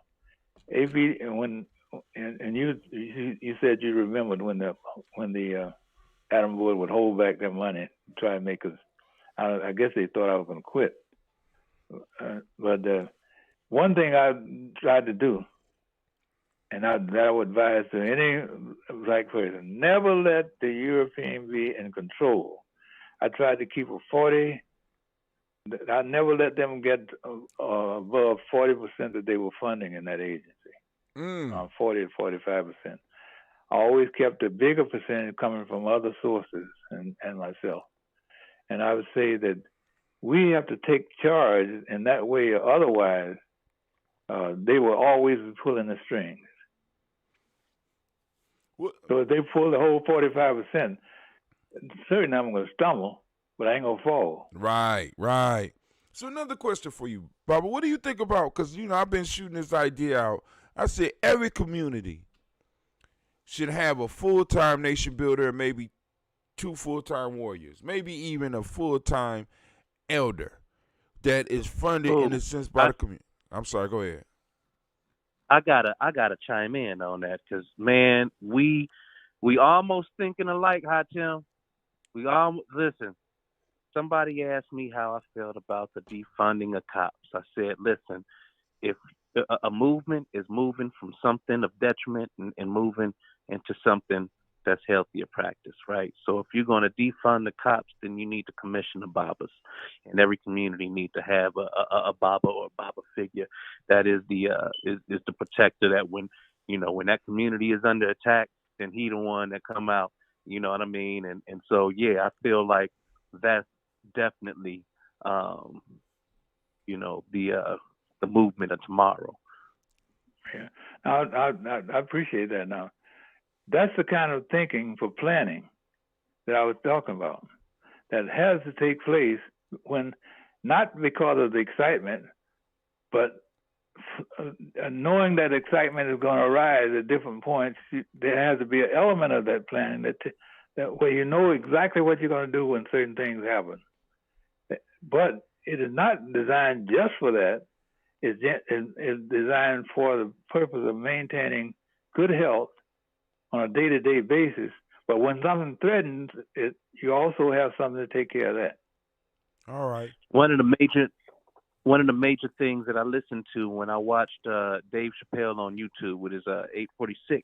[SPEAKER 6] When and you said you remembered when the Adam Board would hold back their money, try to make us. I guess they thought I was going to quit. But one thing I tried to do, and that I would advise to any black person, never let the European be in control. I tried to keep a 40. I never let them get above 40% that they were funding in that agency. 40 to 45%. I always kept a bigger percentage coming from other sources and myself. And I would say that we have to take charge in that way, or otherwise they will always be pulling the strings. So if they pull the whole 45%, certainly I'm going to stumble, but I ain't going to fall.
[SPEAKER 1] Right. So another question for you, Barbara. What do you think about, because, I've been shooting this idea out. I said every community should have a full-time nation builder and maybe 2 full-time warriors, maybe even a full-time elder that is funded in a sense by the community. I'm sorry, go ahead.
[SPEAKER 11] I gotta chime in on that because, man, we almost thinking alike, Tim. Listen. Somebody asked me how I felt about the defunding of cops. I said, listen, if a movement is moving from something of detriment and moving into something that's healthier practice, right? So if you're going to defund the cops, then you need to commission the Babbas, and every community needs to have a Baba or a Baba figure that is the protector. That when that community is under attack, then he the one that come out. You know what I mean? And so I feel like that's definitely the movement of tomorrow.
[SPEAKER 6] Yeah, I appreciate that. Now, that's the kind of thinking for planning that I was talking about. That has to take place when, not because of the excitement, but knowing that excitement is going to arise at different points. There has to be an element of that planning that where you know exactly what you're going to do when certain things happen. But it is not designed just for that. It's designed for the purpose of maintaining good health on a day-to-day basis. But when something threatens it, you also have something to take care of that.
[SPEAKER 1] All right.
[SPEAKER 11] One of the major things that I listened to when I watched Dave Chappelle on YouTube with his 846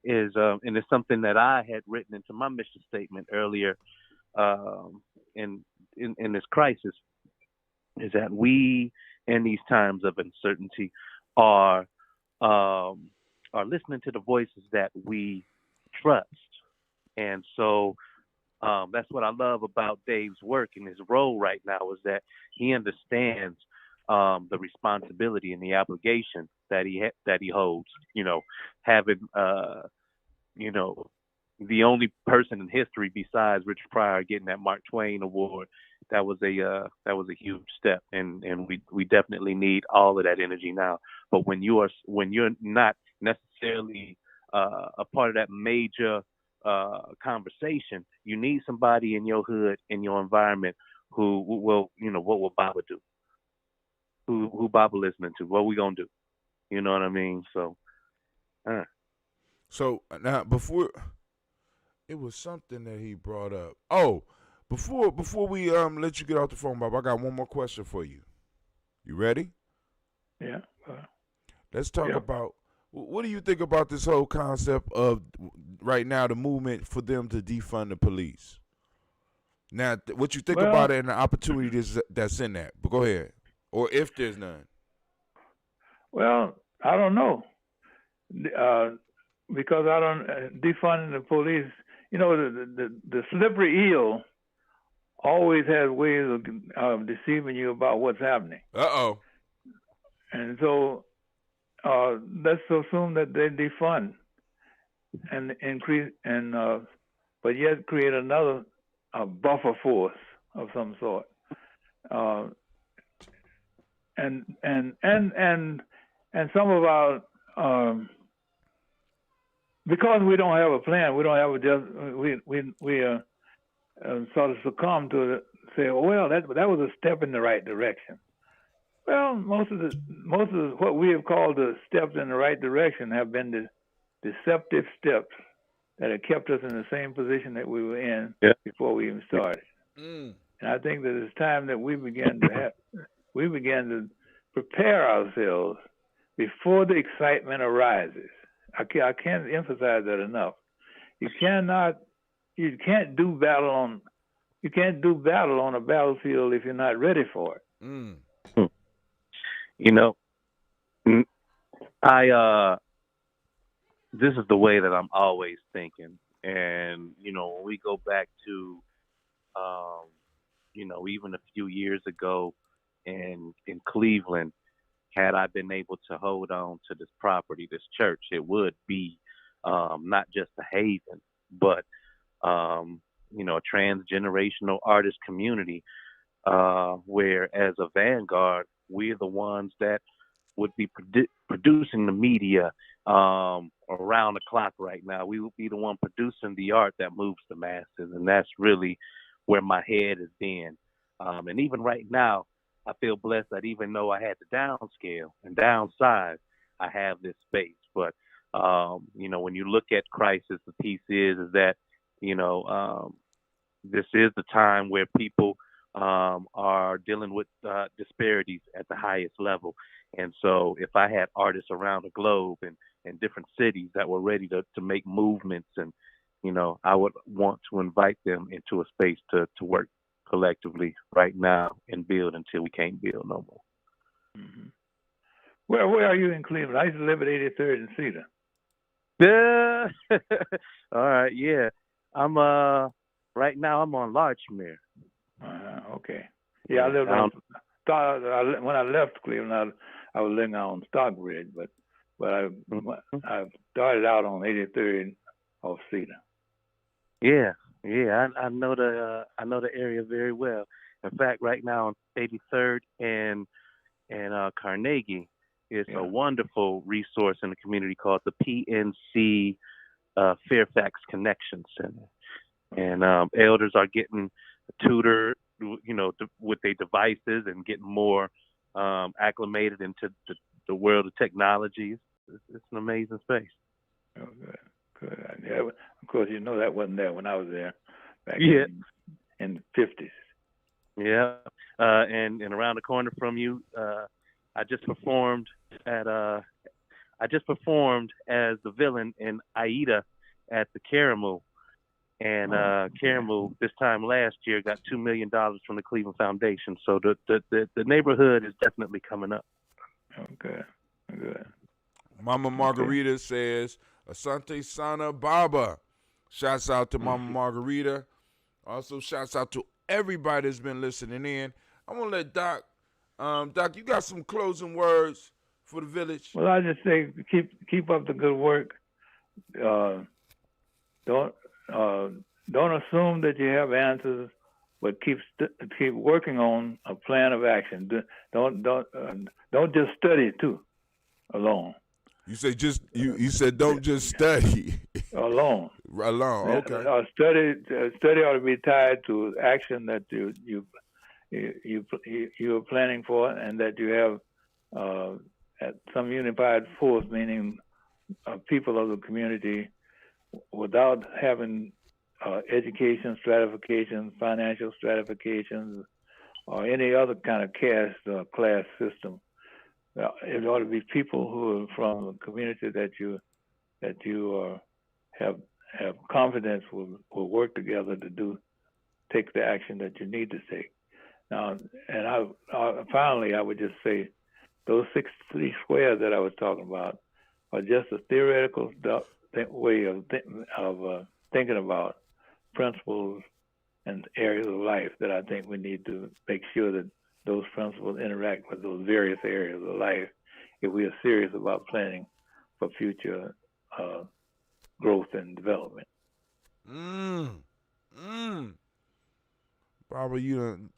[SPEAKER 11] is, and it's something that I had written into my mission statement earlier in this crisis, is that we, in these times of uncertainty, are listening to the voices that we trust. And so that's what I love about Dave's work and his role right now, is that he understands the responsibility and the obligation that he holds. Having the only person in history besides Richard Pryor getting that Mark Twain Award, that was a huge step, and we definitely need all of that energy now. But when you're not necessarily a part of that major conversation, you need somebody in your hood, in your environment, who will, what will Baba do? Who Baba listening to? What we gonna do? You know what I mean? So.
[SPEAKER 1] So now, before, it was something that he brought up. Oh, before we let you get off the phone, Bob, I got one more question for you. You ready?
[SPEAKER 6] Yeah.
[SPEAKER 1] Let's talk about, what do you think about this whole concept of right now, the movement for them to defund the police? Now, what you think about it and the opportunity that's in that? But go ahead. Or if there's none.
[SPEAKER 6] Well, I don't know. Because I don't defunding the police. The slippery eel always has ways of deceiving you about what's happening.
[SPEAKER 1] Uh-oh.
[SPEAKER 6] And so let's assume that they defund and increase, but yet create another buffer force of some sort. And some of our because we don't have a plan, we don't have we sort of succumb to say, well, that was a step in the right direction. Well, most of what we have called the steps in the right direction have been the deceptive steps that have kept us in the same position that we were in before we even started. And I think that it's time that we began to prepare ourselves before the excitement arises. I can't emphasize that enough. You can't do battle on a battlefield if you're not ready for it.
[SPEAKER 11] You know, this is the way that I'm always thinking. And, you know, when we go back to, you know, even a few years ago in Cleveland, had I been able to hold on to this property, this church, it would be not just a haven, but, you know, a transgenerational artist community where as a vanguard, we're the ones that would be producing the media around the clock right now. We would be the one producing the art that moves the masses, and that's really where my head has been. And even right now, I feel blessed that even though I had to downscale and downsize, I have this space. But, you know, when you look at crisis, the piece is that, you know, this is the time where people are dealing with disparities at the highest level. And so if I had artists around the globe and different cities that were ready to make movements, and, you know, I would want to invite them into a space to work collectively right now and build until we can't build no more.
[SPEAKER 6] Mm-hmm. Where are you in Cleveland? I used to live at 83rd and Cedar.
[SPEAKER 11] All right, yeah. I'm right now I'm on Larchmere.
[SPEAKER 6] Okay. Yeah, I lived when I left Cleveland, I was living out on Stockbridge, but I started out on 83rd off Cedar.
[SPEAKER 11] Yeah, I know the area very well. In fact, right now on 83rd and Carnegie is a wonderful resource in the community called the PNC Fairfax Connection Center, and elders are getting tutored, you know, with their devices and getting more acclimated into the world of technologies. It's an amazing space.
[SPEAKER 6] Oh, good. Yeah, of course, you know that wasn't there when I was there back in the 50s.
[SPEAKER 11] Yeah, and around the corner from you, I just performed as the villain in Aida at the Caramoo. And Caramoo this time last year got $2 million from the Cleveland Foundation. So the neighborhood is definitely coming up.
[SPEAKER 6] Oh, good.
[SPEAKER 1] Mama Margarita says, Asante Sana Baba. Shouts out to Mama Margarita. Also, shouts out to everybody that's been listening in. I want to let Doc, you got some closing words for the village?
[SPEAKER 6] Well, I just say keep up the good work. Don't assume that you have answers, but keep working on a plan of action. Don't just study too alone.
[SPEAKER 1] You say you said don't just study
[SPEAKER 6] alone.
[SPEAKER 1] Okay.
[SPEAKER 6] Study ought to be tied to action that you're planning for, and that you have some unified force, meaning people of the community, without having education stratifications, financial stratifications, or any other kind of caste or class system. It ought to be people who are from the community that you have confidence will work together to take the action that you need to take. Now, and finally, I would just say those 63 squares that I was talking about are just a theoretical way of thinking about principles and areas of life that I think we need to make sure that those principles interact with those various areas of life if we are serious about planning for future growth and development.
[SPEAKER 1] Barbara,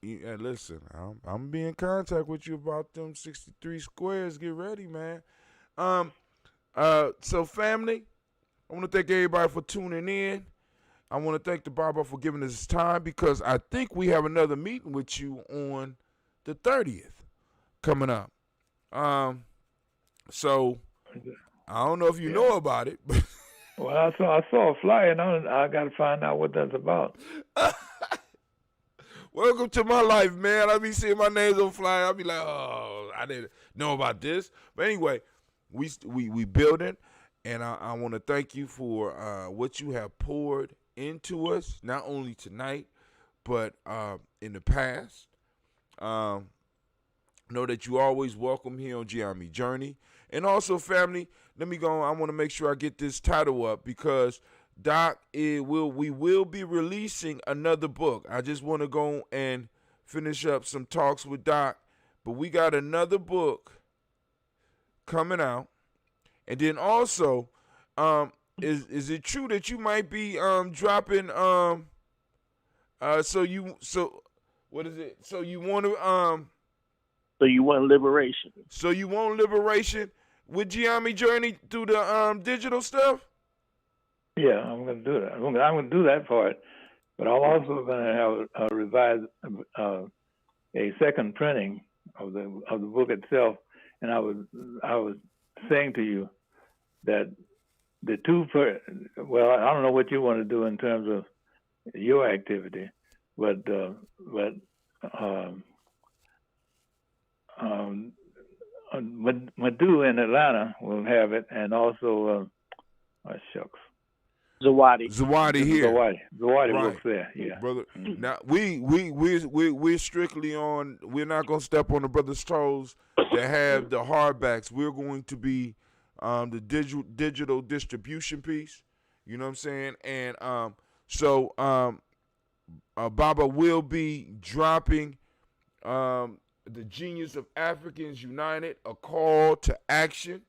[SPEAKER 1] listen, I'm be in contact with you about them 63 squares. Get ready, man. So family, I want to thank everybody for tuning in. I want to thank the Barbara for giving us his time, because I think we have another meeting with you on the 30th. coming up. So I don't know if you know about it, but
[SPEAKER 6] well, I saw a flyer, and I got to find out what that's about.
[SPEAKER 1] Welcome to my life, man. I be seeing my names on flyer. I be like, oh, I didn't know about this. But anyway, we building, and I want to thank you for what you have poured into us, not only tonight, but in the past. Know that you always welcome here on Gye-Nyame Journey. And also, family, let me go. I want to make sure I get this title up because Doc, we will be releasing another book. I just want to go and finish up some talks with Doc, but we got another book coming out. And then also, is it true that you might be dropping so you want
[SPEAKER 10] liberation.
[SPEAKER 1] So you want liberation with Gye-Nyame Journey through the digital stuff?
[SPEAKER 6] Yeah, I'm going to do that. I'm going to do that part, but I'm also going to have a revised a second printing of the book itself. And I was saying to you that the well, I don't know what you want to do in terms of your activity, but Madu in Atlanta will have it, and also shucks.
[SPEAKER 1] Zawadi here.
[SPEAKER 6] Zawadi works there. Yeah,
[SPEAKER 1] brother. Now we're strictly on. We're not gonna step on the brother's toes that have the hardbacks. We're going to be the digital distribution piece. You know what I'm saying? And so Baba will be dropping The Genius of Africans United, a call to action.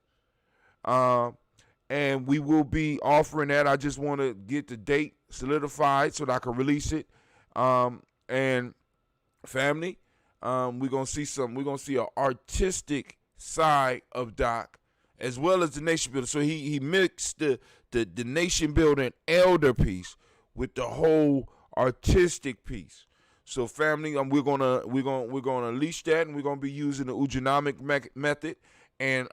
[SPEAKER 1] And we will be offering that. I just want to get the date solidified so that I can release it. And family, we're gonna see an artistic side of Doc as well as the nation building. So he mixed the nation building elder piece with the whole artistic piece. So family, we're gonna unleash that, and we're gonna be using the Gye-Nyame method. And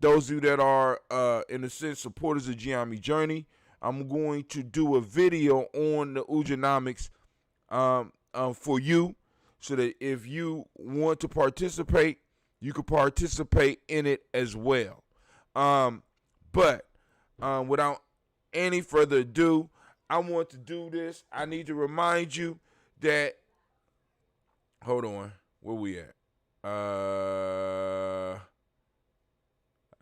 [SPEAKER 1] those of you that are, in a sense, supporters of Gye-Nyame Journey, I'm going to do a video on the Gye-Nyamics for you, so that if you want to participate, you can participate in it as well. But without any further ado, I want to do this. I need to remind you that. Hold on, where we at?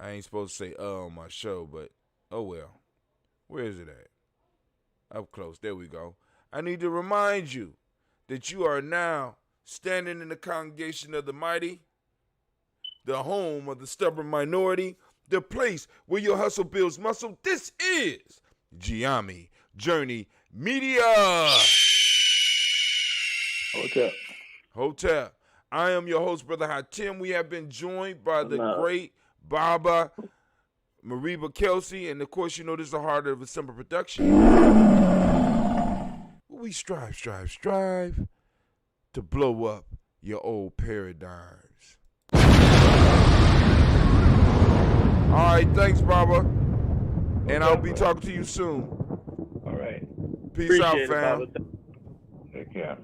[SPEAKER 1] I ain't supposed to say on my show, but oh well. Where is it at? Up close. There we go. I need to remind you that you are now standing in the congregation of the mighty, the home of the stubborn minority, the place where your hustle builds muscle. This is Gye-Nyame Journey Media. Hotel. I am your host, Brother Hatim. We have been joined by the great Baba Mariba Kelsey, and of course, you know this is the heart of a simple production. We strive to blow up your old paradigms. All right, thanks, Baba, and I'll be talking to you soon.
[SPEAKER 6] All right.
[SPEAKER 1] Peace out, fam.
[SPEAKER 6] Take care.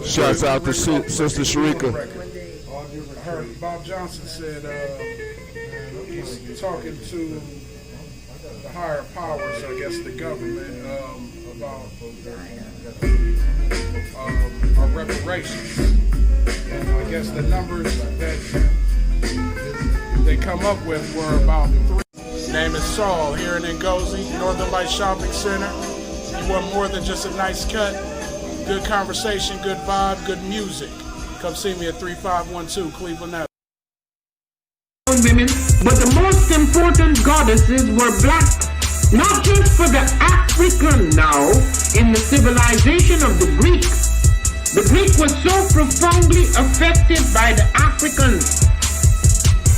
[SPEAKER 1] Shouts out to Sister Sharika.
[SPEAKER 4] I heard Bob Johnson said he's talking to the higher powers, I guess the government, about reparations. I guess the numbers that they come up with were about 3. His name is Saul, here in Ngozi, Northern Light Shopping Center. You want more than just a nice cut? Good conversation, good vibe, good music. Come see me at 3512 Cleveland Avenue.
[SPEAKER 5] Women, but the most important goddesses were black, not just for the African now, in the civilization of the Greeks. The Greek was so profoundly affected by the Africans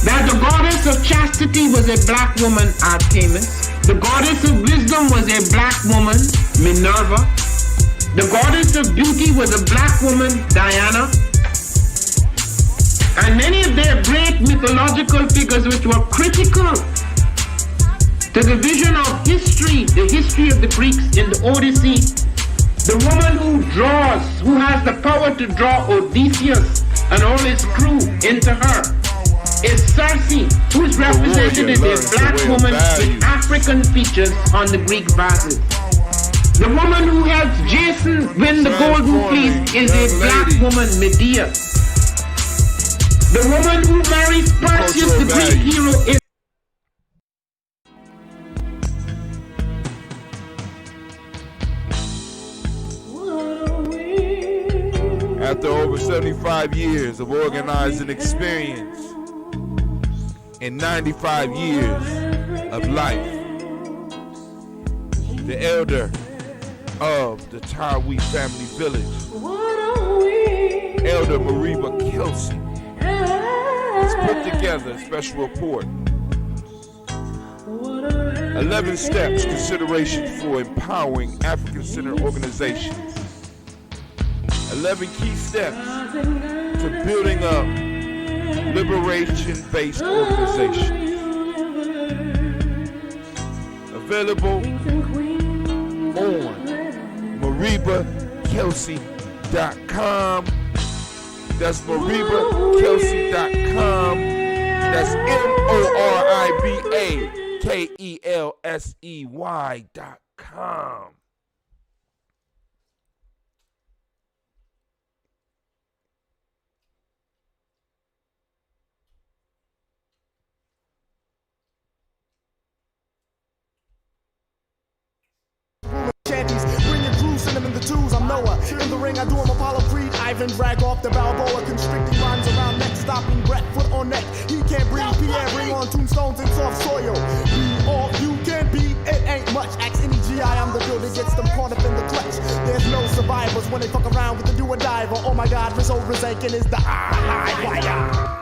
[SPEAKER 5] that the goddess of chastity was a black woman, Artemis. The goddess of wisdom was a black woman, Minerva. The goddess of beauty was a black woman, Diana. And many of their great mythological figures which were critical to the vision of history, the history of the Greeks in the Odyssey. The woman who draws, who has the power to draw Odysseus and all his crew into her, is Circe, who is represented as a black woman with African features on the Greek vases. The woman who helps Jason win the Golden Fleece is a black woman, Medea. The woman who marries Perseus, the Greek hero, is
[SPEAKER 1] After over 75 years of organizing experience and 95 years of life, the elder of the Tawi family village, Elder Mariba Kelsey, has put together a special report. 11 steps, consideration for empowering African-centered organizations. 11 key steps to building up liberation-based organizations. Available on MaribaKelsey.com. That's MaribaKelsey.com. That's MoribaKelsey.com.
[SPEAKER 12] Bringing crews, send them in the twos, I'm Noah. In the ring, I do him Apollo Creed. Ivan drag off the Balboa, constricting rhymes around neck, stopping breath, foot on neck. He can't breathe, Pierre, bring on tombstones in soft soil. Be all you can be, it ain't much. Ask any GI, I'm the builder, gets them caught up in the clutch. There's no survivors when they fuck around with the do or diver. Oh my god, Rizzo Rizankin is the wire.